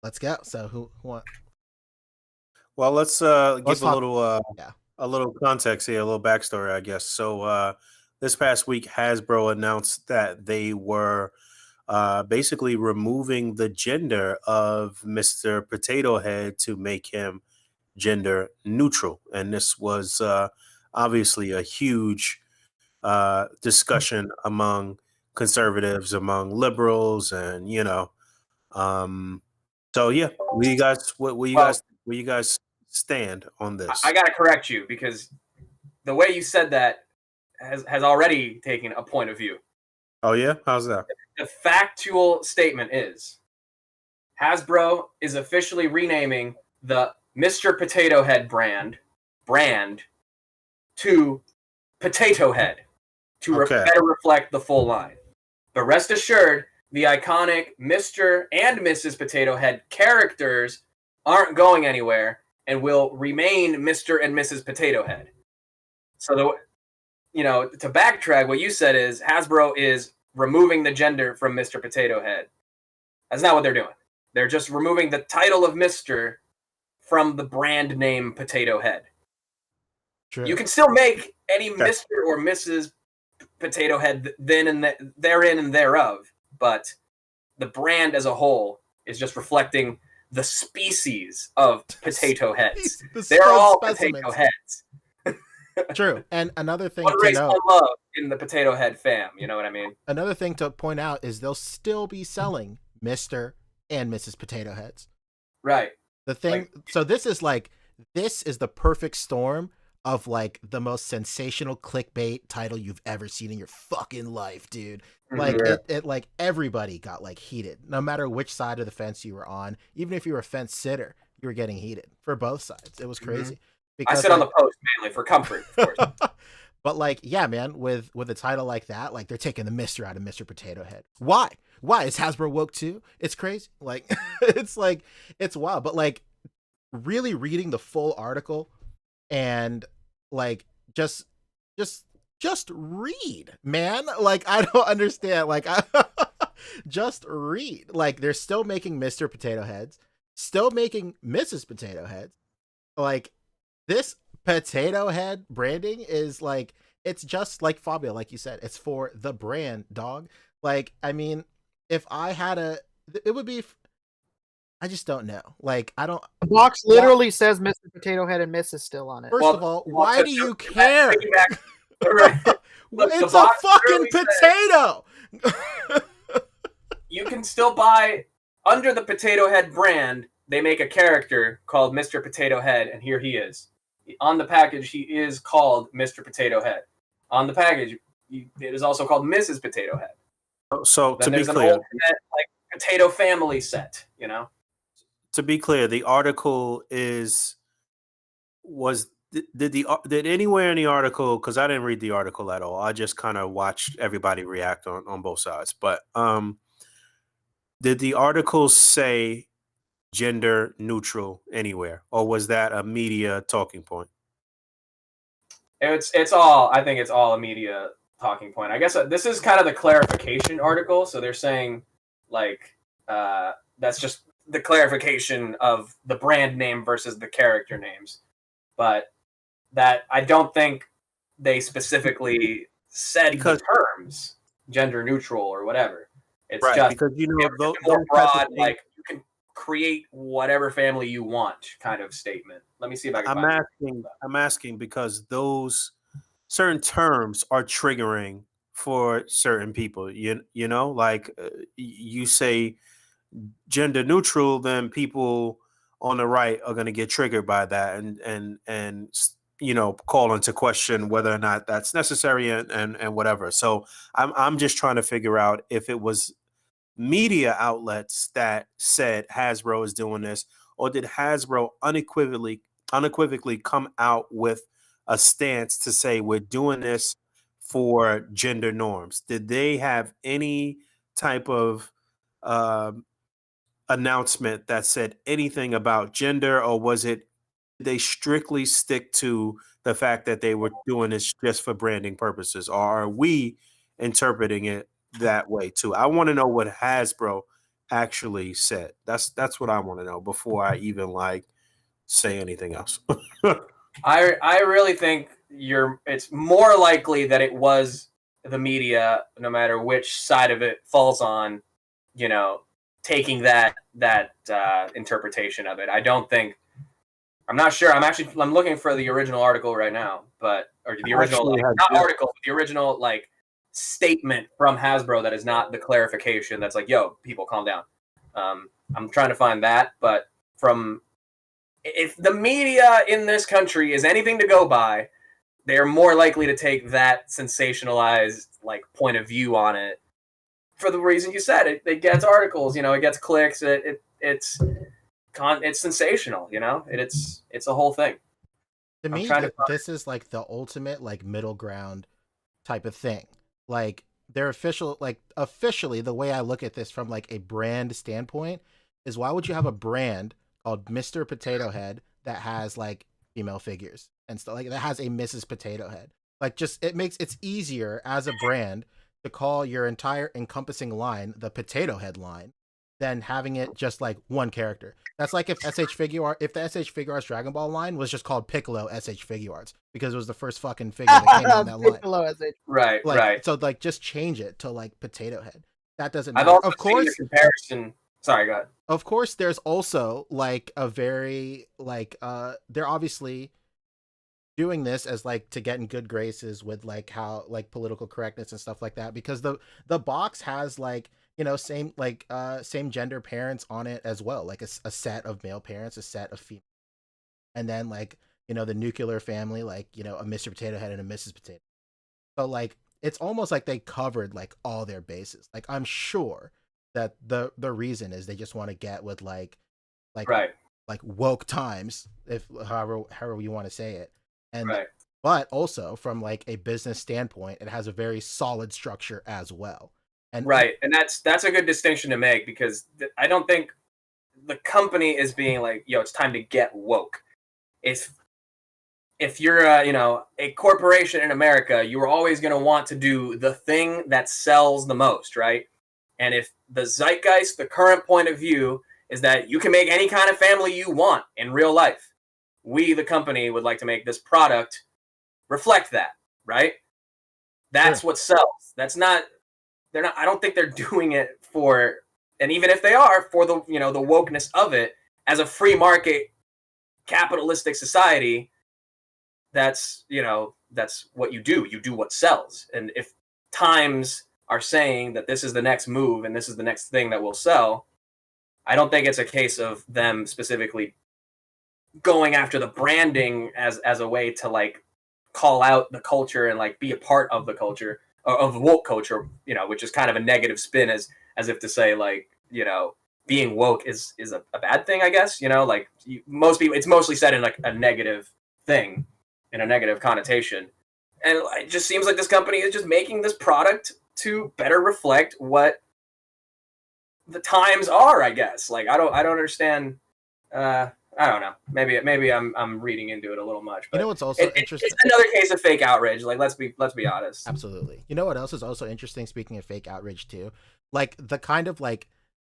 G: Let's go. So who want?
E: Well, let's
G: Let's
E: give
G: talk. Yeah.
E: a little context here, a little backstory, I guess. So this past week, Hasbro announced that they were basically removing the gender of Mr. Potato Head to make him gender neutral, and this was obviously a huge discussion among conservatives, among liberals, and so yeah,
D: Well,
E: where you guys stand on this?
D: I gotta correct you because the way you said that has already taken a point of view.
E: Oh yeah, how's that?
D: The factual statement is Hasbro is officially renaming the Mr. Potato Head brand to Potato Head to
E: Okay.
D: better reflect the full line. But rest assured, the iconic Mr. and Mrs. Potato Head characters aren't going anywhere and will remain Mr. and Mrs. Potato Head. So to backtrack, what you said is Hasbro is removing the gender from Mr. Potato Head. That's not what they're doing. They're just removing the title of Mr. from the brand name Potato Head.
G: True.
D: You can still make any Mr. or Mrs. Potato Head then and therein and thereof, but the brand as a whole is just reflecting the species of potato heads. They're all potato heads.
G: True. And another thing
D: One
G: to
D: race,
G: note,
D: one love in the potato head fam. You know what I mean?
G: another thing to point out is they'll still be selling Mr. and Mrs. Potato Heads.
D: Right.
G: The thing, so this is the perfect storm of like the most sensational clickbait title you've ever seen in your fucking life, dude. Like it like everybody got like heated, no matter which side of the fence you were on. Even if you were a fence sitter, you were getting heated for both sides. It was crazy.
D: Because, I sit on the post mainly for comfort, of course.
G: But like, yeah, man, with a title like that, like they're taking the Mr. out of Mr. Potato Head. Why? Is Hasbro woke too? It's crazy. Like it's wild. But like really reading the full article and like just read, man. Like I don't understand. Like just read. Like they're still making Mr. Potato Heads, still making Mrs. Potato Heads. Like this Potato Head branding is like, it's just like Fabio, like you said, it's for the brand, dog. Like, I mean, if I had it would be, I just don't know. Like, I don't.
H: The box literally says Mr. Potato Head and Mrs. still on it.
G: First of all, why do you care?
D: Look,
G: it's a fucking potato.
D: You can still buy under the Potato Head brand. They make a character called Mr. Potato Head, and here he is. On the package, he is called Mr. Potato Head. On the package, it is also called Mrs. Potato Head.
E: So
D: then
E: to be
D: there's
E: clear,
D: an ultimate, like potato family set, you know.
E: To be clear, the article did anywhere in the article, because I didn't read the article at all. I just kind of watched everybody react on both sides. But did the article say gender neutral anywhere, or was that a media talking point?
D: It's all, I think it's all a media talking point. I guess this is kind of the clarification article. So they're saying like that's just the clarification of the brand name versus the character names. But that I don't think they specifically said the terms gender neutral or whatever. It's
E: right,
D: just
E: because
D: those more broad, like you can create whatever family you want kind of statement. Let me see if I can
E: I'm asking because those certain terms are triggering for certain people. You know, like you say gender neutral, then people on the right are going to get triggered by that and call into question whether or not that's necessary and whatever. So I'm just trying to figure out if it was media outlets that said Hasbro is doing this, or did Hasbro unequivocally come out with a stance to say we're doing this for gender norms? Did they have any type of announcement that said anything about gender, or was it they strictly stick to the fact that they were doing this just for branding purposes? Or are we interpreting it that way too. I want to know what Hasbro actually said. That's what I want to know before I even like say anything else.
D: I really think it's more likely that it was the media, no matter which side of it falls on, taking that interpretation of it. I don't think. I'm not sure. I'm looking for the original article right now, or the original not article, but the original statement from Hasbro that is not the clarification. That's like, yo, people, calm down. I'm trying to find that, but if the media in this country is anything to go by, they're more likely to take that sensationalized point of view on it for the reason you said. It gets articles, it gets clicks. It's sensational, it's a whole thing.
G: To me, this is the ultimate middle ground type of thing. They're officially the way I look at this from a brand standpoint is, why would you have a brand called Mr. Potato Head that has female figures and stuff that has a Mrs. Potato Head? It's easier as a brand to call your entire encompassing line the Potato Head line than having it just one character. That's if the SH Figuarts Dragon Ball line was just called Piccolo SH Figuarts because it was the first fucking figure that came on that line.
D: Right.
G: So just change it to Potato Head. That doesn't
D: matter.
G: I've also
D: of course, seen the comparison. Sorry, go ahead.
G: Of course, there's also a very they're obviously doing this as to get in good graces with how political correctness and stuff like that, because the box has same gender parents on it as well, a set of male parents, a set of female, and then the nuclear family, a Mr. Potato Head and a Mrs. Potato. So it's almost they covered all their bases. I'm sure that the reason is they just want to get with
D: right,
G: woke times, if however you want to say it, and
D: right.
G: But also from a business standpoint, it has a very solid structure as well. And
D: right, and that's a good distinction to make, because I don't think the company is being yo, it's time to get woke. If you're a corporation in America, you're always going to want to do the thing that sells the most, right? And if the zeitgeist, the current point of view, is that you can make any kind of family you want in real life, we, the company, would like to make this product reflect that, right? That's what sells. They're not. I don't think they're doing it for, and even if they are, for the the wokeness of it. As a free market capitalistic society, that's what you do. You do what sells. And if times are saying that this is the next move and this is the next thing that will sell, I don't think it's a case of them specifically going after the branding as a way to call out the culture and be a part of the culture, of woke culture, which is kind of a negative spin, as if to say being woke is a bad thing, I guess. Most people, it's mostly said in a negative thing, in a negative connotation. And it just seems like this company is just making this product to better reflect what the times are, I guess. I don't understand. I don't know. Maybe I'm reading into it a little much. But
G: what's also interesting?
D: It's another case of fake outrage. Let's be honest.
G: Absolutely. You know what else is also interesting? Speaking of fake outrage too, the kind of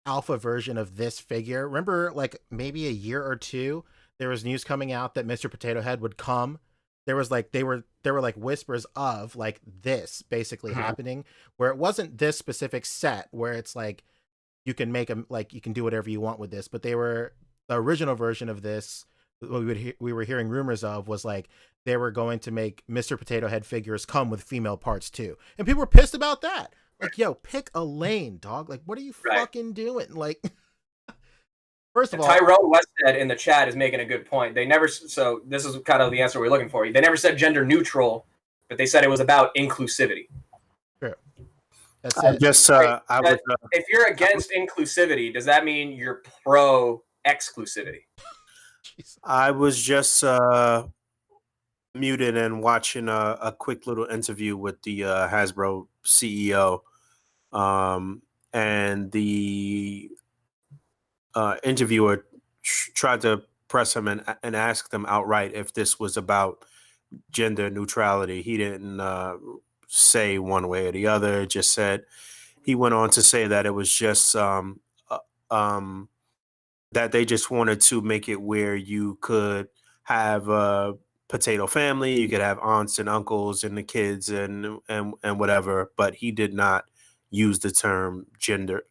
G: alpha version of this figure. Remember, maybe a year or two, there was news coming out that Mr. Potato Head would come. There was there were whispers of this basically happening, where it wasn't this specific set where it's you can make them you can do whatever you want with this, but they were the original version of this. What we were hearing rumors of was they were going to make Mr. Potato Head figures come with female parts too, and people were pissed about that. Yo, pick a lane, dog. What are you fucking doing? First of all,
D: Tyrone Westhead in the chat is making a good point. They never. So this is kind of the answer we're looking for. They never said gender neutral, but they said it was about inclusivity.
G: Sure. That's
E: it.
D: If you're against inclusivity, does that mean you're pro exclusivity?
E: I was just muted and watching a quick little interview with the Hasbro CEO, and the interviewer tried to press him and ask them outright if this was about gender neutrality. He didn't say one way or the other. It just said he went on to say that it was just um, that they just wanted to make it where you could have a potato family, you could have aunts and uncles and the kids and whatever, but he did not use the term gender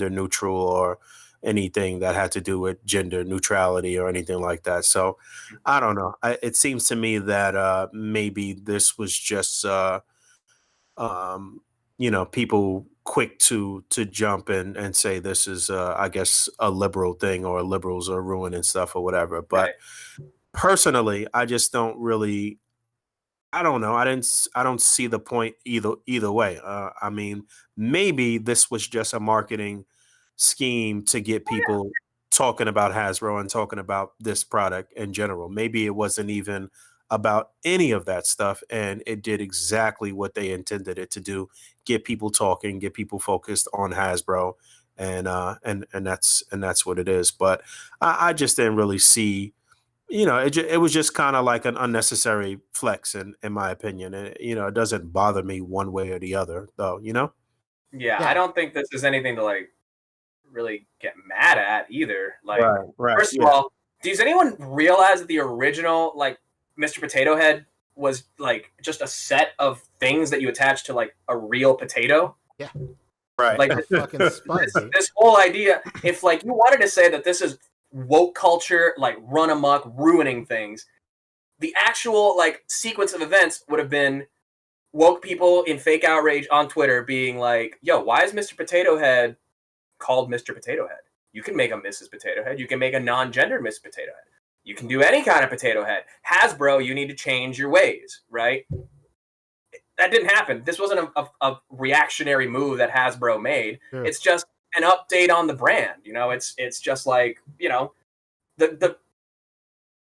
E: neutral or anything that had to do with gender neutrality or anything like that. So I don't know. It seems to me that maybe this was just um, people quick to jump and say this is I guess a liberal thing or liberals are ruining stuff or whatever. But personally, I just don't really. I don't know. I don't see the point either way. I mean, maybe this was just a marketing scheme to get people talking about Hasbro and talking about this product in general. Maybe it wasn't even about any of that stuff, and it did exactly what they intended it to do: get people talking, get people focused on Hasbro, and that's what it is. But I just didn't really see. It was just kind of like an unnecessary flex, in my opinion. And it doesn't bother me one way or the other, though.
D: Yeah,
G: Yeah.
D: I don't think this is anything to like really get mad at either. Like,
E: Right.
D: first of all, does anyone realize that the original like Mr. Potato Head was like just a set of things that you attach to like a real potato?
G: Yeah.
E: Right.
D: Like
G: A fucking spud, dude.
D: this whole idea, if like you wanted to say that this is woke culture, like run amok, ruining things, the actual like sequence of events would have been woke people in fake outrage on Twitter being like, yo, why is Mr. Potato Head called Mr. Potato Head? You can make a Mrs. Potato Head. You can make a non-gendered Mrs. Potato Head. You can do any kind of potato head. Hasbro, you need to change your ways, right? That didn't happen. This wasn't a reactionary move that Hasbro made.
G: Sure.
D: It's just an update on the brand. It's just like, the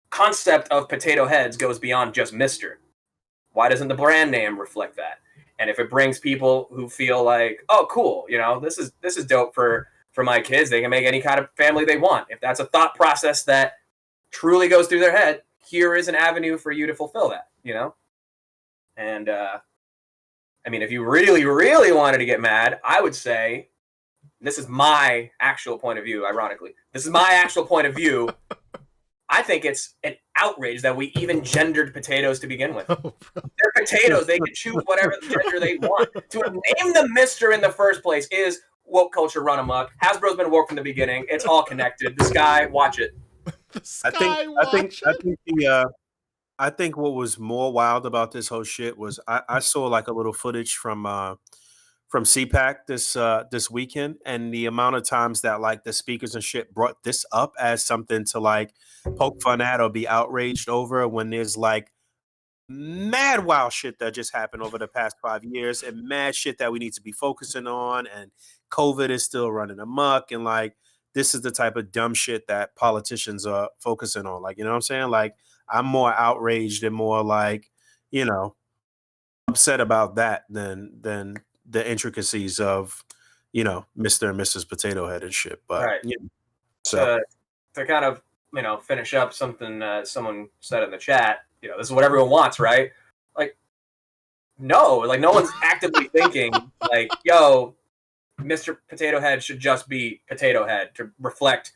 D: concept of potato heads goes beyond just Mr. Why doesn't the brand name reflect that? And if it brings people who feel like, oh, cool, this is dope for my kids, they can make any kind of family they want. If that's a thought process that truly goes through their head, here is an avenue for you to fulfill that, And, I mean, if you really, really wanted to get mad, I would say, this is my actual point of view, ironically. This is my actual point of view. I think it's an outrage that we even gendered potatoes to begin with. They're potatoes. They can choose whatever gender they want. To name them Mr. in the first place is woke culture run amok. Hasbro's been woke from the beginning. It's all connected. The sky, watch it.
E: I think what was more wild about this whole shit was I saw like a little footage from CPAC this weekend, and the amount of times that like the speakers and shit brought this up as something to like poke fun at or be outraged over, when there's like mad wild shit that just happened over the past 5 years and mad shit that we need to be focusing on, and COVID is still running amok, and like this is the type of dumb shit that politicians are focusing on. Like, you know what I'm saying? Like, I'm more outraged and more like, upset about that than the intricacies of, Mr. and Mrs. Potato Head and shit. But
D: right.
E: So
D: to kind of, finish up something someone said in the chat, this is what everyone wants, right? Like, no, like no one's actively thinking like, yo, Mr. Potato Head should just be Potato Head to reflect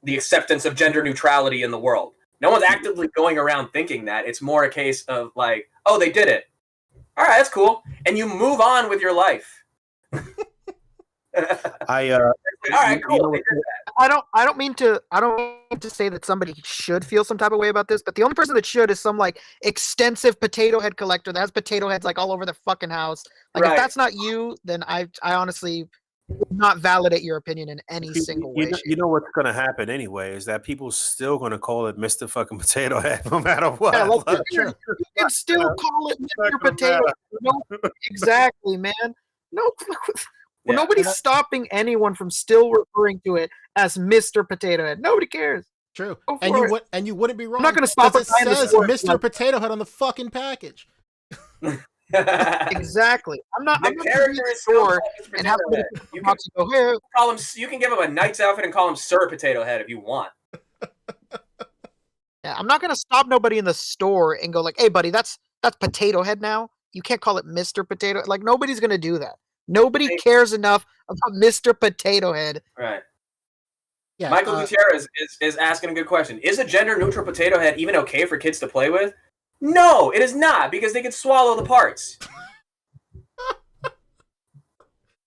D: the acceptance of gender neutrality in the world. No one's actively going around thinking that. It's more a case of like, oh, they did it. All right, that's cool. And you move on with your life. All right, cool.
H: I don't mean to say that somebody should feel some type of way about this, but the only person that should is some like extensive potato head collector that has potato heads like all over their fucking house. Like, if that's not you, then I honestly would not validate your opinion in any single way.
E: You know what's going to happen anyway is that people still going to call it Mr. fucking Potato Head no matter what.
H: Yeah, like, you can still call it Mr. Potato Head. No, exactly, man. No. Well, nobody's stopping anyone from still referring to it as Mr. Potato Head. Nobody cares.
G: True. And you wouldn't be wrong.
H: I'm not going to stop
G: it says Mr. Potato Head on the fucking package.
H: Exactly. I'm not
D: the character is store
H: and have you can go here.
D: Call him. You can give him a knight's outfit and call him Sir Potato Head if you want.
H: Yeah, I'm not going to stop nobody in the store and go like, "Hey, buddy, that's Potato Head now." You can't call it Mr. Potato. Like nobody's gonna do that. Nobody
D: Hey.
H: cares enough about Mr. Potato Head.
D: Right.
G: Yeah,
D: Michael Gutierrez is asking a good question. Is a gender-neutral potato head even okay for kids to play with? No, it is not, because they could swallow the parts.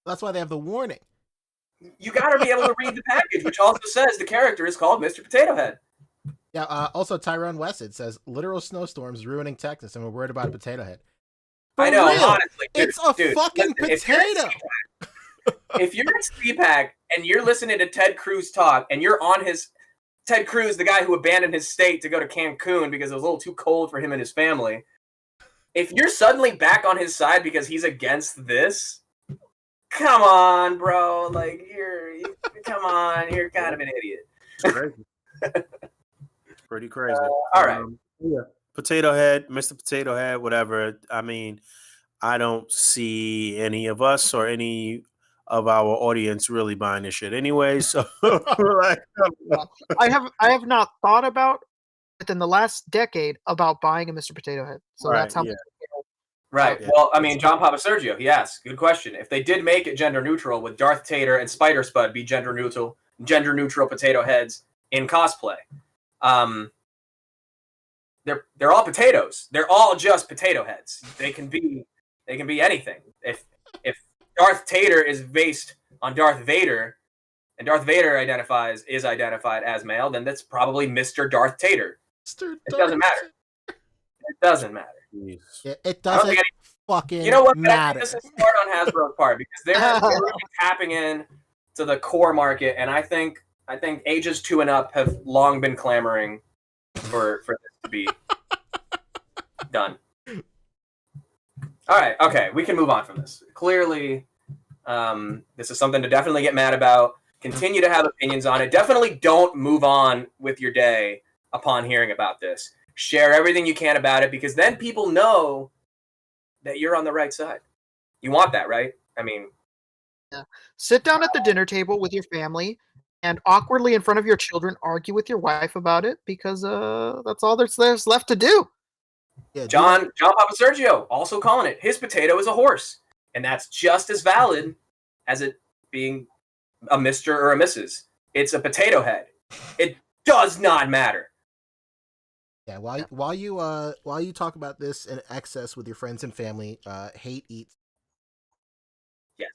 G: that's why they have the warning.
D: You got to be able to read the package, which also says the character is called Mr. Potato Head.
G: Yeah. Also, Tyrone Wested says literal snowstorms ruining Texas, and we're worried about a potato head. For
D: I know,
G: real,
D: honestly. Dude,
G: it's a fucking potato.
D: If you're at CPAC and you're listening to Ted Cruz talk, and you're on Ted Cruz, the guy who abandoned his state to go to Cancun because it was a little too cold for him and his family. If you're suddenly back on his side because he's against this, come on, bro. Like, come on, you're kind of an idiot.
E: It's crazy. Pretty crazy.
D: All right.
E: Yeah. Potato Head, Mr. Potato Head, whatever. I mean, I don't see any of us or any of our audience really buying this shit anyway. So like,
H: I have not thought about within the last decade about buying a Mr. Potato Head. So
E: Right,
H: that's how
E: yeah.
D: Right.
E: Yeah.
D: Well, I mean, John Papa Sergio, he asks, good question. If they did make it gender neutral, would Darth Tater and Spider Spud be gender neutral potato heads in cosplay? They're all potatoes. They're all just potato heads. They can be anything. If Darth Tater is based on Darth Vader, and Darth Vader is identified as male, then that's probably Mr. Darth Tater. It doesn't matter. It doesn't matter.
G: It doesn't fucking
D: You know what?
G: matter.
D: I think this is smart on Hasbro's part because they're really tapping in to the core market, and I think ages 2 and up have long been clamoring for this to be done. All right, okay, we can move on from this. Clearly, this is something to definitely get mad about. Continue to have opinions on it. Definitely don't move on with your day upon hearing about this. Share everything you can about it, because then people know that you're on the right side. You want that, right? I mean,
H: Yeah. Sit down at the dinner table with your family and awkwardly in front of your children argue with your wife about it, because that's all there's left to do.
G: Yeah,
D: John Papa Sergio also calling it his potato is a horse, and that's just as valid as it being a Mr. or a Mrs. It's a potato head. It does not matter.
G: Yeah, while you talk about this in excess with your friends and family, hate eats.
D: Yes.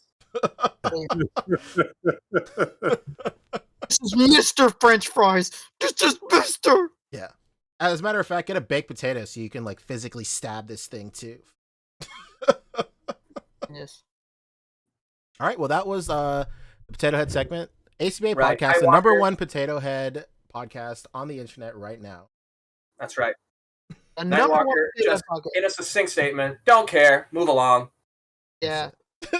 H: This is Mr. French fries. This is Mr.
G: Yeah. As a matter of fact, get a baked potato so you can like physically stab this thing too.
H: Yes.
G: All right. Well, that was the Potato Head segment. A.C.B.A.
D: Right.
G: podcast, the
D: Nightwalker.
G: number one Potato Head podcast on the internet right now.
D: That's right.
H: A number one
D: Nightwalker,
H: potato
D: just
H: podcast.
D: in a succinct statement, don't care, move along.
H: Yeah.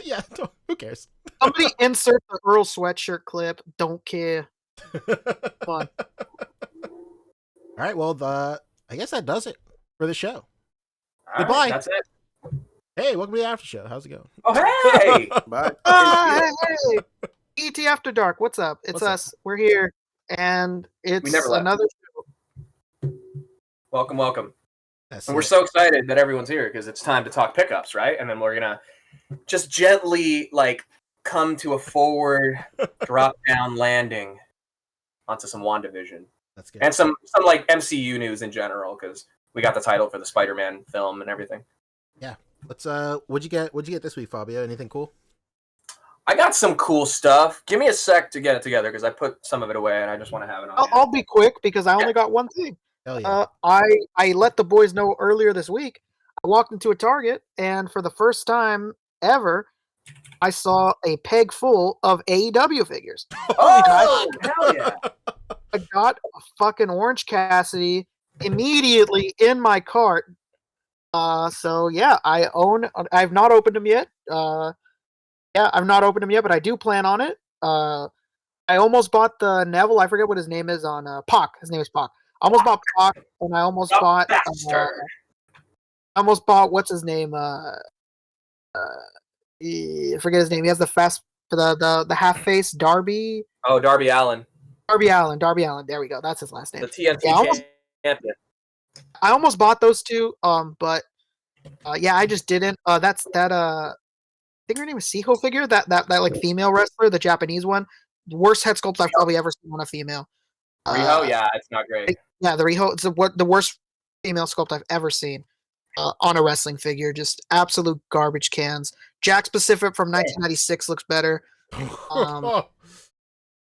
G: Yeah. Who cares?
H: Somebody insert the Earl sweatshirt clip. Don't care. Fun.
G: All right. Well, I guess that does it for the show.
D: All
G: Goodbye.
D: right, that's it.
G: Hey, welcome to the after show. How's it going?
D: Oh, hey!
E: bye.
H: Hey, ET After Dark. What's up? It's
G: What's up?
H: us. We're here, and it's
D: never left.
H: another show.
D: Welcome, welcome.
G: That's
D: And we're
G: it.
D: so excited that everyone's here because it's time to talk pickups, right? And then we're gonna just gently like come to a forward drop down landing onto some WandaVision
G: That's good.
D: and some like MCU news in general, because we got the title for the Spider-Man film and everything.
G: Let's what'd you get this week, Fabio? Anything cool?
D: I got some cool stuff. Give me a sec to get it together because I put some of it away and I just want to have it on.
H: I'll be quick because I only got one thing.
G: Hell yeah.
H: I let the boys know earlier this week. I walked into a Target, and for the first time ever, I saw a peg full of AEW figures.
D: Oh, hell yeah.
H: I got a fucking Orange Cassidy immediately in my cart. So yeah, I've not opened them yet. I've not opened them yet, but I do plan on it. I almost bought the Neville. I forget what his name is on Pac. His name is Pac. I almost bought Pac, and I almost bought. I almost bought what's his name? I forget his name. He has the half face Darby.
D: Oh, Darby Allin,
H: Darby Allin. There we go. That's his last name.
D: the TNT
H: Yeah,
D: champion.
H: I almost bought those two, but Yeah, I just didn't. That's that. I think her name is Siho figure. That like female wrestler, the Japanese one. Worst head sculpt I've probably ever seen on a female.
D: Riho, yeah, it's not great.
H: Yeah, the Riho. It's the worst female sculpt I've ever seen on a wrestling figure. Just absolute garbage cans. Jack Pacific from 1996 looks better.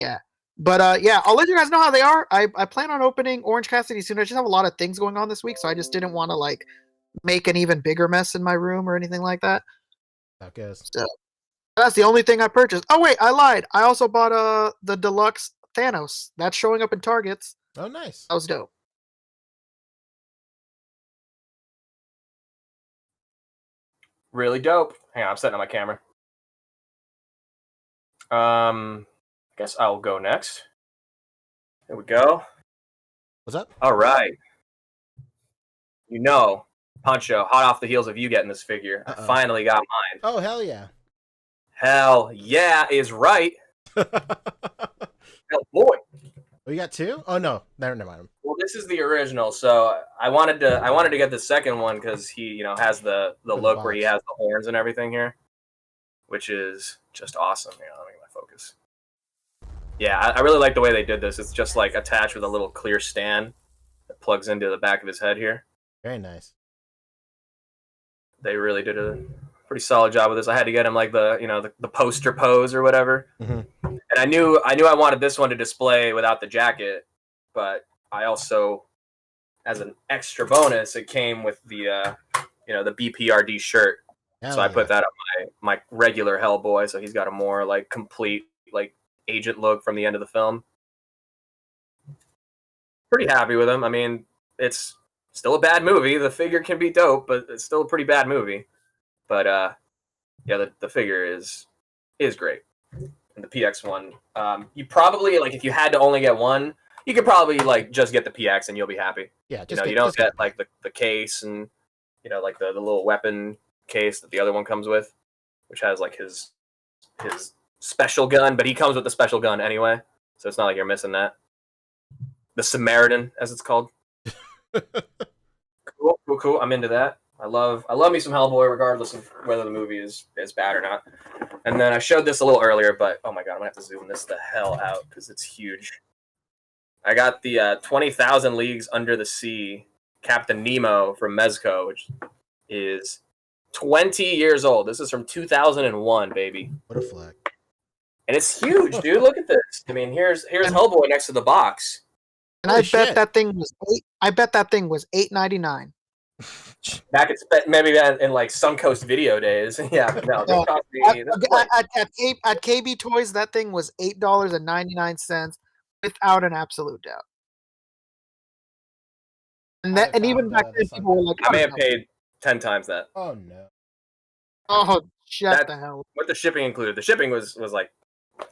H: Yeah. But yeah, I'll let you guys know how they are. I plan on opening Orange Cassidy soon. I just have a lot of things going on this week, so I just didn't want to like make an even bigger mess in my room or anything like that.
G: I guess.
H: So that's the only thing I purchased. Oh wait, I lied. I also bought the deluxe Thanos. That's showing up in Targets.
G: Oh, nice.
H: That was dope.
D: Really dope. Hang on, I'm setting up my camera. I guess I'll go next. There we go.
G: What's up?
D: All right. You know, Poncho, hot off the heels of you getting this figure, I finally got mine.
G: Oh, hell yeah.
D: Hell yeah is right. Hell boy.
G: Oh, you got two? Oh no, never mind.
D: Well, this is the original, so I wanted to get the second one because he, has the look where he has the horns and everything here, which is just awesome. Let me get my focus. Yeah, I really like the way they did this. It's just like attached with a little clear stand that plugs into the back of his head here.
G: Very nice.
D: They really did a pretty solid job with this. I had to get him like the poster pose or whatever.
G: Mm-hmm.
D: And I knew I wanted this one to display without the jacket, but I also, as an extra bonus, it came with the the BPRD shirt.
G: Hell
D: so I put that on my regular Hellboy, so he's got a more like complete like agent look from the end of the film. Pretty happy with him. I mean, it's still a bad movie. The figure can be dope, but it's still a pretty bad movie. But yeah, the figure is great. And the PX one, you probably like if you had to only get one, you could probably like just get the PX and you'll be happy.
G: Yeah,
D: you don't get like the case and like the little weapon case that the other one comes with, which has like his special gun, but he comes with the special gun anyway, so it's not like you're missing that. The Samaritan, as it's called. Cool. I'm into that. I love me some Hellboy, regardless of whether the movie is bad or not. And then I showed this a little earlier, but oh my god, I'm gonna have to zoom this the hell out because it's huge. I got the 20,000 Leagues Under the Sea Captain Nemo from Mezco, which is 20 years old. This is from 2001, baby.
G: What a flag!
D: And it's huge, dude. Look at this. I mean, here's Hellboy next to the box.
H: And I bet that thing was $8.99.
D: Back at maybe in like Suncoast Video days. Yeah, but no, this cost me,
H: at KB Toys, that thing was $8.99 without an absolute doubt. And even back then, people were like,
D: I may have paid 10 times that.
G: Oh no.
H: Oh, shut the hell.
D: With the shipping included. The shipping was like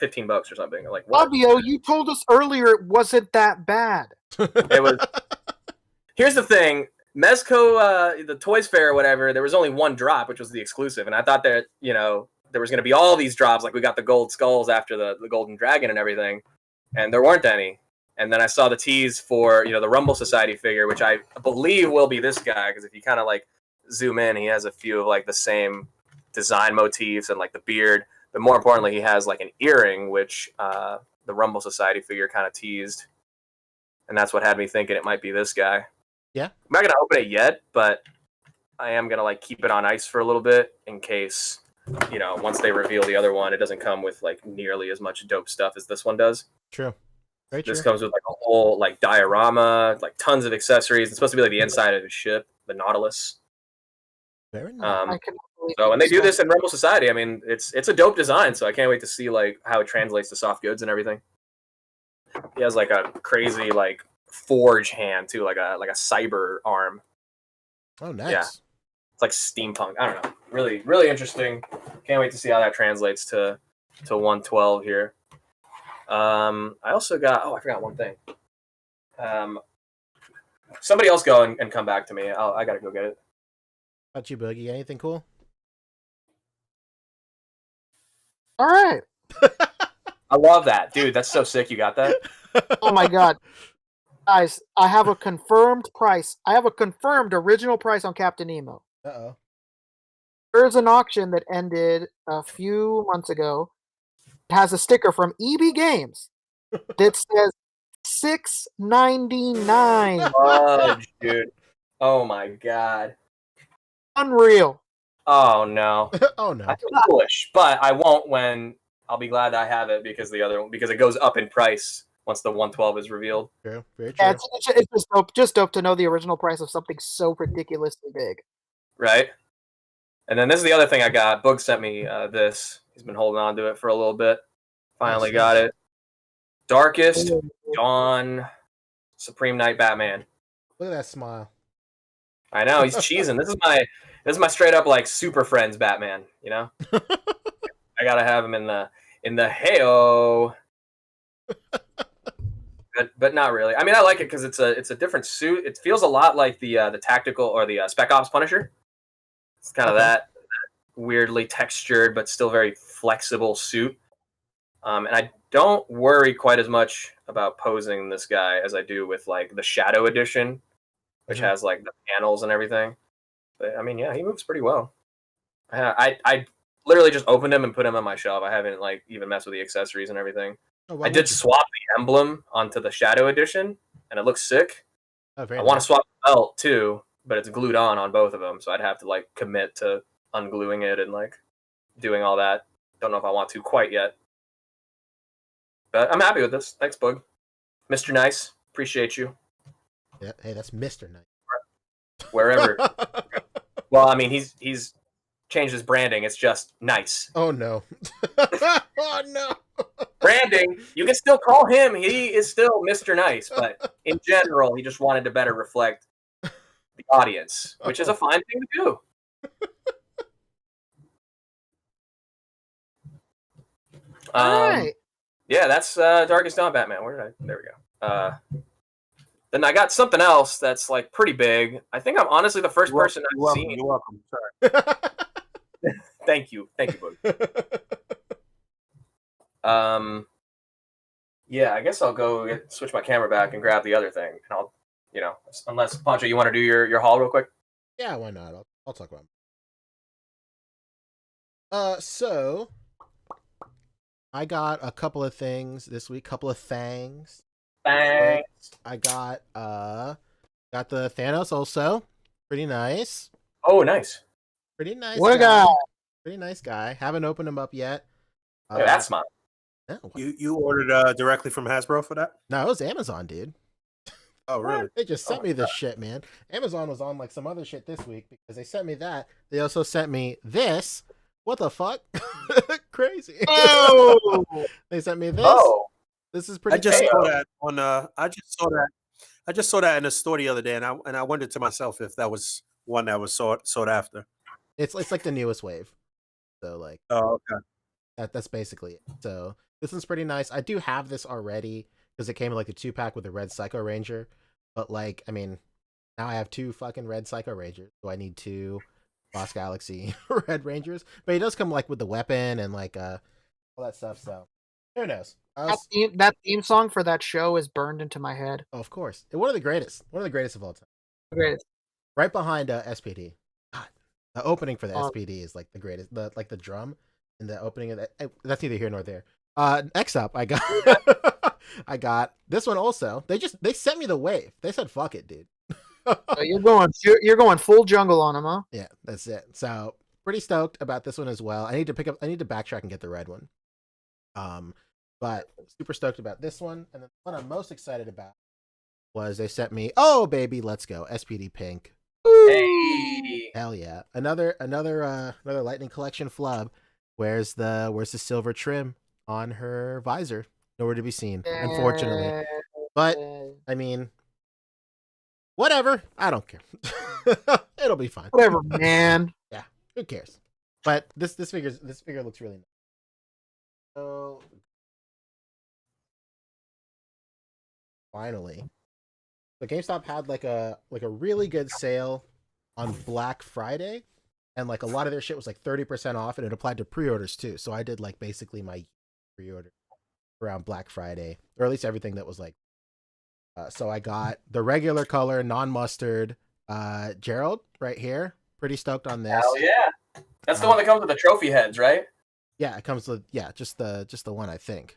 D: $15 or something. Like, what?
H: Fabio, you told us earlier it wasn't that bad.
D: It was. Here's the thing. Mezco, the Toys Fair or whatever, there was only one drop, which was the exclusive. And I thought that, there was going to be all these drops. Like we got the gold skulls after the Golden Dragon and everything. And there weren't any. And then I saw the tease for, the Rumble Society figure, which I believe will be this guy. Because if you kind of like zoom in, he has a few of like the same design motifs and like the beard. But more importantly, he has like an earring, which the Rumble Society figure kind of teased. And that's what had me thinking it might be this guy.
G: Yeah.
D: I'm not going to open it yet, but I am going to like keep it on ice for a little bit in case, once they reveal the other one, it doesn't come with like nearly as much dope stuff as this one does.
G: True. Very true.
D: This comes with like a whole like diorama, like tons of accessories. It's supposed to be like the inside of the ship, the Nautilus.
G: Very nice.
D: So when they do this in Rumble Society, I mean, it's a dope design. So I can't wait to see like how it translates to soft goods and everything. He has like a crazy like forge hand too, like a cyber arm.
G: Oh, nice.
D: Yeah, it's like steampunk. I don't know. Really, really interesting. Can't wait to see how that translates to 112 here. I also got. Oh, I forgot one thing. Somebody else go and come back to me. I gotta go get it.
G: How about you, Boogie? Anything cool?
H: All right.
D: I love that, dude. That's so sick. You got that?
H: Oh my god. Guys, I have a confirmed price. I have a confirmed original price on Captain Nemo.
G: Uh-oh.
H: There's an auction that ended a few months ago. It has a sticker from EB Games that says $6.99.
D: Fudge, dude. Oh my god.
H: Unreal.
D: Oh no.
G: Oh
D: I
G: no.
D: feel foolish, but I won't when I'll be glad that I have it because the other one because it goes up in price once the 112 is revealed,
G: True. Very true.
H: Yeah, it's just dope to know the original price of something so ridiculously big.
D: right? And then this is the other thing I got. Boog sent me this. He's been holding on to it for a little bit. Finally
G: Nice,
D: got
G: nice.
D: it. Darkest Dawn Supreme Knight Batman.
G: Look at that smile.
D: I know he's cheesing. This is my straight up like Super Friends Batman. You know, I gotta have him in the heyo. But not really. I mean, I like it because it's a different suit. It feels a lot like the tactical or the Spec Ops Punisher. It's kind of
G: Okay.
D: that weirdly textured but still very flexible suit. And I don't worry quite as much about posing this guy as I do with like the Shadow Edition, which
G: Mhm.
D: has like the panels and everything. But I mean, yeah, he moves pretty well. I literally just opened him and put him on my shelf. I haven't like even messed with the accessories and everything.
G: Oh, why
D: I did
G: would you?
D: swap the emblem onto the Shadow Edition, and it looks sick.
G: Oh, very
D: I want
G: nice.
D: to swap the belt too, but it's glued on both of them, so I'd have to like commit to ungluing it and like doing all that. Don't know if I want to quite yet, but I'm happy with this. Thanks, Boog. Mr. Nice, appreciate you.
G: Yeah, hey, that's Mr. Knight.
D: Wherever. Well, I mean, he's changed his branding. It's just nice.
G: Oh no. Oh no.
D: Branding, you can still call him. He is still Mr. Nice, but in general, he just wanted to better reflect the audience, which is a fine thing to do.
H: All right.
D: Yeah, that's Darkest Dawn Batman. Where did I? There we go. Then I got something else that's like pretty big. I think I'm honestly the first person I've seen.
E: You're welcome. Sorry.
D: Thank you, Boog. Yeah, I guess I'll go switch my camera back and grab the other thing, and I'll, unless Pancho, you want to do your haul real quick.
G: Yeah, why not? I'll talk about it. So I got a couple of things this week, couple of things.
D: Thanks.
G: I got the Thanos also. Pretty nice.
D: Oh, nice.
G: Pretty nice.
H: What a
G: guy.
H: guy.
G: Pretty nice guy. Haven't opened him up yet.
D: Look at that smile.
G: No,
E: You ordered directly from Hasbro for that?
G: no, it was Amazon, dude.
E: Oh, really?
G: They just sent me this shit, man. Amazon was on like some other shit this week because they sent me that. They also sent me this. What the fuck? Crazy.
H: Oh.
G: They sent me this.
D: Oh,
G: This is pretty.
E: I just
G: cool.
E: saw that on. I just saw that in the store the other day, and I wondered to myself if that was one that was sought after.
G: It's like the newest wave. So like
E: Oh, okay.
G: that's basically it. So this one's pretty nice. I do have this already because it came in like a 2-pack with the Red Psycho Ranger. But like, I mean, now I have 2 fucking Red Psycho Rangers. Do I need 2 Lost Galaxy Red Rangers? But he does come like with the weapon and like all that stuff. So who knows?
H: That theme song for that show is burned into my head.
G: Oh, of course, one of the greatest of all time.
H: Great.
G: Right behind SPD. God, the opening for the
H: Oh.
G: SPD is like the greatest. The drum and the opening of that. That's neither here nor there. Next up, I got I got this one also. They sent me the wave. They said fuck it, dude.
H: So you're going full jungle on him, huh?
G: Yeah, that's it. So pretty stoked about this one as well. I need to backtrack and get the red one. But super stoked about this one. And the one I'm most excited about was they sent me, oh baby, let's go, SPD Pink.
D: hey.
G: Hell yeah. Another Lightning Collection flub. Where's the silver trim on her visor? Nowhere to be seen, unfortunately. But I mean, whatever. I don't care. It'll be fine.
H: Whatever, man.
G: Who cares? But this figure looks really nice. So finally, the GameStop had like a really good sale on Black Friday, and like a lot of their shit was like 30% off, and it applied to pre-orders too. So I did like basically my pre-order around Black Friday, or at least everything that was like. So I got the regular color, non-mustard, Gerald right here. Pretty stoked on this.
D: Hell yeah. That's the one that comes with the trophy heads, right?
G: Yeah, it comes with just the one, I think.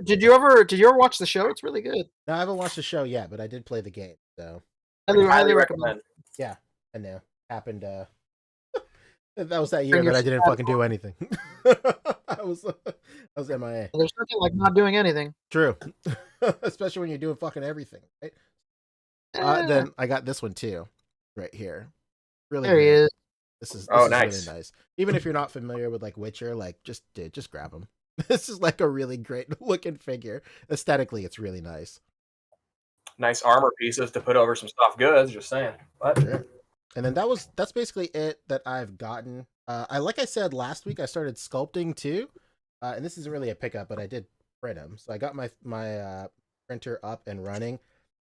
H: Did you ever watch the show? It's really good.
G: No, I haven't watched the show yet, but I did play the game, so
H: Highly recommend.
G: yeah, I know. Happened that was that year that I didn't fucking do anything. I was MIA.
H: There's nothing like not doing anything.
G: True. Especially when you're doing fucking everything, right? Then I got this one too, right here. Really
H: There he
G: good.
H: is.
G: This is
D: nice.
G: really nice. Even if you're not familiar with like Witcher, like just grab him. This is like a really great looking figure. Aesthetically, it's really nice.
D: Nice armor pieces to put over some soft goods. Just saying. What?
G: Sure. And then that's basically it that I've gotten. Like I said last week, I started sculpting too, and this isn't really a pickup, but I did print them. So I got my printer up and running.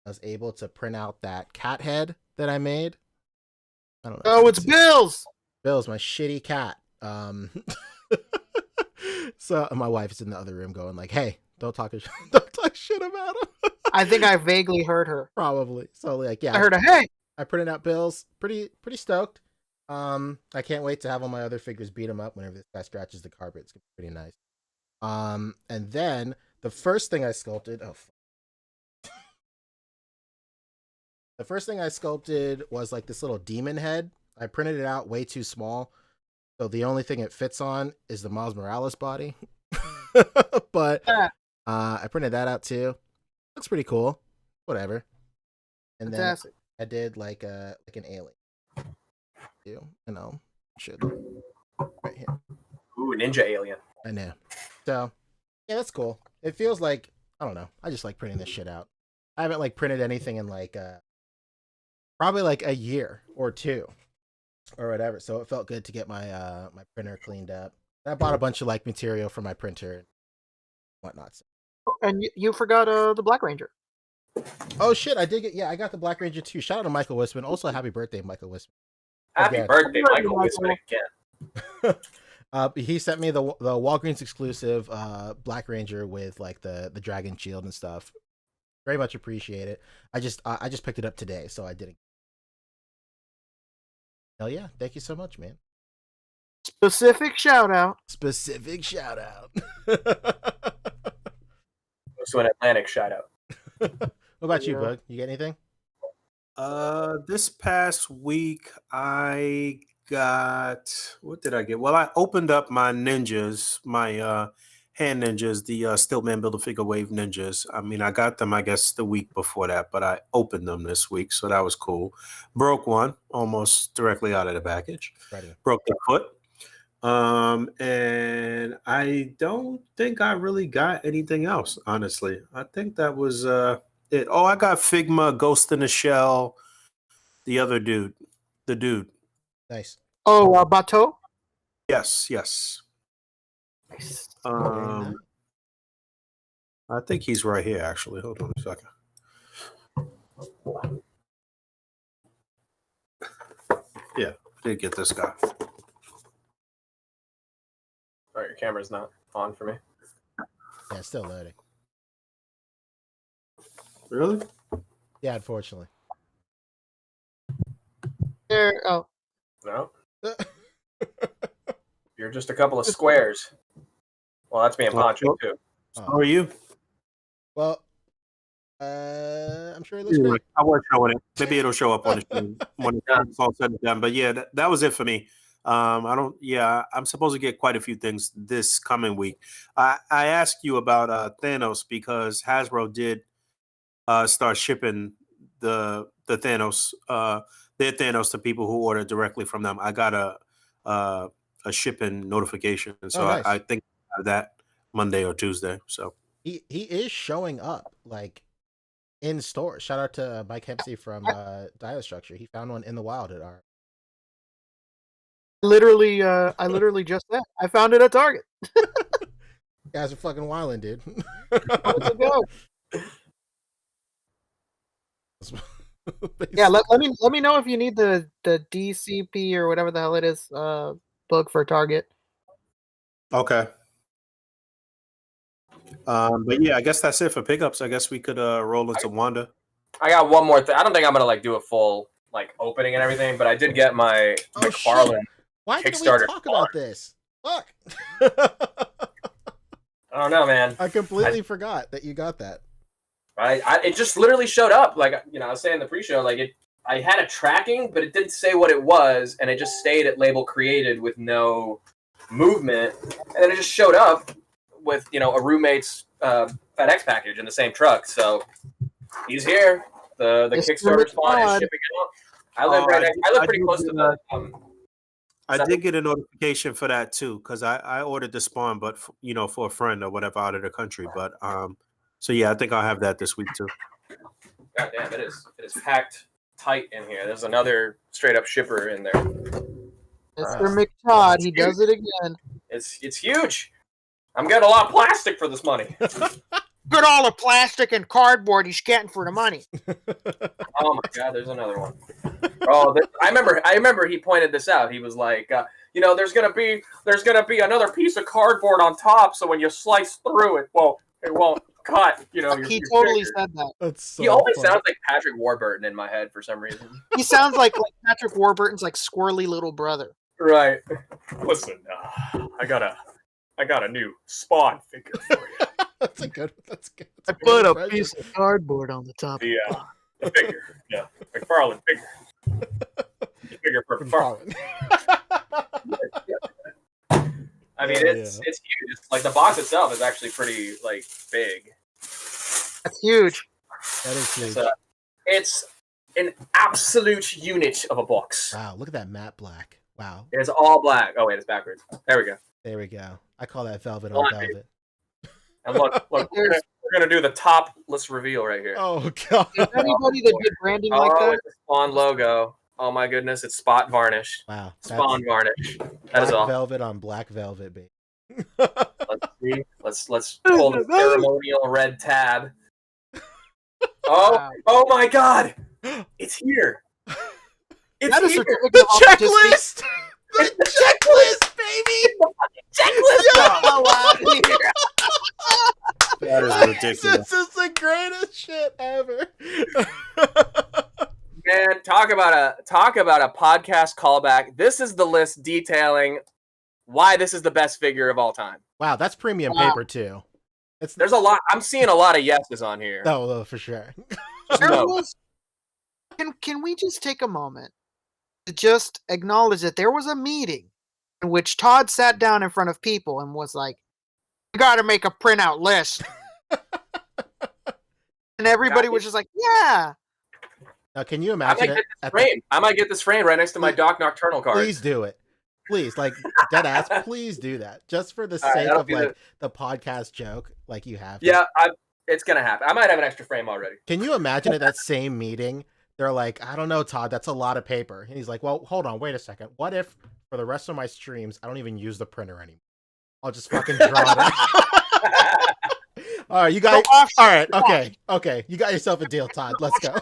G: I was able to print out that cat head that I made. I don't know.
H: Oh, it's Bill's.
G: Bill's my shitty cat. So my wife is in the other room going like, "Hey, don't talk shit about him."
H: I think I vaguely heard her.
G: Probably. So like, yeah.
H: I heard a hey.
G: I printed out Bill's. Pretty stoked. I can't wait to have all my other figures beat him up whenever this guy scratches the carpet. It's gonna be pretty nice. And then the first thing I sculpted. The first thing I sculpted was like this little demon head. I printed it out way too small, so the only thing it fits on is the Miles Morales body. But I printed that out too. Looks pretty cool. Whatever. And
H: Fantastic.
G: then I did like an alien. You know, should right here.
D: Ooh, ninja alien.
G: I know. So yeah, that's cool. It feels like, I don't know. I just like printing this shit out. I haven't like printed anything in like probably like a year or two or whatever. So it felt good to get my my printer cleaned up. I bought a bunch of like material for my printer and whatnot. So.
H: And you forgot the Black Ranger.
G: Oh shit, I did get, yeah, I got the Black Ranger too. Shout out to Michael Wisman. Also, happy birthday, Michael Wisman.
D: Happy birthday, Michael Wisman again.
G: He sent me the Walgreens exclusive Black Ranger with like the dragon shield and stuff. Very much appreciate it. I just picked it up today, so I didn't. Hell yeah! Thank you so much, man.
H: Specific shout out.
G: Specific shout out.
D: So an Atlantic shout out.
G: What about you, Boog? You get anything?
E: This past week I got, what did I get? Well, I opened up my ninjas, my hand ninjas, the Stiltman Build-A-Figure Wave ninjas. I mean, I got them, I guess, the week before that, but I opened them this week, so that was cool. Broke one almost directly out of the package.
G: Ready.
E: Broke the foot. And I don't think I really got anything else, honestly. I think that was it. Oh, I got Figma, Ghost in the Shell, the other dude, the dude.
G: Nice.
H: Oh, Bateau?
E: Yes. I think he's right here, actually. Hold on a second. Yeah, did get this guy.
D: All right, your camera's not on for me.
G: Yeah, it's still loading.
E: Really?
G: Yeah, unfortunately.
H: There. Oh.
D: No. You're just a couple of squares. Well, that's me and Poncho too.
E: How are you?
G: Well, I'm sure it looks great.
E: I was showing it. Maybe it'll show up on the screen when it's all said and done. But yeah, that was it for me. I'm supposed to get quite a few things this coming week. I asked you about Thanos because Hasbro did start shipping the Thanos their Thanos to people who order directly from them. I got a shipping notification, so
G: nice.
E: I think I have that Monday or Tuesday. So
G: he is showing up like in stores. Shout out to Mike Hempsey from Diostructure. He found one in the wild at our.
H: I literally just said I found it at Target.
G: You guys are fucking wildin', dude.
H: Let's go. Yeah, let me know if you need the DCP or whatever the hell it is book for Target.
E: okay. But yeah, I guess that's it for pickups. I guess we could roll into Wanda.
D: I got one more thing. I don't think I'm gonna like do a full like opening and everything, but I did get my
G: Oh,
D: McFarlane
G: Why didn't we
D: Kickstarter
G: talk
D: spawn.
G: about this? Fuck.
D: I don't know, man.
G: I completely forgot that you got that.
D: It just literally showed up. Like, you know, I was saying in the pre-show, like I had a tracking, but it didn't say what it was, and it just stayed at label created with no movement, and then it just showed up with, you know, a roommate's FedEx package in the same truck. So he's here. The Kickstarter spawn is shipping out. I live I live pretty close to the.
E: I did get a notification for that too, because I ordered the spawn, but you know, for a friend or whatever out of the country. But so yeah, I think I'll have that this week too.
D: God damn, it is packed tight in here. There's another straight up shipper in there.
H: Mr. McTodd, he does it again.
D: It's huge. I'm getting a lot of plastic for this money.
H: Look at all the plastic and cardboard he's getting for the money.
D: Oh my God, there's another one. Oh, I remember he pointed this out. He was like, you know, there's gonna be another piece of cardboard on top, so when you slice through it, well, it won't cut. You know,
H: He totally said that.
G: That's so
D: He always
G: funny.
D: sounds like Patrick Warburton in my head for some reason.
H: He sounds like Patrick Warburton's like squirrely little brother.
D: Right. Listen, I got a new Spawn figure for you.
G: That's good.
H: I
G: a
H: put
G: good
H: a
G: impression.
H: piece of cardboard on the top.
D: The figure, yeah, McFarlane figure. The figure for McFarlane. I mean, it's huge. It's, like the box itself is actually pretty like big.
H: That's huge.
G: That is huge.
D: It's an absolute unit of a box.
G: Wow, look at that matte black. Wow.
D: It's all black. Oh wait, it's backwards. There we go.
G: There we go. I call that velvet
D: Hold
G: on
D: on,
G: velvet.
D: And look, we're gonna do the topless reveal right here.
G: Oh god.
H: Is anybody that did branding like that?
D: It's the Spawn logo. Oh my goodness, it's spot varnish.
G: Wow.
D: Spawn varnish. That
G: Black
D: is all.
G: velvet on black velvet, baby.
D: Let's see. Let's pull the ceremonial red tab. Oh my God! It's here. It's
H: That is
D: here.
H: certificate of authenticity.
G: Checklist! The checklist, baby!
D: Checklist.
E: That is ridiculous.
G: This is the greatest shit ever.
D: Man, talk about a podcast callback. This is the list detailing why this is the best figure of all time.
G: Wow, that's premium
H: Wow.
G: paper too.
D: There's a lot. I'm seeing a lot of yeses on here.
G: No, for sure.
H: There
D: No.
H: was- Can we just take a moment to just acknowledge that there was a meeting in which Todd sat down in front of people and was like, "You got to make a printout list," and everybody was just like, "Yeah."
G: Now, can you
D: I
G: imagine
D: might
G: it?
D: get this
G: at
D: frame. I might get this frame right next to my Doc Nocturnal card.
G: Please do it. Please, like dead ass. Please do that, just for the
D: All right,
G: sake
D: that'll
G: of
D: be
G: like the podcast joke, like you have.
D: Yeah, it's gonna happen. I might have an extra frame already.
G: Can you imagine at that same meeting? They're like, I don't know, Todd, that's a lot of paper. And he's like, well, hold on, wait a second. What if for the rest of my streams, I don't even use the printer anymore? I'll just fucking draw it out. All right, you guys. All right, okay. You got yourself a deal, Todd. Let's go.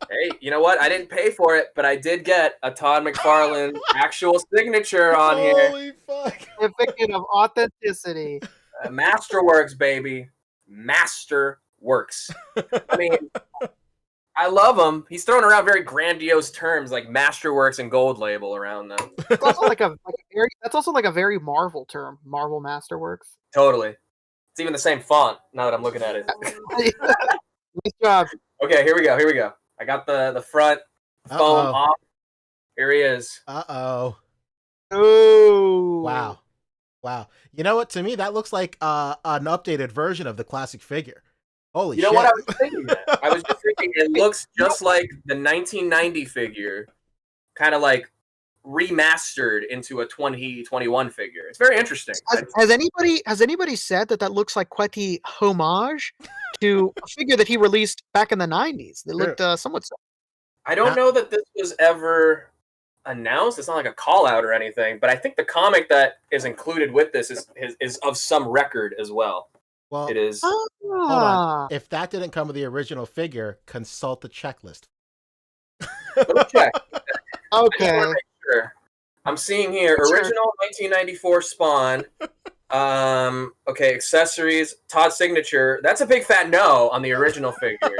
D: Hey, you know what? I didn't pay for it, but I did get a Todd McFarlane actual signature on here.
G: Holy fuck.
H: Certificate of authenticity.
D: Masterworks, baby. Masterworks. I mean, I love him. He's throwing around very grandiose terms like Masterworks and Gold Label around them.
H: That's also like a very Marvel term. Marvel Masterworks.
D: Totally. It's even the same font now that I'm looking at it.
H: Nice job.
D: Okay, here we go. I got the front foam
G: Uh-oh.
D: off. Here he is.
G: Uh-oh.
H: Ooh.
G: Wow. You know what? To me, that looks like an updated version of the classic figure. Holy
D: You
G: shit.
D: know what I was thinking? I was just thinking it looks just like the 1990 figure, kind of like remastered into a 2021 figure. It's very interesting.
H: Has anybody said that looks like quite the homage to a figure that he released back in the 90s? That looked somewhat.
D: I don't know that this was ever announced. It's not like a call out or anything, but I think the comic that is included with this is of some record as well.
G: Well,
D: It is.
G: hold on. If that didn't come with the original figure, consult the checklist.
D: Let me check.
H: Okay.
D: I just wanna make sure. I'm seeing here
H: Sure.
D: original 1994 Spawn. Okay, accessories, Todd signature. That's a big fat no on the original figure.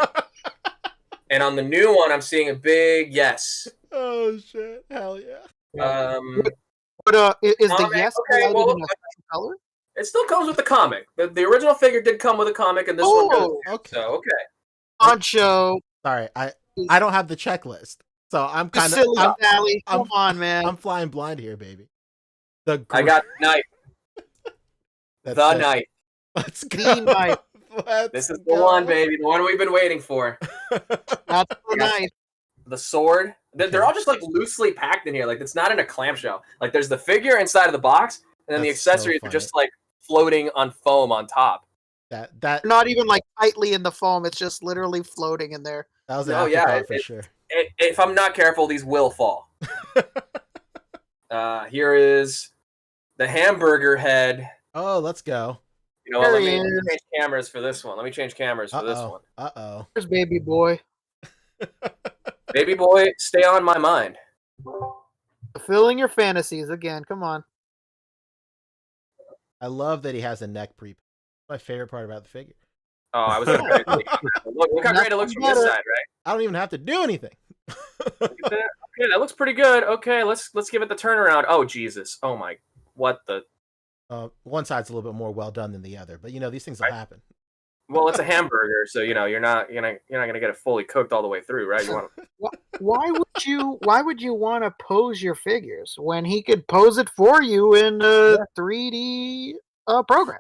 D: And on the new one, I'm seeing a big yes.
G: Oh shit! Hell yeah!
H: But is the
D: Comic?
H: yes
D: Okay,
H: highlighted
D: well,
H: in a special color?
D: it still comes with the comic. The original figure did come with a comic, and this one does.
G: Okay.
D: So okay.
H: Poncho.
G: Sorry, I don't have the checklist, so I'm
H: You
G: kind of
H: silly Sally. Come on, man.
G: I'm flying blind here, baby.
D: I got the knife.
G: That's
D: The
G: it.
D: knife.
G: Let's go.
H: The knife.
D: This is the one, baby. The one we've been waiting for.
H: That's the knife.
D: The sword. They're all just like loosely packed in here. Like it's not in a clamshell. Like there's the figure inside of the box, and then the
G: That's so
D: accessories are
G: funny.
D: just like floating on foam on top.
G: That
H: Not even like tightly in the foam. It's just literally floating in there.
G: was an
D: Oh, yeah,
G: afterthought for sure.
D: If I'm not careful, these will fall. Here is the hamburger head.
G: Oh, let's go.
D: You know what? Let me
H: There he is.
D: change cameras for this one. Let me change cameras for this one.
G: Uh-oh.
H: There's baby boy.
D: Baby boy, stay on my mind.
H: Fulfilling your fantasies again. Come on.
G: I love that he has a neck pre. My favorite part about the figure.
D: Oh, I was gonna look how great it looks from this side, right?
G: I don't even have to do anything.
D: Look at that. Okay, that looks pretty good. Okay, let's give it the turnaround. Oh Jesus! Oh my! What the?
G: One side's a little bit more well done than the other, but these things will happen.
D: Well, it's a hamburger, so you're not gonna get it fully cooked all the way through, right? You want
H: Why would you want to pose your figures when he could pose it for you in a 3D program?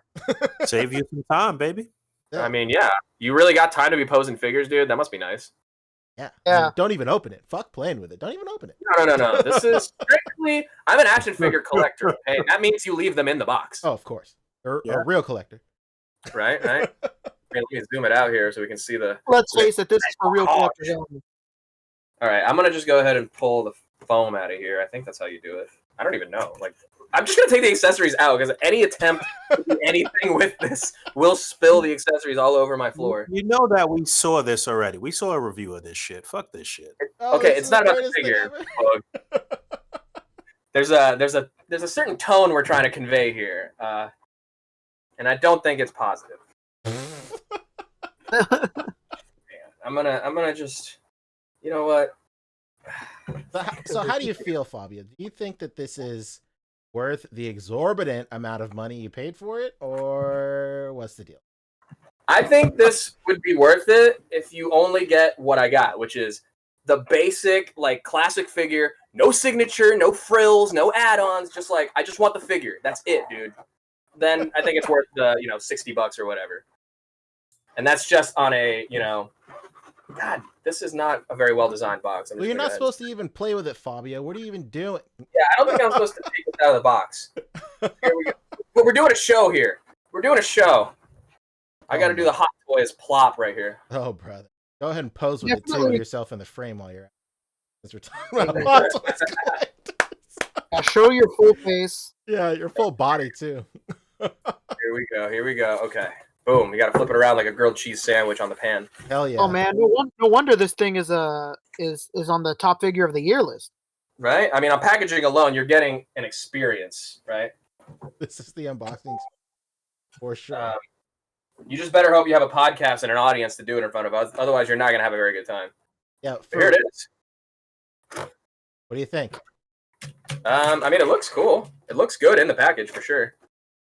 E: Save you some time, baby.
D: I mean, yeah, you really got time to be posing figures, dude. That must be nice.
G: Yeah.
H: Yeah.
G: Don't even open it. Fuck playing with it. Don't even open it.
D: No. This is strictly. I'm an action figure collector. Okay, that means you leave them in the box,
G: Oh, of course. Or
E: Yeah.
G: a real collector.
D: right? Okay, let me zoom it out here so we can see the.
H: Let's face it, this is for real collectors only.
D: All right, I'm gonna just go ahead and pull the foam out of here. I think that's how you do it. I don't even know. Like, I'm just gonna take the accessories out because any attempt to do anything with this will spill the accessories all over my floor.
E: You know that we saw this already. We saw a review of this shit. Fuck this shit.
G: Oh,
D: Okay,
G: this
D: it's
G: is
D: not about the
G: greatest thing
D: figure.
G: ever.
D: Bug. There's a certain tone we're trying to convey here, and I don't think it's positive. I'm gonna just, you know what?
G: So how do you feel, Fabio? Do you think that this is worth the exorbitant amount of money you paid for it, or what's the deal?
D: I think this would be worth it if you only get what I got, which is the basic, like, classic figure, no signature, no frills, no add-ons, just like, I just want the figure. That's it, dude. Then I think it's worth the, $60 or whatever. And that's just on a, God, this is not a very well-designed box.
G: Well, you're not supposed to even play with it, Fabio. What are you even doing?
D: Yeah, I don't think I'm supposed to take this out of the box. Here we go. But we're doing a show here. We're doing a show. I got to do the Hot Toys plop right here.
G: Oh, brother. Go ahead and pose with it, too,
H: Definitely.
G: with yourself in the frame while you're at it. Since we're talking about Hot Toys collectors.
H: Show your full face.
G: Yeah, your full body, too.
D: Here we go. Okay. Boom. You got to flip it around like a grilled cheese sandwich on the pan.
G: Hell yeah.
H: Oh man, no wonder this thing is on the top figure of the year list.
D: Right? I mean, on packaging alone, you're getting an experience, right?
G: This is the unboxing for sure.
D: You just better hope you have a podcast and an audience to do it in front of us. Otherwise, you're not going to have a very good time.
G: Yeah.
D: Here it is.
G: What do you think?
D: I mean, it looks cool. It looks good in the package for sure.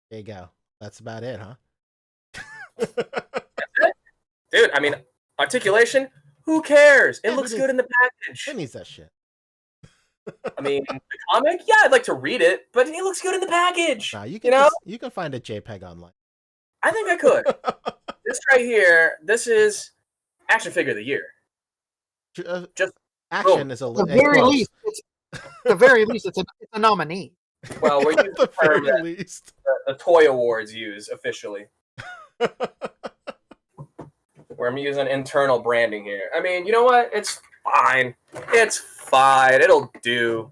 G: There you go. That's about it, huh?
D: Dude, I mean, articulation, who cares? It
G: Yeah,
D: looks
G: who
D: good in the
G: Who
D: package.
G: needs that shit?
D: I mean, the comic, yeah, I'd like to read it, but it looks good in the package.
G: Nah, you can find a JPEG online.
D: I think I could. This right here, this is action figure of the year. Just
G: Action is a
H: At the
G: little
H: very least, it's a nominee.
D: well, we're using
G: At the
D: the term
G: very
D: that
G: least.
D: the Toy Awards use officially. Where I'm using internal branding here. I mean, you know what? It's fine. It's fine. It'll do.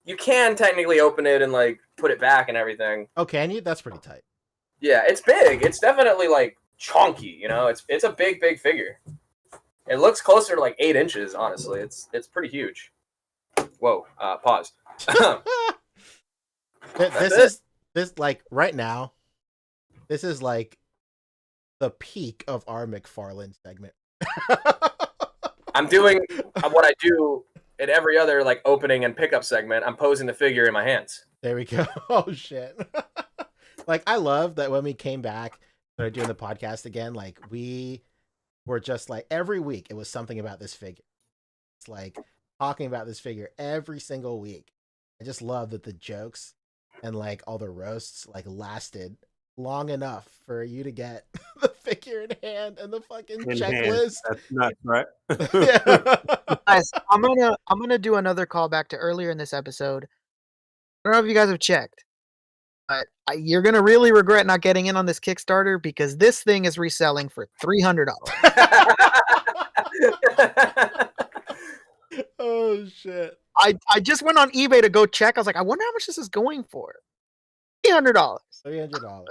D: You can technically open it and like put it back and everything.
G: Oh, can you? That's pretty tight.
D: Yeah, it's big. It's definitely like chunky. It's a big figure. It looks closer to like 8 inches. Honestly, it's pretty huge. Whoa. Pause.
G: This like right now. This is like the peak of our McFarlane segment.
D: I'm doing what I do in every other like opening and pickup segment. I'm posing the figure in my hands.
G: There we go. Oh shit. Like I love that when we came back, started doing the podcast again, like we were just like every week it was something about this figure. It's like talking about this figure every single week. I just love that the jokes and like all the roasts like lasted long enough for you to get the figure in hand and the fucking
E: In hand.
G: checklist.
E: That's nuts, right?
G: Yeah.
H: Guys, I'm gonna do another callback to earlier in this episode. I don't know if you guys have checked, but you're gonna really regret not getting in on this Kickstarter because this thing is reselling for $300.
G: Oh shit.
H: I just went on eBay to go check. I was like, I wonder how much this is going for. $300.
G: $300.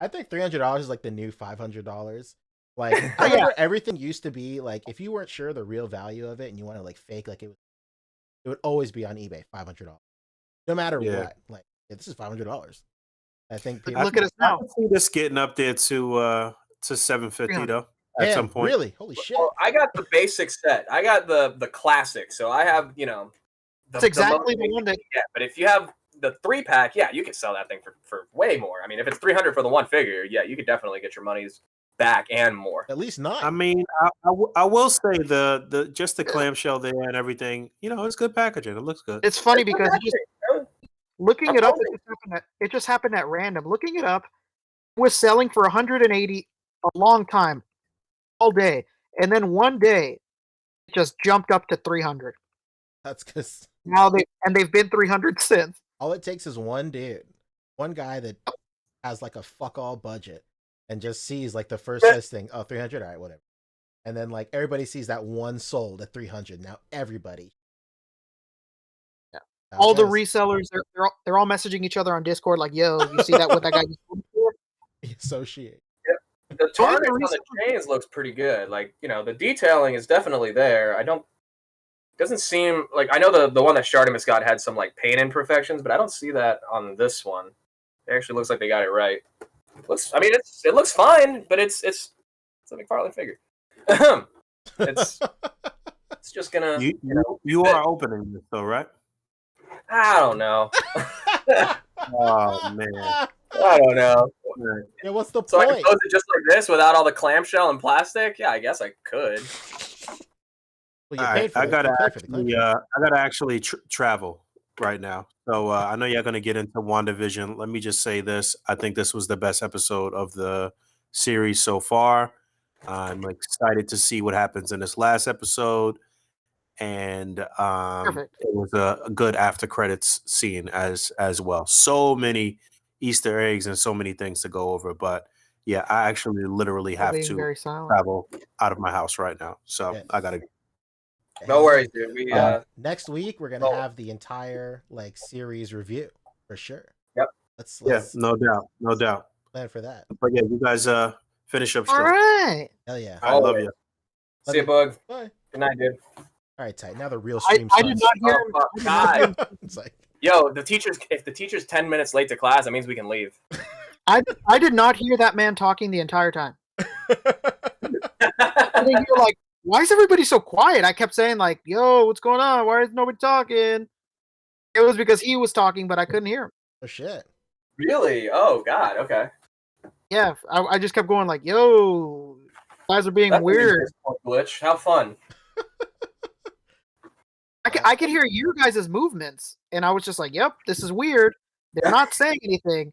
G: I think $300 is like the new $500. Like I remember everything used to be like if you weren't sure the real value of it and you want to like fake like it would always be on eBay $500, no matter what. Like this is $500. I think people
H: Look at us now.
E: I can see this getting up there to $750 though at some point.
G: Really, holy shit!
D: Well, I got the basic set. I got the classic. So I have
H: That's exactly the one that.
D: Yeah, but if you have the 3-pack, yeah, you could sell that thing for way more. I mean, if it's $300 for the one figure, yeah, you could definitely get your money's back and more.
G: At least not.
E: I mean, I will say the just the clamshell there and everything. It's good packaging. It looks good.
H: It's funny because looking it up, it just happened at random. Looking it up, it was selling for 180 a long time, all day, and then one day, it just jumped up to 300.
G: That's because
H: Now they've been 300 since.
G: all it takes is one dude, one guy that has like a fuck all budget and just sees like the first listing, 300, all right, whatever. And then like everybody sees that one sold at 300. Now everybody.
H: Yeah. All the resellers, they're all messaging each other on Discord like, yo, you see that what that guy just sold for?
G: Associate.
D: Yeah. The tarnish on the chains looks pretty good. Like, the detailing is definitely there. Doesn't seem like I know the one that Shartimus got had some like paint imperfections, but I don't see that on this one. It actually looks like they got it right. It looks fine, but it's a McFarlane figure. it's just gonna
E: you are opening this though, right?
D: I don't know.
E: Oh man,
D: I don't know.
G: Yeah, what's the
D: So
G: point?
D: I can pose it just like this without all the clamshell and plastic? Yeah, I guess I could.
G: Well,
E: all right, I gotta actually travel right now. So I know you're gonna get into WandaVision. Let me just say this: I think this was the best episode of the series so far. I'm excited to see what happens in this last episode, and it was a good after credits scene as well. So many Easter eggs and so many things to go over. But yeah, I actually literally have to travel out of my house right now, so I gotta go.
D: No worries, dude. We
G: next week we're gonna have the entire like series review for sure.
D: Yep.
G: Let's
E: no doubt.
G: Plan for that.
E: But yeah, you guys finish up
H: all
E: strong.
H: right.
G: Hell yeah.
E: I love you.
D: See you, Boog.
G: Bye.
D: Good night, dude.
G: All right, tight. Now the real stream.
H: I did not hear.
D: God.
G: It's like,
D: yo, if the teacher's 10 minutes late to class, that means we can leave.
H: I did not hear that man talking the entire time. And then you're like, why is everybody so quiet? I kept saying like, yo, what's going on? Why is nobody talking? It was because he was talking, but I couldn't hear him.
G: oh shit.
D: Really? Oh, God. Okay.
H: Yeah, I just kept going like, yo, guys are being
D: That's
H: weird.
D: Glitch. How fun.
H: I could hear you guys' movements, and I was just like, yep, this is weird. They're not saying anything.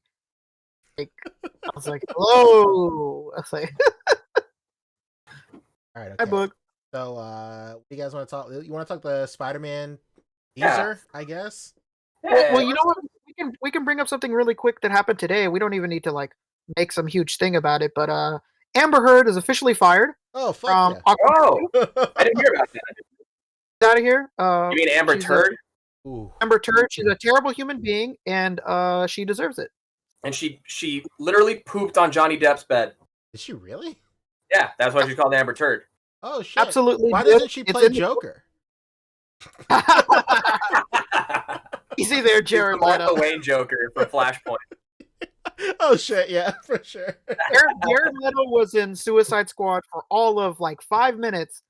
H: Like, I was like, hello. I was like,
G: All right.
H: hi,
G: Okay.
H: Boog.
G: So, what do you guys want to talk? You want to talk the Spider-Man teaser? I guess.
H: Well, you know what? We can bring up something really quick that happened today. We don't even need to like make some huge thing about it. But Amber Heard is officially fired.
G: Oh, fuck
H: from
G: yeah.
D: Oh, I didn't hear about that.
H: Out of here.
D: You mean Amber Turd?
H: Amber Turd. She's a terrible human being, and she deserves it.
D: And she literally pooped on Johnny Depp's bed.
G: Did she really?
D: Yeah, that's why she's called Amber Turd.
G: Oh shit!
H: Absolutely.
G: Why doesn't she play Joker?
H: Easy there, Jared
D: Martha
H: Leto.
D: Wayne Joker from Flashpoint.
G: Oh shit! Yeah, for sure.
H: Jared Leto was in Suicide Squad for all of like 5 minutes,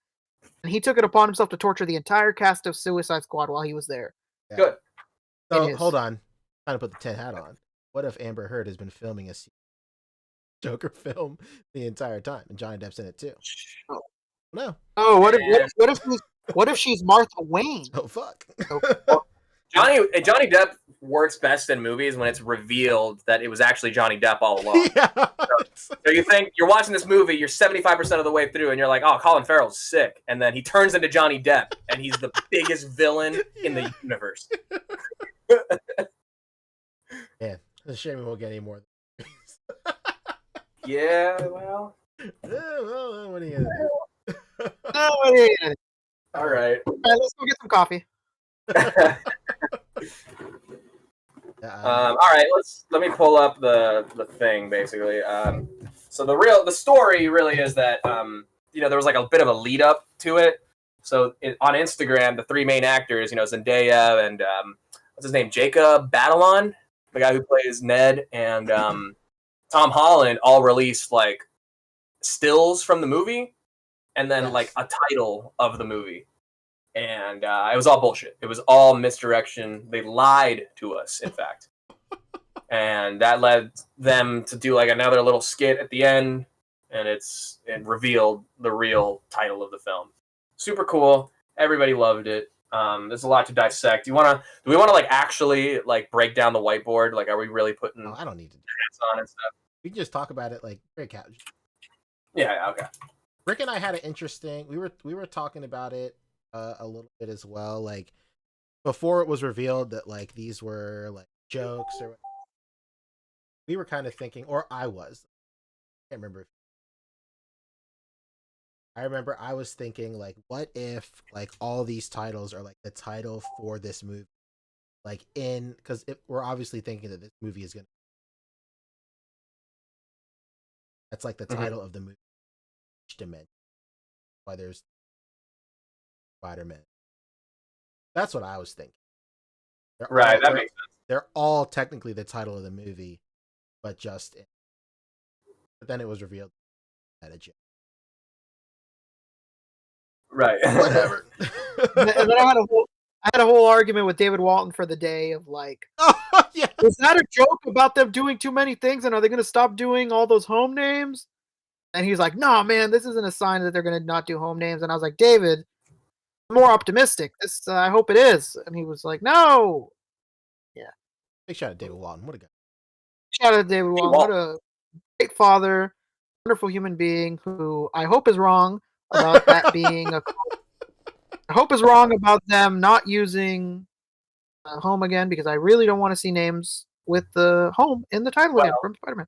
H: and he took it upon himself to torture the entire cast of Suicide Squad while he was there.
G: Yeah.
D: Good.
G: So hold on, trying to put the tin hat on. What if Amber Heard has been filming a Joker film the entire time, and Johnny Depp's in it too?
H: Oh.
G: No.
H: Oh, what if she's Martha Wayne?
G: Oh fuck.
D: Johnny Depp works best in movies when it's revealed that it was actually Johnny Depp all along.
G: Yeah.
D: So you think you're watching this movie, you're 75% of the way through, and you're like, "Oh, Colin Farrell's sick," and then he turns into Johnny Depp, and he's the biggest villain in the universe.
G: Man, it's a shame we won't get any more.
D: Yeah, well,
G: Well, what are you gonna do?
D: all right.
H: Let's go get some coffee.
D: All right, let me pull up the thing basically. So the story really is that there was like a bit of a lead up to it. So on Instagram, the three main actors, Zendaya and what's his name, Jacob Batalon, the guy who plays Ned, and Tom Holland, all released like stills from the movie, and then like a title of the movie. And it was all bullshit. It was all misdirection. They lied to us, in fact. And that led them to do like another little skit at the end, and it revealed the real title of the film. Super cool. Everybody loved it. There's a lot to dissect. Do we want to like actually like break down the whiteboard? Like, are we really putting
G: I don't need to do
D: hats on and stuff?
G: We can just talk about it like very casual.
D: Yeah, okay.
G: Rick and I had an interesting. We were talking about it a little bit as well. Like before it was revealed that like these were like jokes, or we were kind of thinking, or I can't remember. I remember I was thinking like, what if like all these titles are like the title for this movie, like because we're obviously thinking that this movie is gonna. That's like the title of the movie. Dimension. Why there's Spider-Man. That's what I was thinking. That makes sense. They're all technically the title of the movie, but then it was revealed that a joke.
D: Right.
G: Whatever.
H: And then I had a whole argument with David Walton for the day of like,
G: yeah.
H: is that a joke about them doing too many things, and are they going to stop doing all those home names? And he's like, no, man, this isn't a sign that they're going to not do home names. And I was like, David, I'm more optimistic. I hope it is. And he was like, no. Yeah.
G: Big shout out to David Walton. What a guy.
H: Shout out to David Walton. What a great father, wonderful human being who I hope is wrong about that being a. I hope is wrong about them not using home again, because I really don't want to see names with the home in the title again from Spider-Man.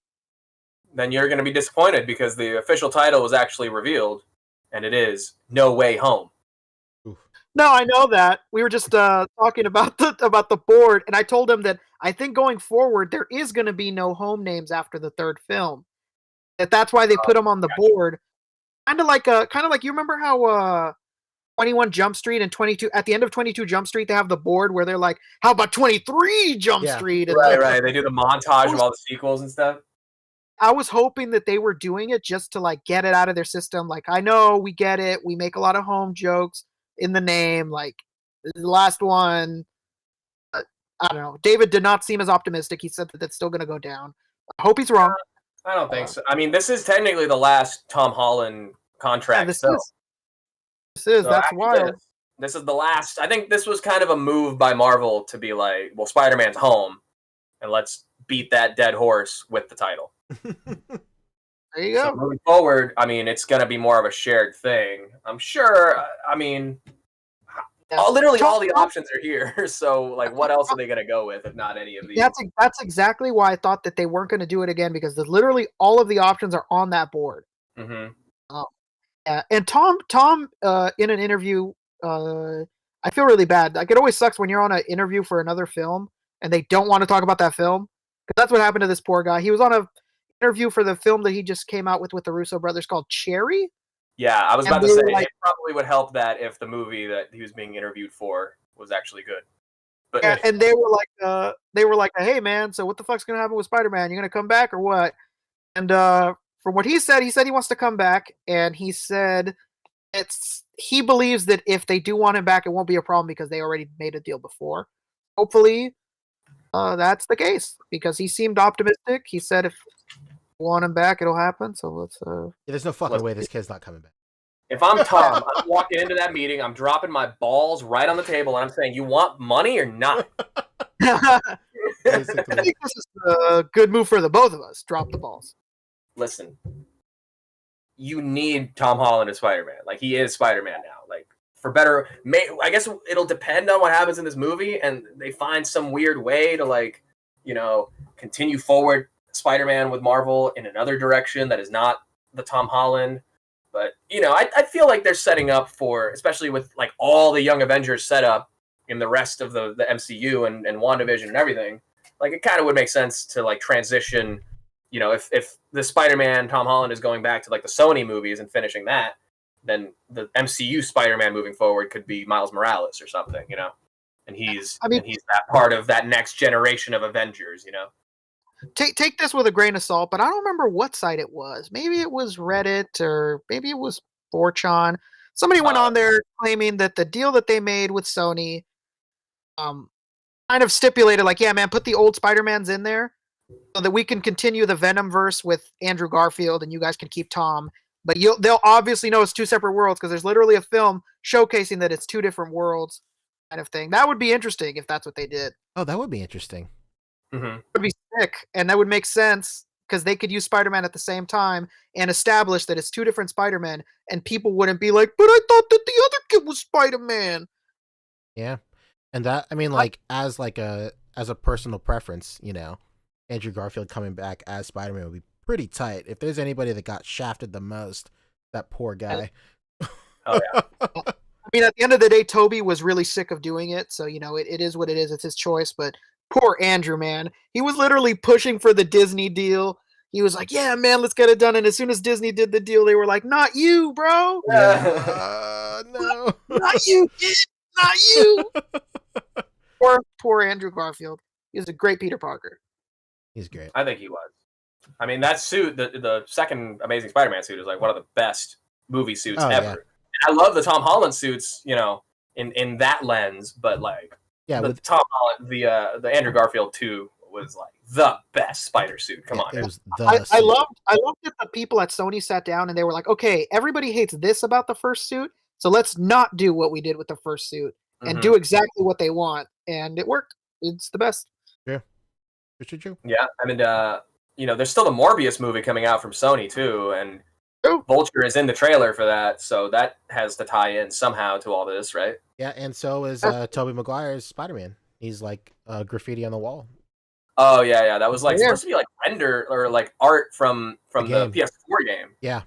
D: Then you're going to be disappointed because the official title was actually revealed, and it is No Way Home.
G: Oof.
H: No, I know that. We were just talking about the board, and I told him that I think going forward there is going to be no home names after the third film. That's why they put them on the board. Kind of like you remember how 21 Jump Street and 22 at the end of 22 Jump Street they have the board where they're like, how about 23 Jump Street? And
D: right. They do the montage of all the sequels and stuff.
H: I was hoping that they were doing it just to like get it out of their system. Like, I know we get it. We make a lot of home jokes in the name. Like the last one, I don't know. David did not seem as optimistic. He said that that's still going to go down. I hope he's wrong.
D: I don't think so. I mean, this is technically the last Tom Holland contract.
H: Yeah, this is. That's wild.
D: This is the last. I think this was kind of a move by Marvel to be like, well, Spider-Man's home, and let's beat that dead horse with the title.
H: There you go.
D: So moving forward, I mean, it's going to be more of a shared thing. I'm sure. I mean, literally all the options are here. So, like, what else are they going to go with if not any of these?
H: That's exactly why I thought that they weren't going to do it again, because literally all of the options are on that board.
D: Mm-hmm.
H: And Tom, in an interview, I feel really bad. Like, it always sucks when you're on an interview for another film and they don't want to talk about that film, because that's what happened to this poor guy. He was on a interview for the film that he just came out with the Russo brothers called Cherry.
D: Yeah, I was about to say it probably would help that if the movie that he was being interviewed for was actually good. But
H: yeah, and they were like, hey man, so what the fuck's gonna happen with Spider-Man? You gonna come back or what? And from what he said he wants to come back, and he said he believes that if they do want him back, it won't be a problem because they already made a deal before. Hopefully, that's the case because he seemed optimistic. He said if you want him back, it'll happen. So let's.
G: Yeah, there's no fucking way this kid's not coming back.
D: If I'm Tom, I'm walking into that meeting, I'm dropping my balls right on the table, and I'm saying, "You want money or not?"
H: I think this is a good move for the both of us. Drop the balls.
D: Listen, you need Tom Holland as Spider-Man. Like, he is Spider-Man now. Like, for better, I guess it'll depend on what happens in this movie, and they find some weird way to, like, you know, continue forward Spider-Man with Marvel in another direction that is not the Tom Holland. But, you know, I feel like they're setting up for, especially with, like, all the Young Avengers set up in the rest of the MCU and WandaVision and everything, like, it kind of would make sense to, like, transition, you know, if the Spider-Man Tom Holland is going back to, like, the Sony movies and finishing that, then the MCU Spider-Man moving forward could be Miles Morales or something, you know? And he's that part of that next generation of Avengers, you know?
H: Take this with a grain of salt, but I don't remember what site it was. Maybe it was Reddit or maybe it was 4chan. Somebody went on there claiming that the deal that they made with Sony kind of stipulated, like, yeah, man, put the old Spider-Mans in there so that we can continue the Venomverse with Andrew Garfield and you guys can keep Tom. But they'll obviously know it's two separate worlds because there's literally a film showcasing that it's two different worlds kind of thing. That would be interesting if that's what they did.
G: Oh, that would be interesting.
D: Mm-hmm.
H: It would be sick, and that would make sense because they could use Spider-Man at the same time and establish that it's two different Spider-Men, and people wouldn't be like, but I thought that the other kid was Spider-Man.
G: Yeah. And that, I mean, like, as a personal preference, you know, Andrew Garfield coming back as Spider-Man would be pretty tight. If there's anybody that got shafted the most, that poor guy.
D: Oh, yeah.
H: I mean, at the end of the day, Toby was really sick of doing it, so, you know, it is what it is. It's his choice, but poor Andrew, man. He was literally pushing for the Disney deal. He was like, yeah, man, let's get it done. And as soon as Disney did the deal, they were like, not you, bro.
G: No.
H: Not you, kid. Not you. Poor Andrew Garfield. He was a great Peter Parker.
G: He's great.
D: I think he was. I mean, that suit, the second Amazing Spider-Man suit, is like one of the best movie suits ever. Yeah. And I love the Tom Holland suits, you know, in that lens, but like, yeah, with Tom Holland, the Andrew Garfield 2 was like the best spider suit. Come on.
G: It was
H: I loved that the people at Sony sat down and they were like, okay, everybody hates this about the first suit, so let's not do what we did with the first suit and do exactly what they want. And it worked. It's the best.
G: Yeah. True.
D: Yeah. I mean, you know, there's still the Morbius movie coming out from Sony too, and Vulture is in the trailer for that, so that has to tie in somehow to all this, right?
G: Yeah, and so is Tobey Maguire's Spider-Man. He's like graffiti on the wall.
D: Oh yeah. That was like supposed to be like render or like art from the PS4 game.
G: Yeah.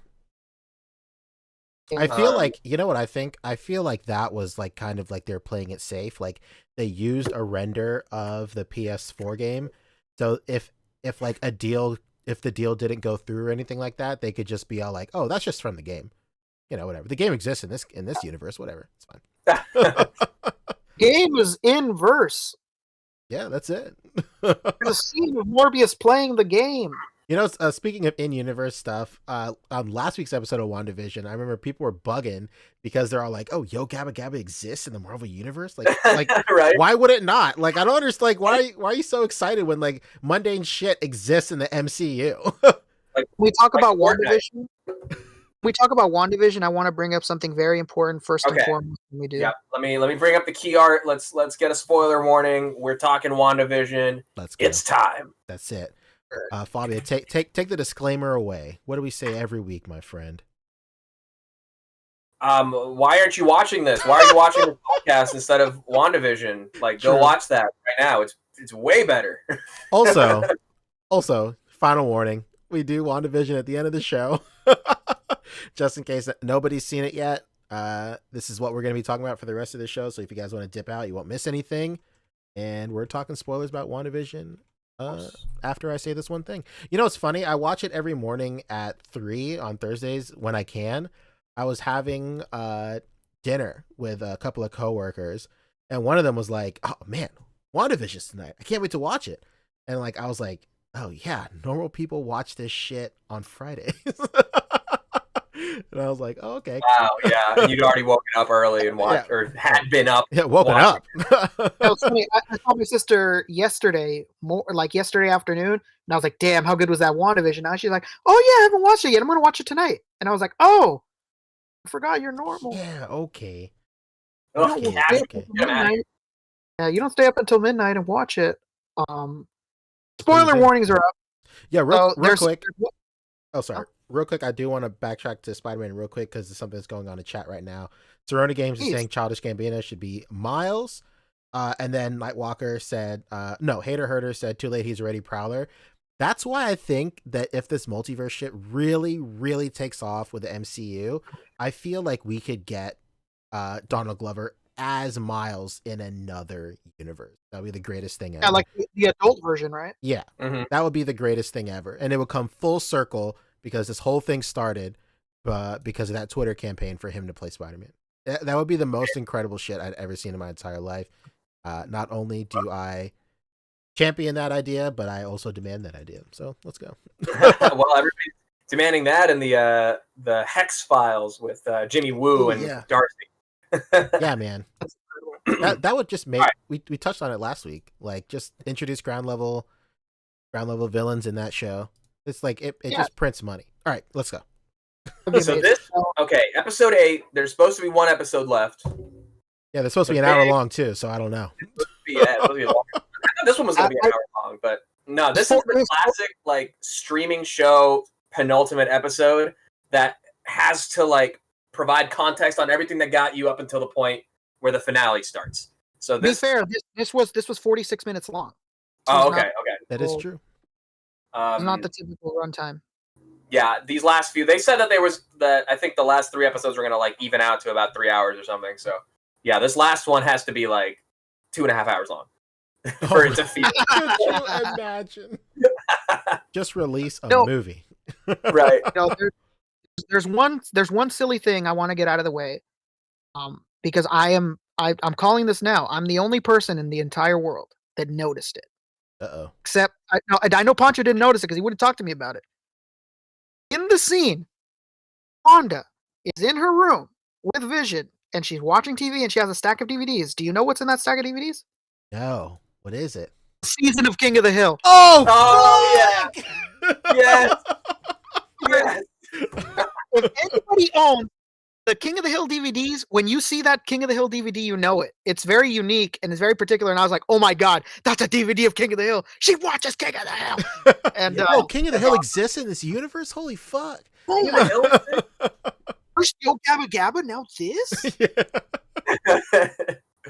G: I feel like, you know what I think? I feel like that was like kind of like they're playing it safe. Like they used a render of the PS4 game, so if like if the deal didn't go through or anything like that, they could just be all like, "Oh, that's just from the game," you know, whatever. The game exists in this universe, whatever. It's fine.
H: Game was in verse.
G: Yeah, that's it.
H: The scene of Morbius playing the game.
G: You know, speaking of in-universe stuff, on last week's episode of WandaVision, I remember people were bugging because they're all like, "Oh, Yo Gabba Gabba exists in the Marvel universe." Like
D: right?
G: Why would it not? Like, I don't understand. Like, why are you so excited when like mundane shit exists in the MCU?
D: Like,
H: we talk about WandaVision. We talk about WandaVision. I want to bring up something very important first and foremost. When we do.
D: Yeah, let me bring up the key art. Let's get a spoiler warning. We're talking WandaVision.
G: Let's go.
D: It's time.
G: That's it. Fabio, take the disclaimer away. What do we say every week, my friend?
D: Why aren't you watching this? Why are you watching the podcast instead of WandaVision? Like, go watch that right now. It's way better. Also, final warning: we do WandaVision at the end of the show, just in case nobody's seen it yet. This is what we're going to be talking about for the rest of the show. So if you guys want to dip out, you won't miss anything. And we're talking spoilers about WandaVision. After I say this one thing, you know, it's funny. I watch it every morning at 3 on Thursdays when I can. I was having dinner with a couple of coworkers, and one of them was like, "Oh man, WandaVision's tonight. I can't wait to watch it." And like, I was like, "Oh yeah, normal people watch this shit on Fridays."
G: And I was like, oh, okay.
D: Wow, yeah. And you'd already woken up early and watched, or had been up.
G: Yeah, woken
D: watching.
G: up.
H: It was funny. I saw my sister yesterday, yesterday afternoon, and I was like, "Damn, how good was that WandaVision?" Now she's like, "Oh yeah, I haven't watched it yet. I'm gonna watch it tonight." And I was like, "Oh, I forgot you're normal.
G: Yeah, okay.
D: Ugh,
H: You don't
G: Okay,
H: stay up
G: okay.
H: until midnight. Yeah, you don't stay up until midnight and watch it." Spoiler
G: do?
H: warnings are up.
G: Yeah, real quick.
H: there's-
G: Oh, sorry. Real quick, I do want to backtrack to Spider-Man real quick because there's something that's going on in chat right now. Serona Games is
H: Please.
G: saying Childish Gambino should be Miles. And then Nightwalker said, no, Hater Herder said, too late, he's already Prowler. That's why I think that if this multiverse shit really, really takes off with the MCU, I feel like we could get Donald Glover as Miles in another universe. That would be the greatest thing ever.
H: Yeah, like the adult version, right?
G: Yeah, that would be the greatest thing ever. And it would come full circle because this whole thing started because of that Twitter campaign for him to play Spider-Man. That would be the most incredible shit I'd ever seen in my entire life. Not only do I champion that idea, but I also demand that idea. So let's go.
D: Well, everybody's demanding that in the Hex Files with Jimmy Woo and Darcy.
G: Yeah, man. That would just make we touched on it last week. Like just introduce ground level villains in that show. It's like it just prints money. All right, let's go.
D: So episode 8. There's supposed to be one episode left.
G: Yeah, they're supposed to be an hour long too, so I don't know.
D: It's supposed to be long. I thought this one was going to be an hour long, but no, this is the classic like streaming show penultimate episode that has to like provide context on everything that got you up until the point where the finale starts. So this,
H: to be fair, this was 46 minutes long. So
D: oh, okay.
G: That is true.
H: It's not the typical runtime.
D: Yeah, these last few, they said that I think the last 3 episodes were going to like even out to about 3 hours or something. So yeah, this last one has to be like 2.5 hours long for it to feel.
G: Could you imagine? Just release a movie.
D: Right.
H: There's one silly thing I want to get out of the way. Because I'm calling this now. I'm the only person in the entire world that noticed it.
G: Uh-oh.
H: Except I know Pancho didn't notice it because he wouldn't talk to me about it. In the scene, Wanda is in her room with Vision and she's watching TV and she has a stack of DVDs. Do you know what's in that stack of DVDs?
G: No. What is it?
H: Season of King of the Hill.
G: Oh
D: yeah. Yes. Yes.
H: If anybody owns the King of the Hill DVDs, when you see that King of the Hill DVD, you know it. It's very unique and it's very particular. And I was like, oh my God, that's a DVD of King of the Hill. She watches King of the Hill. And
G: King of the Hill exists in this universe? Holy fuck.
H: Oh my God. First Yo Gabba Gabba, now this?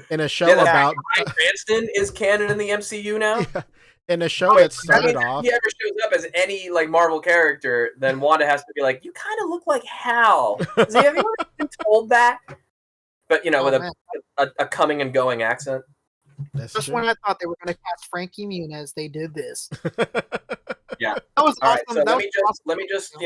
G: In a show about
D: Bryan Cranston is canon in the MCU now.
G: Yeah. In a show that started off.
D: If he ever shows up as any like Marvel character, then Wanda has to be like, "You kind of look like Hal." Have you ever been told that? But with a coming and going accent.
H: Just when I thought they were going to cast Frankie Muniz, they did this.
D: Yeah.
H: That was
D: All
H: awesome.
D: right, so let me just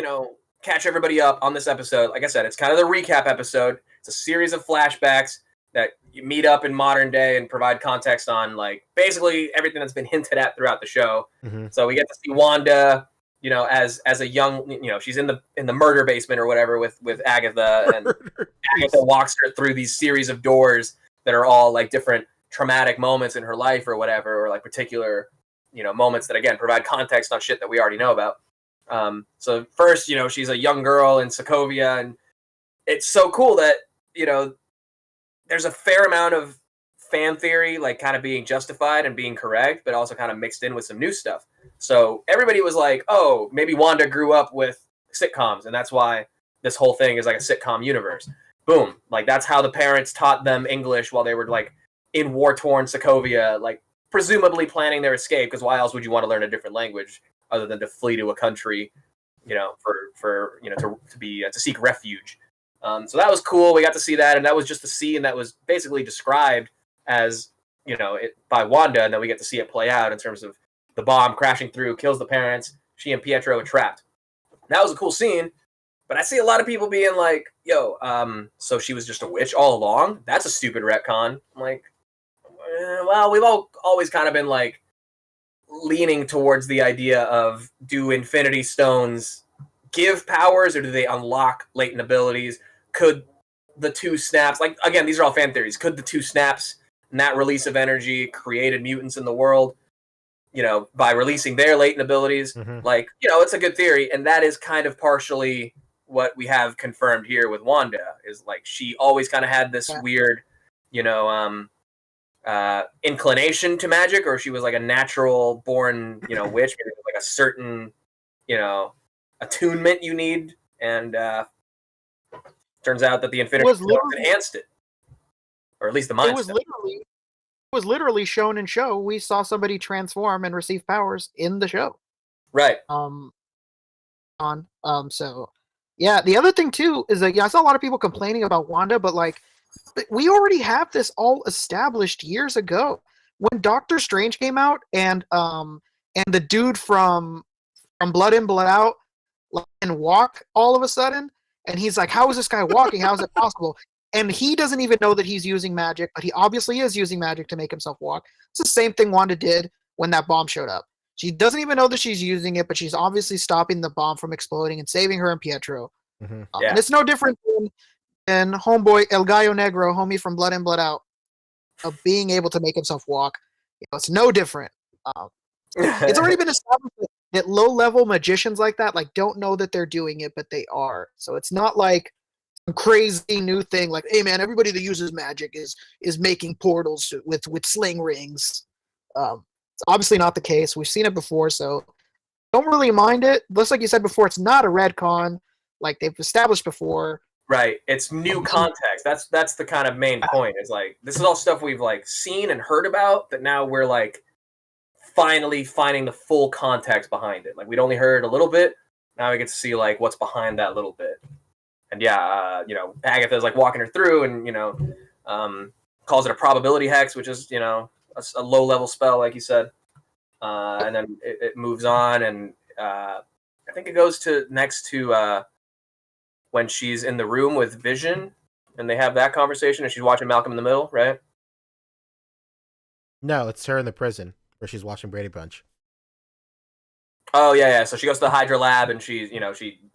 D: catch everybody up on this episode. Like I said, it's kind of the recap episode. It's a series of flashbacks that you meet up in modern day and provide context on like basically everything that's been hinted at throughout the show.
G: Mm-hmm.
D: So we get to see Wanda, as a young, she's in the murder basement or whatever with Agatha, and Agatha walks her through these series of doors that are all like different traumatic moments in her life or whatever, or like particular, moments that again provide context on shit that we already know about. So first, she's a young girl in Sokovia, and it's so cool that, there's a fair amount of fan theory, like kind of being justified and being correct, but also kind of mixed in with some new stuff. So everybody was like, oh, maybe Wanda grew up with sitcoms, and that's why this whole thing is like a sitcom universe. Boom. Like that's how the parents taught them English while they were like in war-torn Sokovia, like presumably planning their escape, because why else would you want to learn a different language other than to flee to a country, to seek refuge. So that was cool. We got to see that, and that was just a scene that was basically described as, by Wanda, and then we get to see it play out in terms of the bomb crashing through, kills the parents, she and Pietro are trapped. That was a cool scene, but I see a lot of people being like, yo, so she was just a witch all along? That's a stupid retcon. I'm like, well, we've always kind of been like leaning towards the idea of, do Infinity Stones give powers or do they unlock latent abilities? Could the two snaps, like, again, these are all fan theories, could the two snaps and that release of energy created mutants in the world, by releasing their latent abilities?
G: Mhm.
D: Like, it's a good theory, and that is kind of partially what we have confirmed here with Wanda, is like she always kind of had this weird, inclination to magic, or she was like a natural born, witch, maybe like a certain, attunement you need, and turns out that the Infinity Stones enhanced it, or at least the Mind Stone.
H: It was literally shown in show. We saw somebody transform and receive powers in the show.
D: Right.
H: So yeah, the other thing too is that I saw a lot of people complaining about Wanda, but like we already have this all established years ago. When Doctor Strange came out and the dude from Blood In, Blood Out can walk all of a sudden, and he's like, how is this guy walking? How is it possible? And he doesn't even know that he's using magic, but he obviously is using magic to make himself walk. It's the same thing Wanda did when that bomb showed up. She doesn't even know that she's using it, but she's obviously stopping the bomb from exploding and saving her and Pietro.
G: Mhm.
H: And it's no different than homeboy El Gallo Negro, homie from Blood In, Blood Out, of being able to make himself walk. It's no different. It's already been established that low-level magicians like that don't know that they're doing it, but they are. So it's not like some crazy new thing like, hey man, everybody that uses magic is making portals with sling rings. It's obviously not the case. We've seen it before, so don't really mind it. Just like you said before, it's not a retcon like they've established before.
D: Right. It's new context. That's the kind of main point. Is like, this is all stuff we've like seen and heard about, that now we're like finally finding the full context behind it. Like, we'd only heard a little bit. Now we get to see like what's behind that little bit. And yeah, Agatha's like walking her through, and calls it a probability hex, which is a low level spell, like you said. And then it moves on, and I think it goes to next to when she's in the room with Vision, and they have that conversation, and she's watching Malcolm in the Middle, right?
G: No, it's her in the prison where she's watching Brady Bunch.
D: Oh yeah. So she goes to the Hydra lab, and she's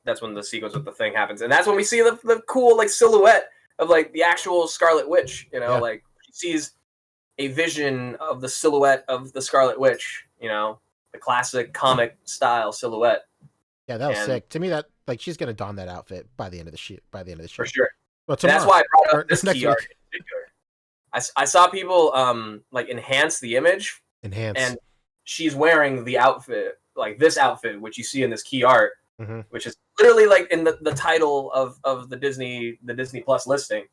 D: that's when the sequence with the thing happens, and that's when we see the cool like silhouette of like the actual Scarlet Witch. Like she sees a vision of the silhouette of the Scarlet Witch. The classic comic style silhouette.
G: Yeah, that was sick. To me, that like she's gonna don that outfit by the end of the show.
D: For sure.
G: Well,
D: that's why I brought up this
G: next
D: key
G: week.
D: art in particular. I saw people like enhance the image. And she's wearing the outfit, like this outfit, which you see in this key art, which is literally like in the title of the Disney Plus listing.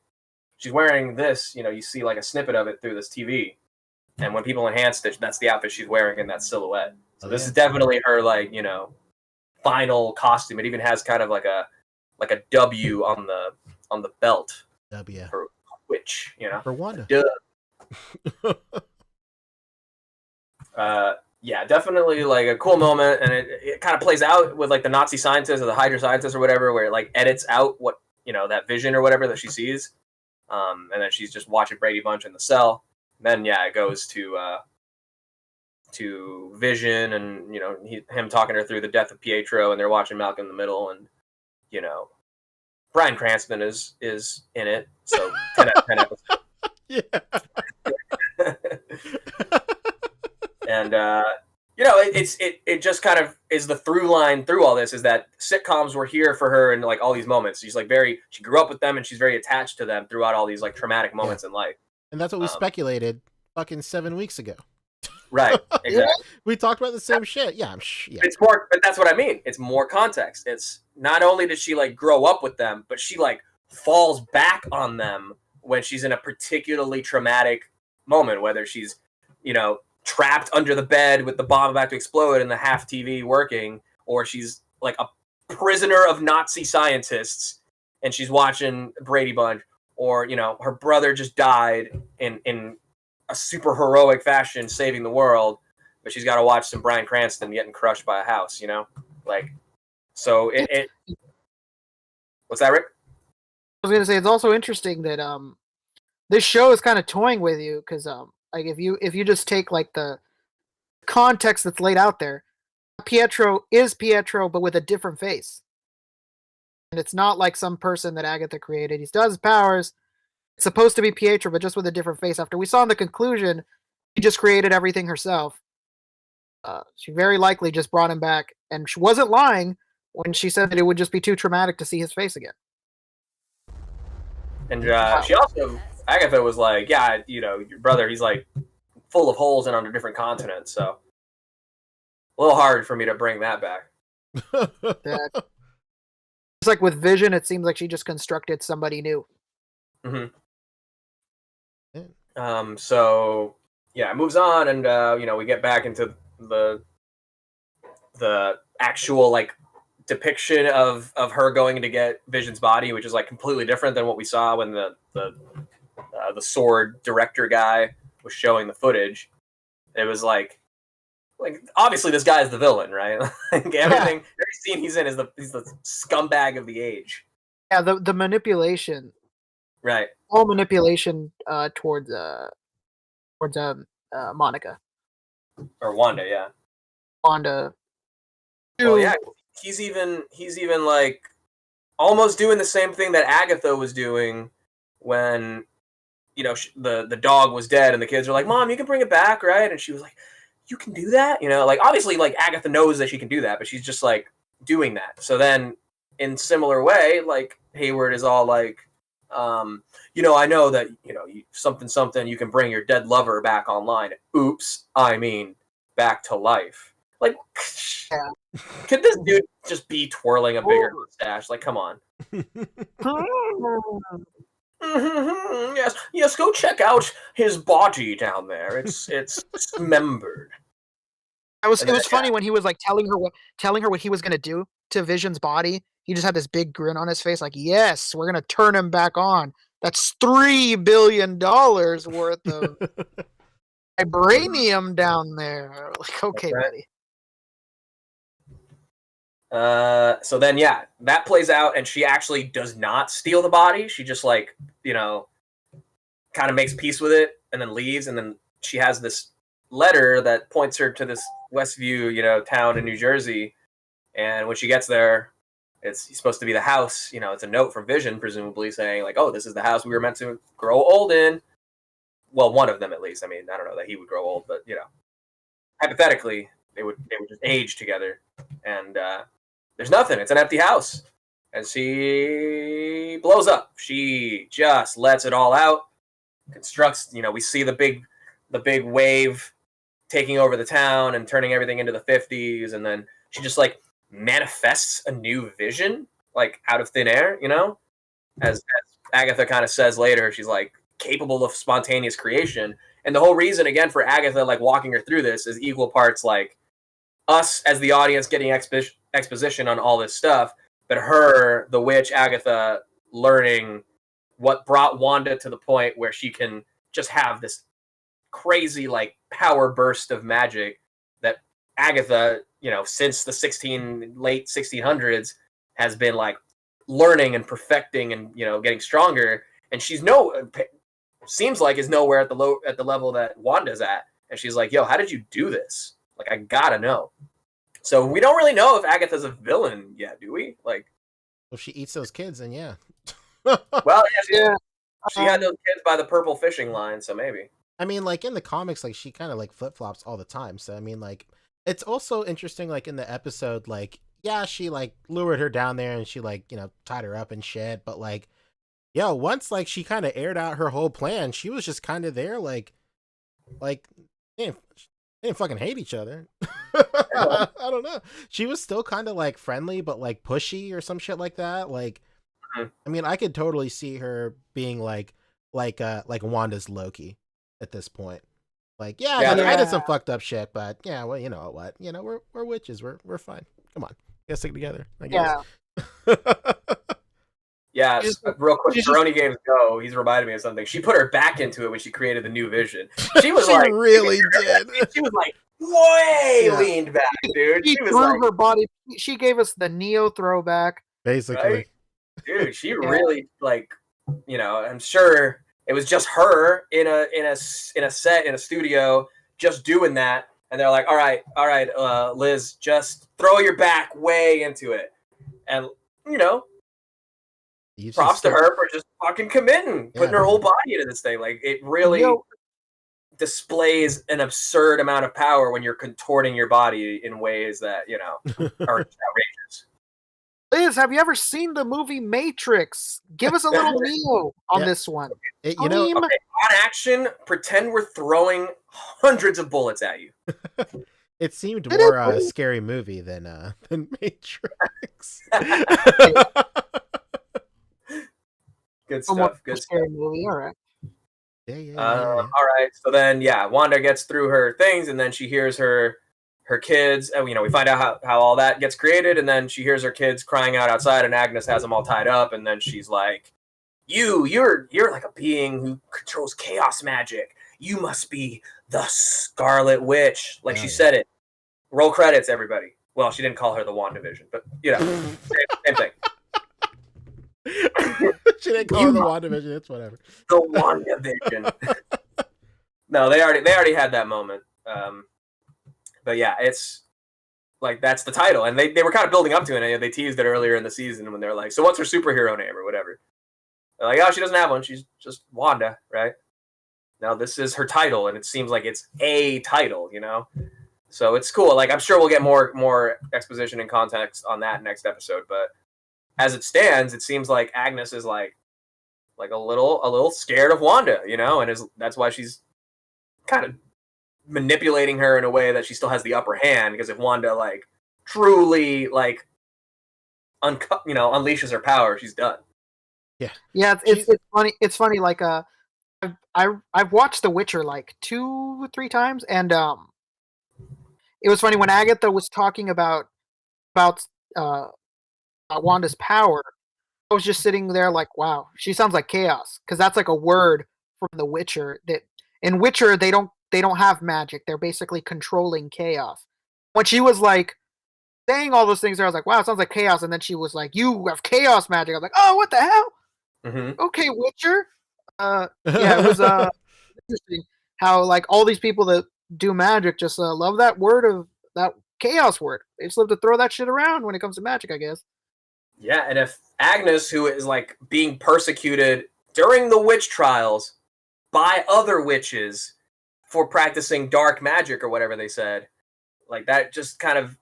D: She's wearing this, you see like a snippet of it through this TV. And when people enhanced it, that's the outfit she's wearing in that silhouette. So this is definitely her like, final costume. It even has kind of like a W on the belt.
G: W.
D: For Witch,
G: For Wanda.
D: Yeah, definitely like a cool moment, and it kind of plays out with like the Nazi scientist or the Hydra scientist or whatever, where it like edits out what that vision or whatever that she sees, and then she's just watching Brady Bunch in the cell. And then it goes to Vision, and him talking her through the death of Pietro, and they're watching Malcolm in the Middle, and Bryan Cranston is in it, so 10 out of 10 episodes.
G: Yeah.
D: And it just kind of is the through line through all this, is that sitcoms were here for her in like all these moments. She's like she grew up with them, and she's very attached to them throughout all these like traumatic moments in life.
G: And that's what we speculated fucking 7 weeks ago.
D: Right. Exactly.
G: We talked about the same shit. Yeah.
D: It's more, but that's what I mean. It's more context. It's not only did she like grow up with them, but she like falls back on them when she's in a particularly traumatic moment, whether she's, trapped under the bed with the bomb about to explode and the half TV working, or she's like a prisoner of Nazi scientists and she's watching Brady Bunch, or, her brother just died in a super heroic fashion saving the world, but she's got to watch some Bryan Cranston getting crushed by a house, like, so it what's that, Rick?
H: I was going to say, it's also interesting that this show is kind of toying with you, because like if you just take like the context that's laid out there, Pietro is Pietro but with a different face. And it's not like some person that Agatha created. He still has his powers. It's supposed to be Pietro, but just with a different face. After we saw in the conclusion, she just created everything herself. She very likely just brought him back, and she wasn't lying when she said that it would just be too traumatic to see his face again.
D: And she also, Agatha was like, yeah, your brother, he's like full of holes and on a different continent, so a little hard for me to bring that back.
H: Just like with Vision, it seems like she just constructed somebody new.
D: Mm-hmm. So yeah, it moves on, and we get back into the actual like depiction of her going to get Vision's body, which is like completely different than what we saw when the sword director guy was showing the footage. It was like obviously this guy is the villain, right? Like every scene he's in he's the scumbag of the age.
H: Yeah, the manipulation,
D: right?
H: All manipulation towards Monica
D: or Wanda, yeah.
H: Wanda.
D: Well, yeah, he's even like almost doing the same thing that Agatha was doing when the dog was dead and the kids are like, "Mom, you can bring it back, right?" And she was like, "You can do that?" Like obviously like Agatha knows that she can do that, but she's just like doing that. So then in similar way, like Hayward is all like, I know that, something, you can bring your dead lover back online. Oops, I mean back to life. Like, could this dude just be twirling a bigger mustache? Like, come on. Yes, go check out his body down there. It's dismembered.
H: It was funny when he was like telling her what he was gonna do to Vision's body. He just had this big grin on his face, like, yes, we're gonna turn him back on. That's $3 billion worth of vibranium down there. Like, okay, buddy.
D: So then, yeah, that plays out, and she actually does not steal the body. She just like, kind of makes peace with it and then leaves. And then she has this letter that points her to this Westview, town in New Jersey. And when she gets there, it's supposed to be the house. It's a note from Vision, presumably saying like, "Oh, this is the house we were meant to grow old in." Well, one of them at least. I mean, I don't know that he would grow old, but hypothetically, they would just age together. And there's nothing. It's an empty house. And she blows up. She just lets it all out. Constructs, we see the big wave taking over the town and turning everything into the 50s. And then she just like manifests a new Vision, like out of thin air, as Agatha kind of says later, she's like capable of spontaneous creation. And the whole reason, again, for Agatha, like walking her through this is equal parts like us as the audience getting exposition on all this stuff, but her, the witch, Agatha, learning what brought Wanda to the point where she can just have this crazy like power burst of magic that Agatha, since the late 1600s has been like learning and perfecting and getting stronger. And she's seems like is nowhere at the level that Wanda's at. And she's like, "Yo, how did you do this? Like, I gotta know." So we don't really know if Agatha's a villain yet, do we? Like,
G: if she eats those kids, then yeah.
D: Well, yeah, she had those kids by the purple fishing line, so maybe.
G: I mean, like in the comics, like she kind of like flip flops all the time. So I mean, like it's also interesting, like in the episode, like yeah, she like lured her down there and she like tied her up and shit. But like, once like she kind of aired out her whole plan, she was just kind of there, like they didn't fucking hate each other. I don't know. She was still kind of like friendly, but like pushy or some shit like that. Like, I mean, I could totally see her being like Wanda's Loki at this point. Like, I did some fucked up shit, but yeah, well, you know what? We're witches. We're fine. Come on, let's stick together. I guess.
D: Yeah, real quick, Baroni Games Go, he's reminded me of something. She put her back into it when she created the new Vision. She was
G: she really did.
D: She was like way leaned back, dude.
H: She
D: was
H: threw
D: like,
H: her body. She gave us the Neo throwback.
G: Basically.
D: Right? Dude, she really like, I'm sure it was just her in a set in a studio just doing that, and they're like, all right, Liz, just throw your back way into it, and props to her for just fucking committing, putting her whole body into this thing. Like, it really displays an absurd amount of power when you're contorting your body in ways that, you know, are outrageous.
H: Liz, have you ever seen the movie Matrix? Give us a little Neo on this one.
G: You know,
D: on action, pretend we're throwing hundreds of bullets at you.
G: It seemed more a scary movie than Matrix.
D: Good stuff. Good
H: scary movie. All right.
G: Yeah.
D: All right. So then, Wanda gets through her things, and then she hears her kids. And, you know, we find out how all that gets created, and then she hears her kids crying out outside, and Agnes has them all tied up, and then she's like, "You're like a being who controls chaos magic. You must be the Scarlet Witch." Like she said it. Roll credits, everybody. Well, she didn't call her the WandaVision, but you know, same thing.
G: She didn't call her the WandaVision. It's whatever.
D: The WandaVision. No, they already had that moment. But yeah, it's like that's the title, and they were kind of building up to it. And they teased it earlier in the season when they're like, "So what's her superhero name or whatever?" They're like, "Oh, she doesn't have one. She's just Wanda, right?" Now this is her title, and it seems like it's a title, you know. So it's cool. Like, I'm sure we'll get more exposition and context on that next episode. But as it stands, it seems like Agnes is like a little scared of Wanda, you know, and that's why she's kind of manipulating her in a way that she still has the upper hand. Because if Wanda like truly like unleashes her power, she's done.
H: Yeah. It's funny. It's funny. Like I've watched The Witcher like 2-3 times, and it was funny when Agatha was talking about Wanda's power. I was just sitting there like, wow, she sounds like chaos, because that's like a word from The Witcher. That in Witcher they don't have magic; they're basically controlling chaos. When she was like saying all those things, I was like, wow, it sounds like chaos. And then she was like, you have chaos magic. I was like, oh, what the hell?
D: Mm-hmm.
H: Okay, Witcher. It was interesting how like all these people that do magic just love that chaos word. They just love to throw that shit around when it comes to magic, I guess.
D: Yeah, and if Agnes, who is like being persecuted during the witch trials by other witches for practicing dark magic or whatever they said, like that just kind of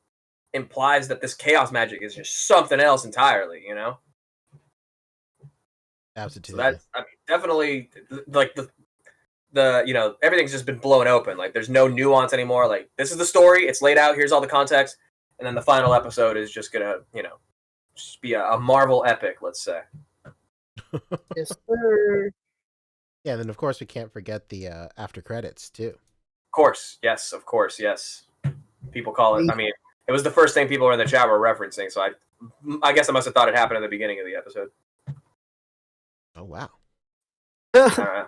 D: implies that this chaos magic is just something else entirely, you know?
G: Absolutely.
D: So that's, I mean, definitely like the you know, everything's just been blown open. Like there's no nuance anymore. Like this is the story, it's laid out, here's all the context, and then the final episode is just gonna, you know, just be a Marvel epic, let's say.
H: Yes, sir.
G: Yeah, and then of course we can't forget the after credits too.
D: Of course, yes. People call it. I mean, it was the first thing people in the chat were referencing, so I guess I must have thought it happened at the beginning of the episode.
G: Oh wow.
D: Yeah,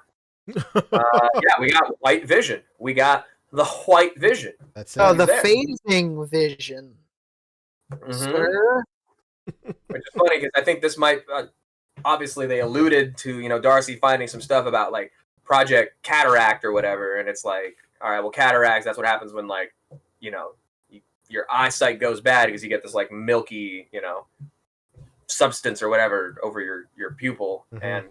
D: we got White Vision. We got the White Vision.
G: That's
H: the phasing vision.
D: Mm-hmm.
H: Sir?
D: Which is funny because I think this might obviously they alluded to, you know, Darcy finding some stuff about like Project Cataract or whatever, and it's like, all right, well, cataracts, that's what happens when like, you know, your eyesight goes bad because you get this like milky, you know, substance or whatever over your pupil,
G: mm-hmm.
D: and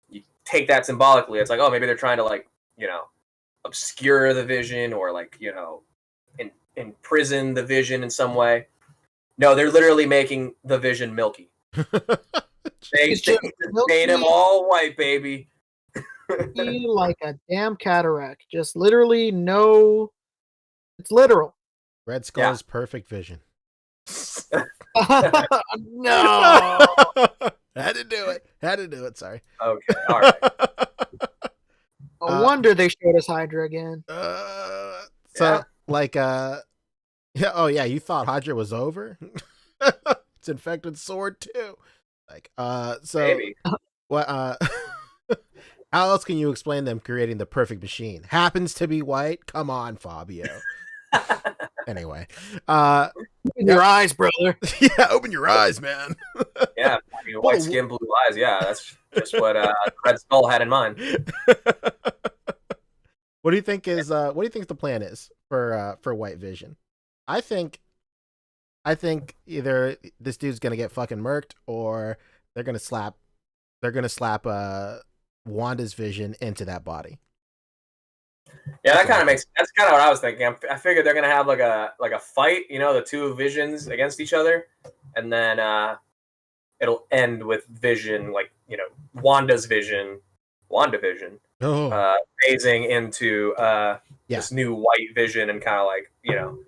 D: you take that symbolically. It's like, oh, maybe they're trying to like, you know, obscure the vision or like, you know, imprison the vision in some way. No, they're literally making the vision milky. They made him all white, baby.
H: Like a damn cataract. Just literally no. It's literal.
G: Red Skull's perfect vision.
H: No.
G: Had to do it. Sorry.
D: Okay. All right.
H: No wonder they showed us Hydra again.
G: You thought Hydra was over? It's infected sword too. Like,
D: Maybe.
G: What? How else can you explain them creating the perfect machine? Happens to be white. Come on, Fabio. Anyway,
H: open your eyes, brother.
G: Yeah, open your eyes, man.
D: Yeah, I mean, white skin, blue eyes. Yeah, that's just what Red Skull had in mind.
G: What do you think the plan is for White Vision? I think either this dude's gonna get fucking murked, or they're gonna slap Wanda's vision into that body.
D: Yeah, that kind of makes. That's kind of what I was thinking. I figured they're gonna have like a fight, the two visions against each other, and then it'll end with Vision, Wanda's vision, WandaVision, phasing into this new white Vision, and kind of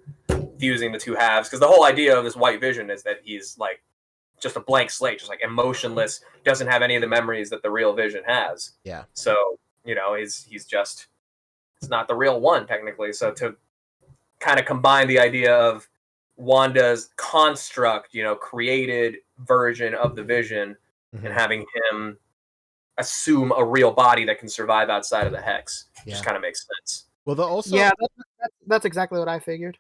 D: fusing the two halves. Because the whole idea of this white Vision is that he's like just a blank slate, just like emotionless, doesn't have any of the memories that the real Vision has.
G: Yeah.
D: So he's just. It's not the real one, technically. So to kind of combine the idea of Wanda's construct, created version of the Vision, and having him assume a real body that can survive outside of the Hex, just kind of makes sense.
G: Well,
H: that's exactly what I figured.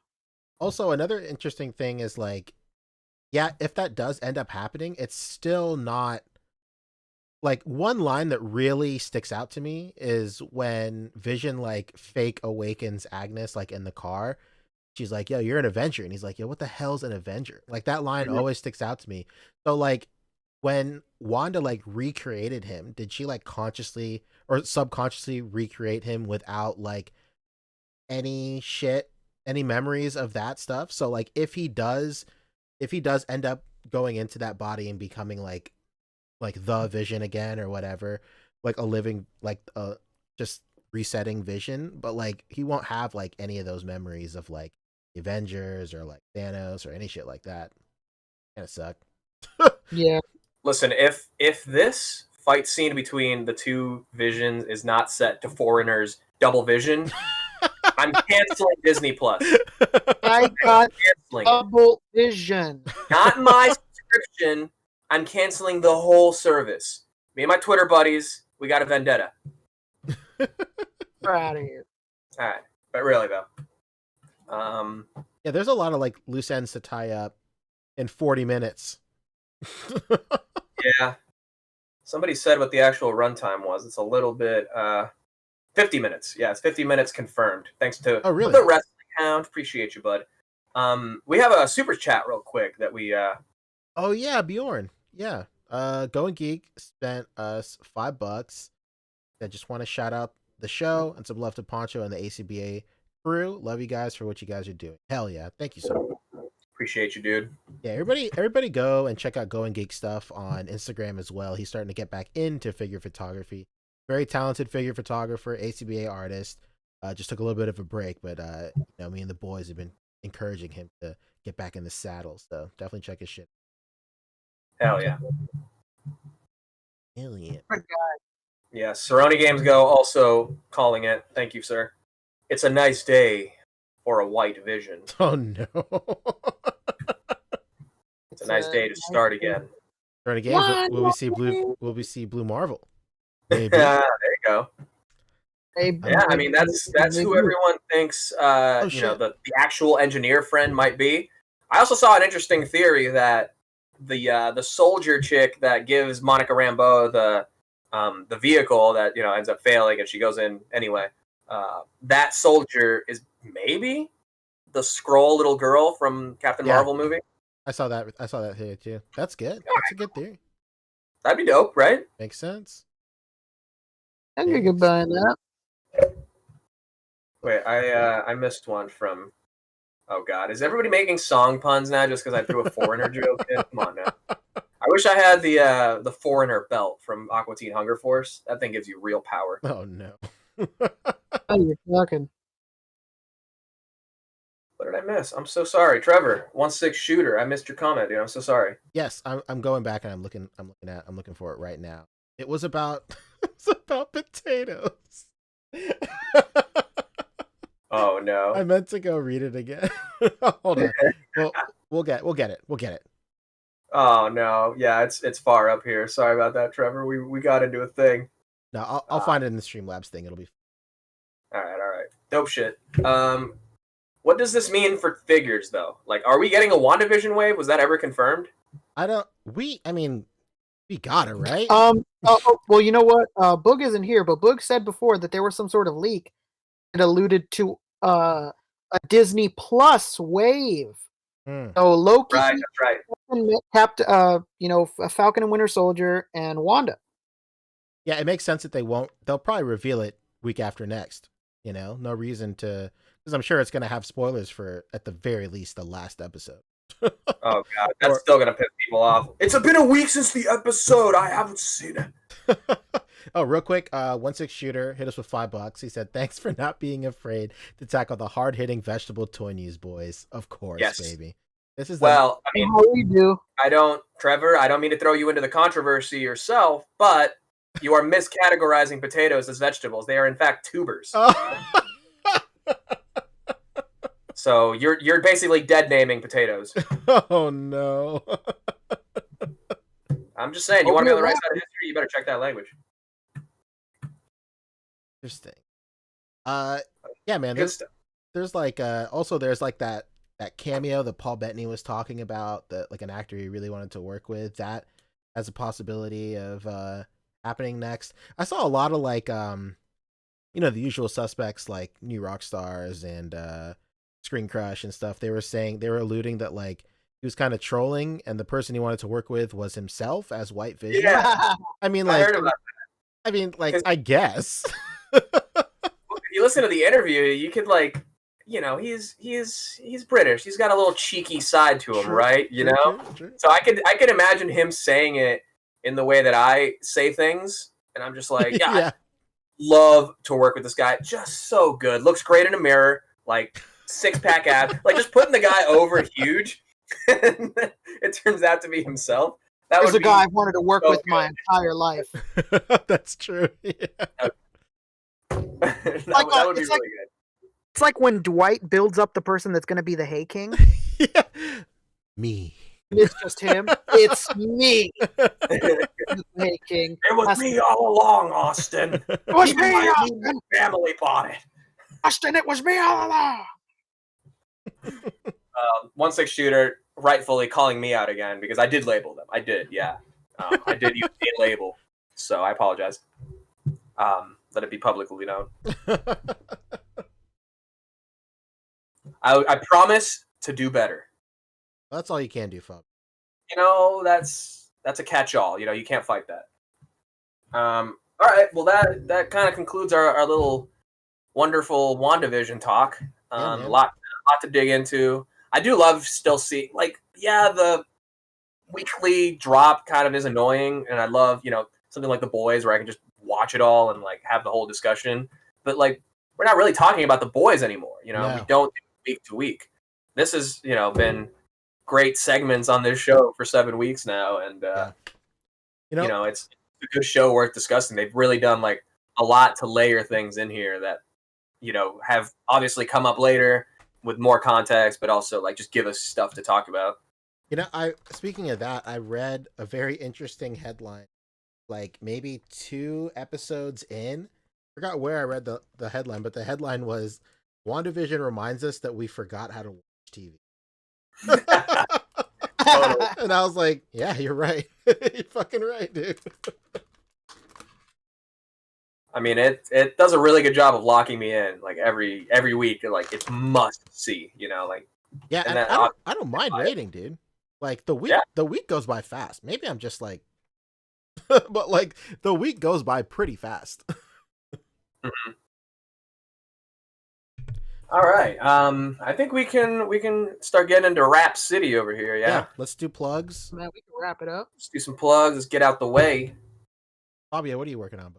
G: Also, another interesting thing is if that does end up happening, it's still not. One line that really sticks out to me is when Vision fake awakens Agnes in the car. She's like, "Yo, you're an Avenger," and he's like, "Yo, what the hell's an Avenger?" That line always sticks out to me. So when Wanda recreated him, did she consciously or subconsciously recreate him without any memories of that stuff? So if he does end up going into that body and becoming the Vision again or whatever, a living just resetting Vision, but he won't have any of those memories of Avengers or Thanos or any shit like that. Kind of suck.
H: Yeah.
D: Listen, if this fight scene between the two Visions is not set to Foreigner's Double Vision, I'm canceling Disney Plus.
H: I got Double Vision.
D: Not my subscription. I'm canceling the whole service. Me and my Twitter buddies, we got a vendetta.
H: We're out of here.
D: All right, but really though,
G: yeah, there's a lot of loose ends to tie up in 40 minutes.
D: Yeah, somebody said what the actual runtime was. It's a little bit 50 minutes. Yeah, it's 50 minutes confirmed. Thanks to the Wrestling Hound. Appreciate you, bud. We have a super chat real quick that we.
G: Oh yeah, Bjorn. Yeah. Going Geek spent us $5. I just want to shout out the show and some love to Poncho and the A.C.B.A. crew. Love you guys for what you guys are doing. Hell yeah. Thank you so much.
D: Appreciate you, dude.
G: Yeah, everybody go and check out Going Geek stuff on Instagram as well. He's starting to get back into figure photography. Very talented figure photographer, A.C.B.A. artist. Just took a little bit of a break, but me and the boys have been encouraging him to get back in the saddle. So definitely check his shit.
D: Hell yeah.
G: Hell yeah.
D: Yeah, Cerrone Games Go also calling it. Thank you, sir. It's a nice day for a white Vision.
G: Oh no.
D: It's a nice day to start again.
G: Start again. Will we see Blue Marvel? Maybe.
D: There you go. Yeah, I mean that's who everyone thinks the actual engineer friend might be. I also saw an interesting theory that the soldier chick that gives Monica Rambeau the vehicle that ends up failing and she goes in anyway. That soldier is maybe the Skrull little girl from Captain Marvel movie.
G: I saw that here too. That's good. That's a good theory.
D: That'd be dope, right?
G: Makes sense.
H: I could get behind that.
D: Wait, I missed one from. Oh God, is everybody making song puns now just because I threw a Foreigner joke in? Come on now. I wish I had the Foreigner belt from Aqua Teen Hunger Force. That thing gives you real power.
G: Oh no.
H: Oh, you're fucking.
D: What did I miss? I'm so sorry, Trevor. 1-6 shooter. I missed your comment, dude. I'm so sorry.
G: Yes, I'm going back and I'm looking for it right now. It was about potatoes.
D: Oh no!
G: I meant to go read it again. Hold on. We'll get it.
D: Oh no! Yeah, it's far up here. Sorry about that, Trevor. We got into a thing.
G: No, I'll find it in the Streamlabs thing. It'll be.
D: All right. Dope shit. What does this mean for figures, though? Are we getting a WandaVision wave? Was that ever confirmed?
G: We got it, right?
H: Well, you know what? Boog isn't here, but Boog said before that there was some sort of leak that alluded to a Disney Plus wave. So Loki,
D: right, that's right.
H: Falcon and Winter Soldier and Wanda.
G: Yeah, it makes sense that they'll probably reveal it week after next. No reason to, because I'm sure it's going to have spoilers for, at the very least, the last episode.
D: Oh god, that's still gonna piss people off. It's been a week since the episode. I haven't seen it.
G: Oh, real quick, 1-6 shooter hit us with $5. He said, "Thanks for not being afraid to tackle the hard-hitting vegetable toy news, boys. Of course,
D: Yes.
G: baby. This is
D: Well, I mean,
H: How we do?
D: Trevor, I don't mean to throw you into the controversy yourself, but you are miscategorizing potatoes as vegetables. They are in fact tubers. So you're basically dead naming potatoes.
G: Oh no.
D: I'm just saying, you want to be on the right side of history, you better check that language.
G: Interesting. Yeah, man.
D: Good stuff.
G: There's like also there's like that cameo that Paul Bettany was talking about, that like an actor he really wanted to work with, that has a possibility of happening next. I saw a lot of like the usual suspects like New Rock Stars and Screen Crush and stuff. They were alluding that like he was kind of trolling, and the person he wanted to work with was himself as White Vision.
D: Yeah.
G: I mean,
D: I
G: like,
D: heard about that.
G: I mean, like, I guess.
D: If you listen to the interview, you could like, he's British. He's got a little cheeky side to him,
G: True,
D: right?
G: True.
D: So I could imagine him saying it in the way that I say things, and I'm just like, yeah.
G: Yeah.
D: I love to work with this guy. Just so good. Looks great in a mirror, like 6-pack abs, like just putting the guy over huge. And it turns out to be himself. That
H: There's
D: was
H: a guy I've wanted to work
D: so
H: with my entire life.
G: That's true. Yeah.
D: that would be really good.
H: It's like when Dwight builds up the person that's going to be the Hey King.
G: Yeah. Me.
H: It's just him. It's me. Hey King.
D: It was me all along, Austin.
H: It was
D: Even
H: me,
D: my
H: Austin.
D: family bought it.
H: Austin, it was me all along.
D: 1-6 shooter rightfully calling me out again because I did label them. I did, yeah. I did use a label, so I apologize. Let it be publicly known. I promise to do better.
G: That's all you can do, Fob.
D: That's a catch-all. You can't fight that. All right. Well, that kind of concludes our little wonderful WandaVision talk. A lot to dig into. I do love still see the weekly drop kind of is annoying, and I love something like The Boys where I can just watch it all and like have the whole discussion. But like we're not really talking about The Boys anymore.
G: No.
D: We don't do week to week. This has been great segments on this show for 7 weeks now, and it's a good show worth discussing. They've really done like a lot to layer things in here that have obviously come up later with more context, but also like just give us stuff to talk about.
G: Speaking of that, I read a very interesting headline, like maybe 2 episodes in. Forgot where I read the headline, but the headline was WandaVision reminds us that we forgot how to watch TV.
D: Totally.
G: And I was like, yeah, you're right. You're fucking right, dude.
D: I mean, it does a really good job of locking me in, like every week. Like it's must see, like.
G: Yeah, and I don't mind waiting, dude. Like the week goes by fast. Maybe I'm just like, but like the week goes by pretty fast.
D: Mm-hmm. All right. I think we can start getting into Rap City over here. Yeah.
G: Let's do plugs.
H: Man, we can wrap it up.
D: Let's do some plugs. Let's get out the way.
G: Fabio, what are you working on?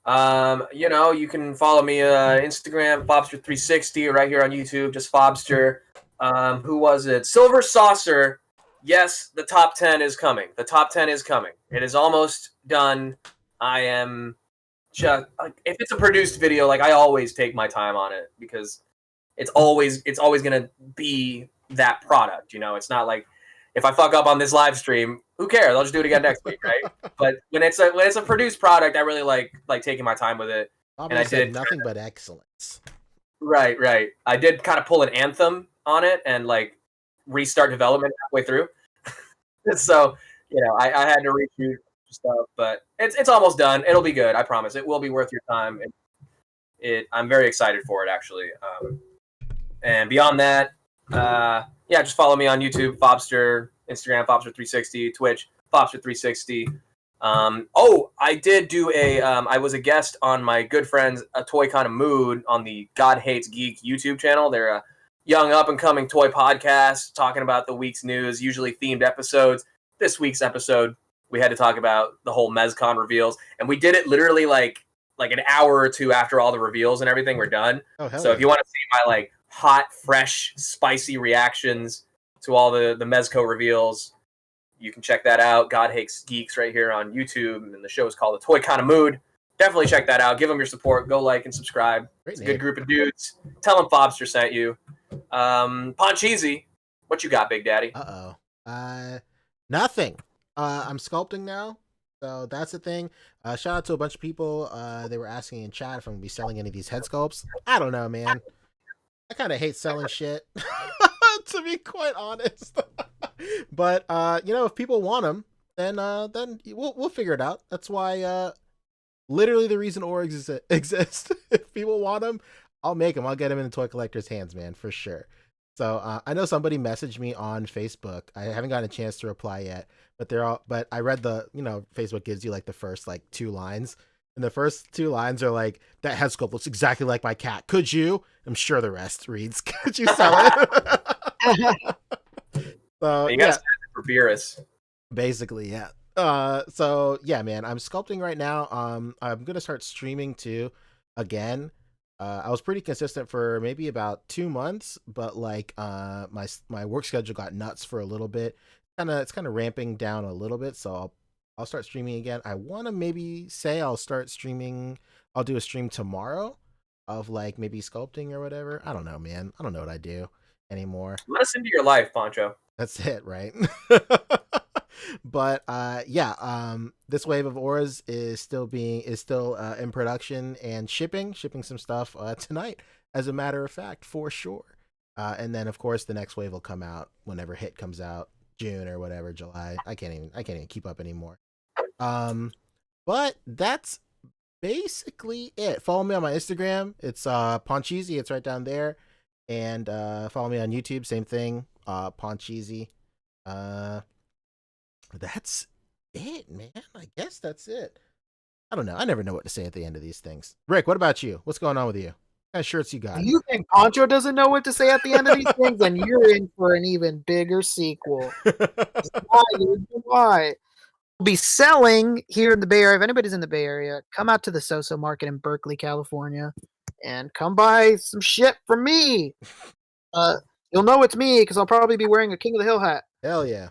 D: You can follow me Instagram, Fobster360, right here on YouTube, just Fobster. Who was it? Silver Saucer. Yes, the top 10 is coming. The top 10 is coming. It is almost done. I am just like, if it's a produced video, like I always take my time on it because it's always gonna be that product. It's not like if I fuck up on this live stream, who cares? I'll just do it again next week, right? But when it's a produced product, I really like taking my time with it.
G: And I did nothing but excellence.
D: Right. I did kind of pull an Anthem on it and like restart development halfway through. So I had to reshoot stuff, but it's almost done. It'll be good. I promise. It will be worth your time. I'm very excited for it actually. And beyond that, just follow me on YouTube, Fobster. Instagram, Fopster360, Twitch, Fopster360. I did do I was a guest on my good friends, A Toy Kind of Mood, on the God Hates Geek YouTube channel. They're a young up-and-coming toy podcast talking about the week's news, usually themed episodes. This week's episode, we had to talk about the whole MezCon reveals, and we did it literally like an hour or two after all the reveals and everything were done.
G: Oh, hell
D: so
G: yeah.
D: if you want to see my like hot, fresh, spicy reactions to all the Mezco reveals, you can check that out. God Hates Geeks right here on YouTube, and the show is called The Toy Kind of Mood. Definitely check that out. Give them your support. Go like and subscribe.
G: Great
D: It's a
G: name.
D: good group of dudes. Tell them Fobster sent you. Poncheezy, what you got, Big Daddy?
G: Nothing. I'm sculpting now, so that's the thing. Shout out to a bunch of people. They were asking in chat if I'm gonna be selling any of these head sculpts. I don't know, man. I kind of hate selling shit, to be quite honest. But if people want them, then we'll figure it out. That's why literally the reason orgs exists. If people want them, I'll make them. I'll get them in the toy collector's hands, man, for sure. So I know somebody messaged me on Facebook. I haven't gotten a chance to reply yet, but I read Facebook gives you like the first like 2 lines. And the first 2 lines are like, that head sculpt looks exactly like my cat. Could you? I'm sure the rest reads, could you sell it? So
D: You gotta send it for Beerus.
G: Basically, yeah. So yeah, man, I'm sculpting right now. I'm gonna start streaming too, again. I was pretty consistent for maybe about 2 months, but like my work schedule got nuts for a little bit. It's kind of ramping down a little bit, so I'll start streaming again. I want to maybe say I'll start streaming. I'll do a stream tomorrow of like maybe sculpting or whatever. I don't know, man. I don't know what I do anymore.
D: Let us into your life, Poncho.
G: That's it, right? But this wave of auras is still in production and shipping some stuff tonight, as a matter of fact, for sure. And then of course the next wave will come out whenever Hit comes out, June or whatever, July. I can't even keep up anymore. But that's basically it. Follow me on my Instagram. It's Poncheezy. It's right down there. And follow me on YouTube. Same thing. Poncheezy. That's it, man. I guess that's it. I don't know. I never know what to say at the end of these things. Rick, what about you? What's going on with you? What kind of shirts you got?
H: You think Poncho doesn't know what to say at the end of these things, and you're in for an even bigger sequel. Why? We'll be selling here in the Bay Area. If anybody's in the Bay Area, come out to the Soso Market in Berkeley, California, and come buy some shit from me. You'll know it's me because I'll probably be wearing a King of the Hill hat.
G: Hell yeah.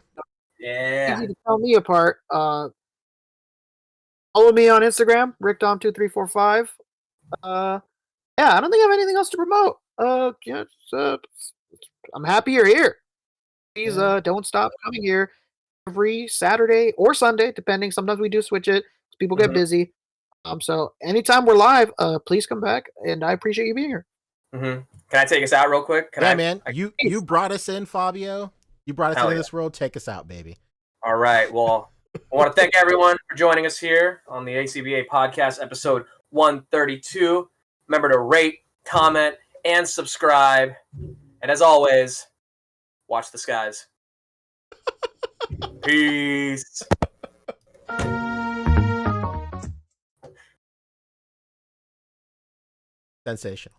D: Yeah.
H: Easy to tell me apart. Follow me on Instagram, rickdom2345. Yeah, I don't think I have anything else to promote. I'm happy you're here. Please don't stop coming here every Saturday or Sunday, depending. Sometimes we do switch it. People get busy. So anytime we're live, please come back, and I appreciate you being here.
D: Can I take us out real quick?
G: Man. You brought us in, Fabio. You brought us into this world. Take us out, baby.
D: All right. Well, I want to thank everyone for joining us here on the A.C.B.A. podcast, episode 132. Remember to rate, comment, and subscribe. And as always, watch the skies. Peace.
G: Sensational.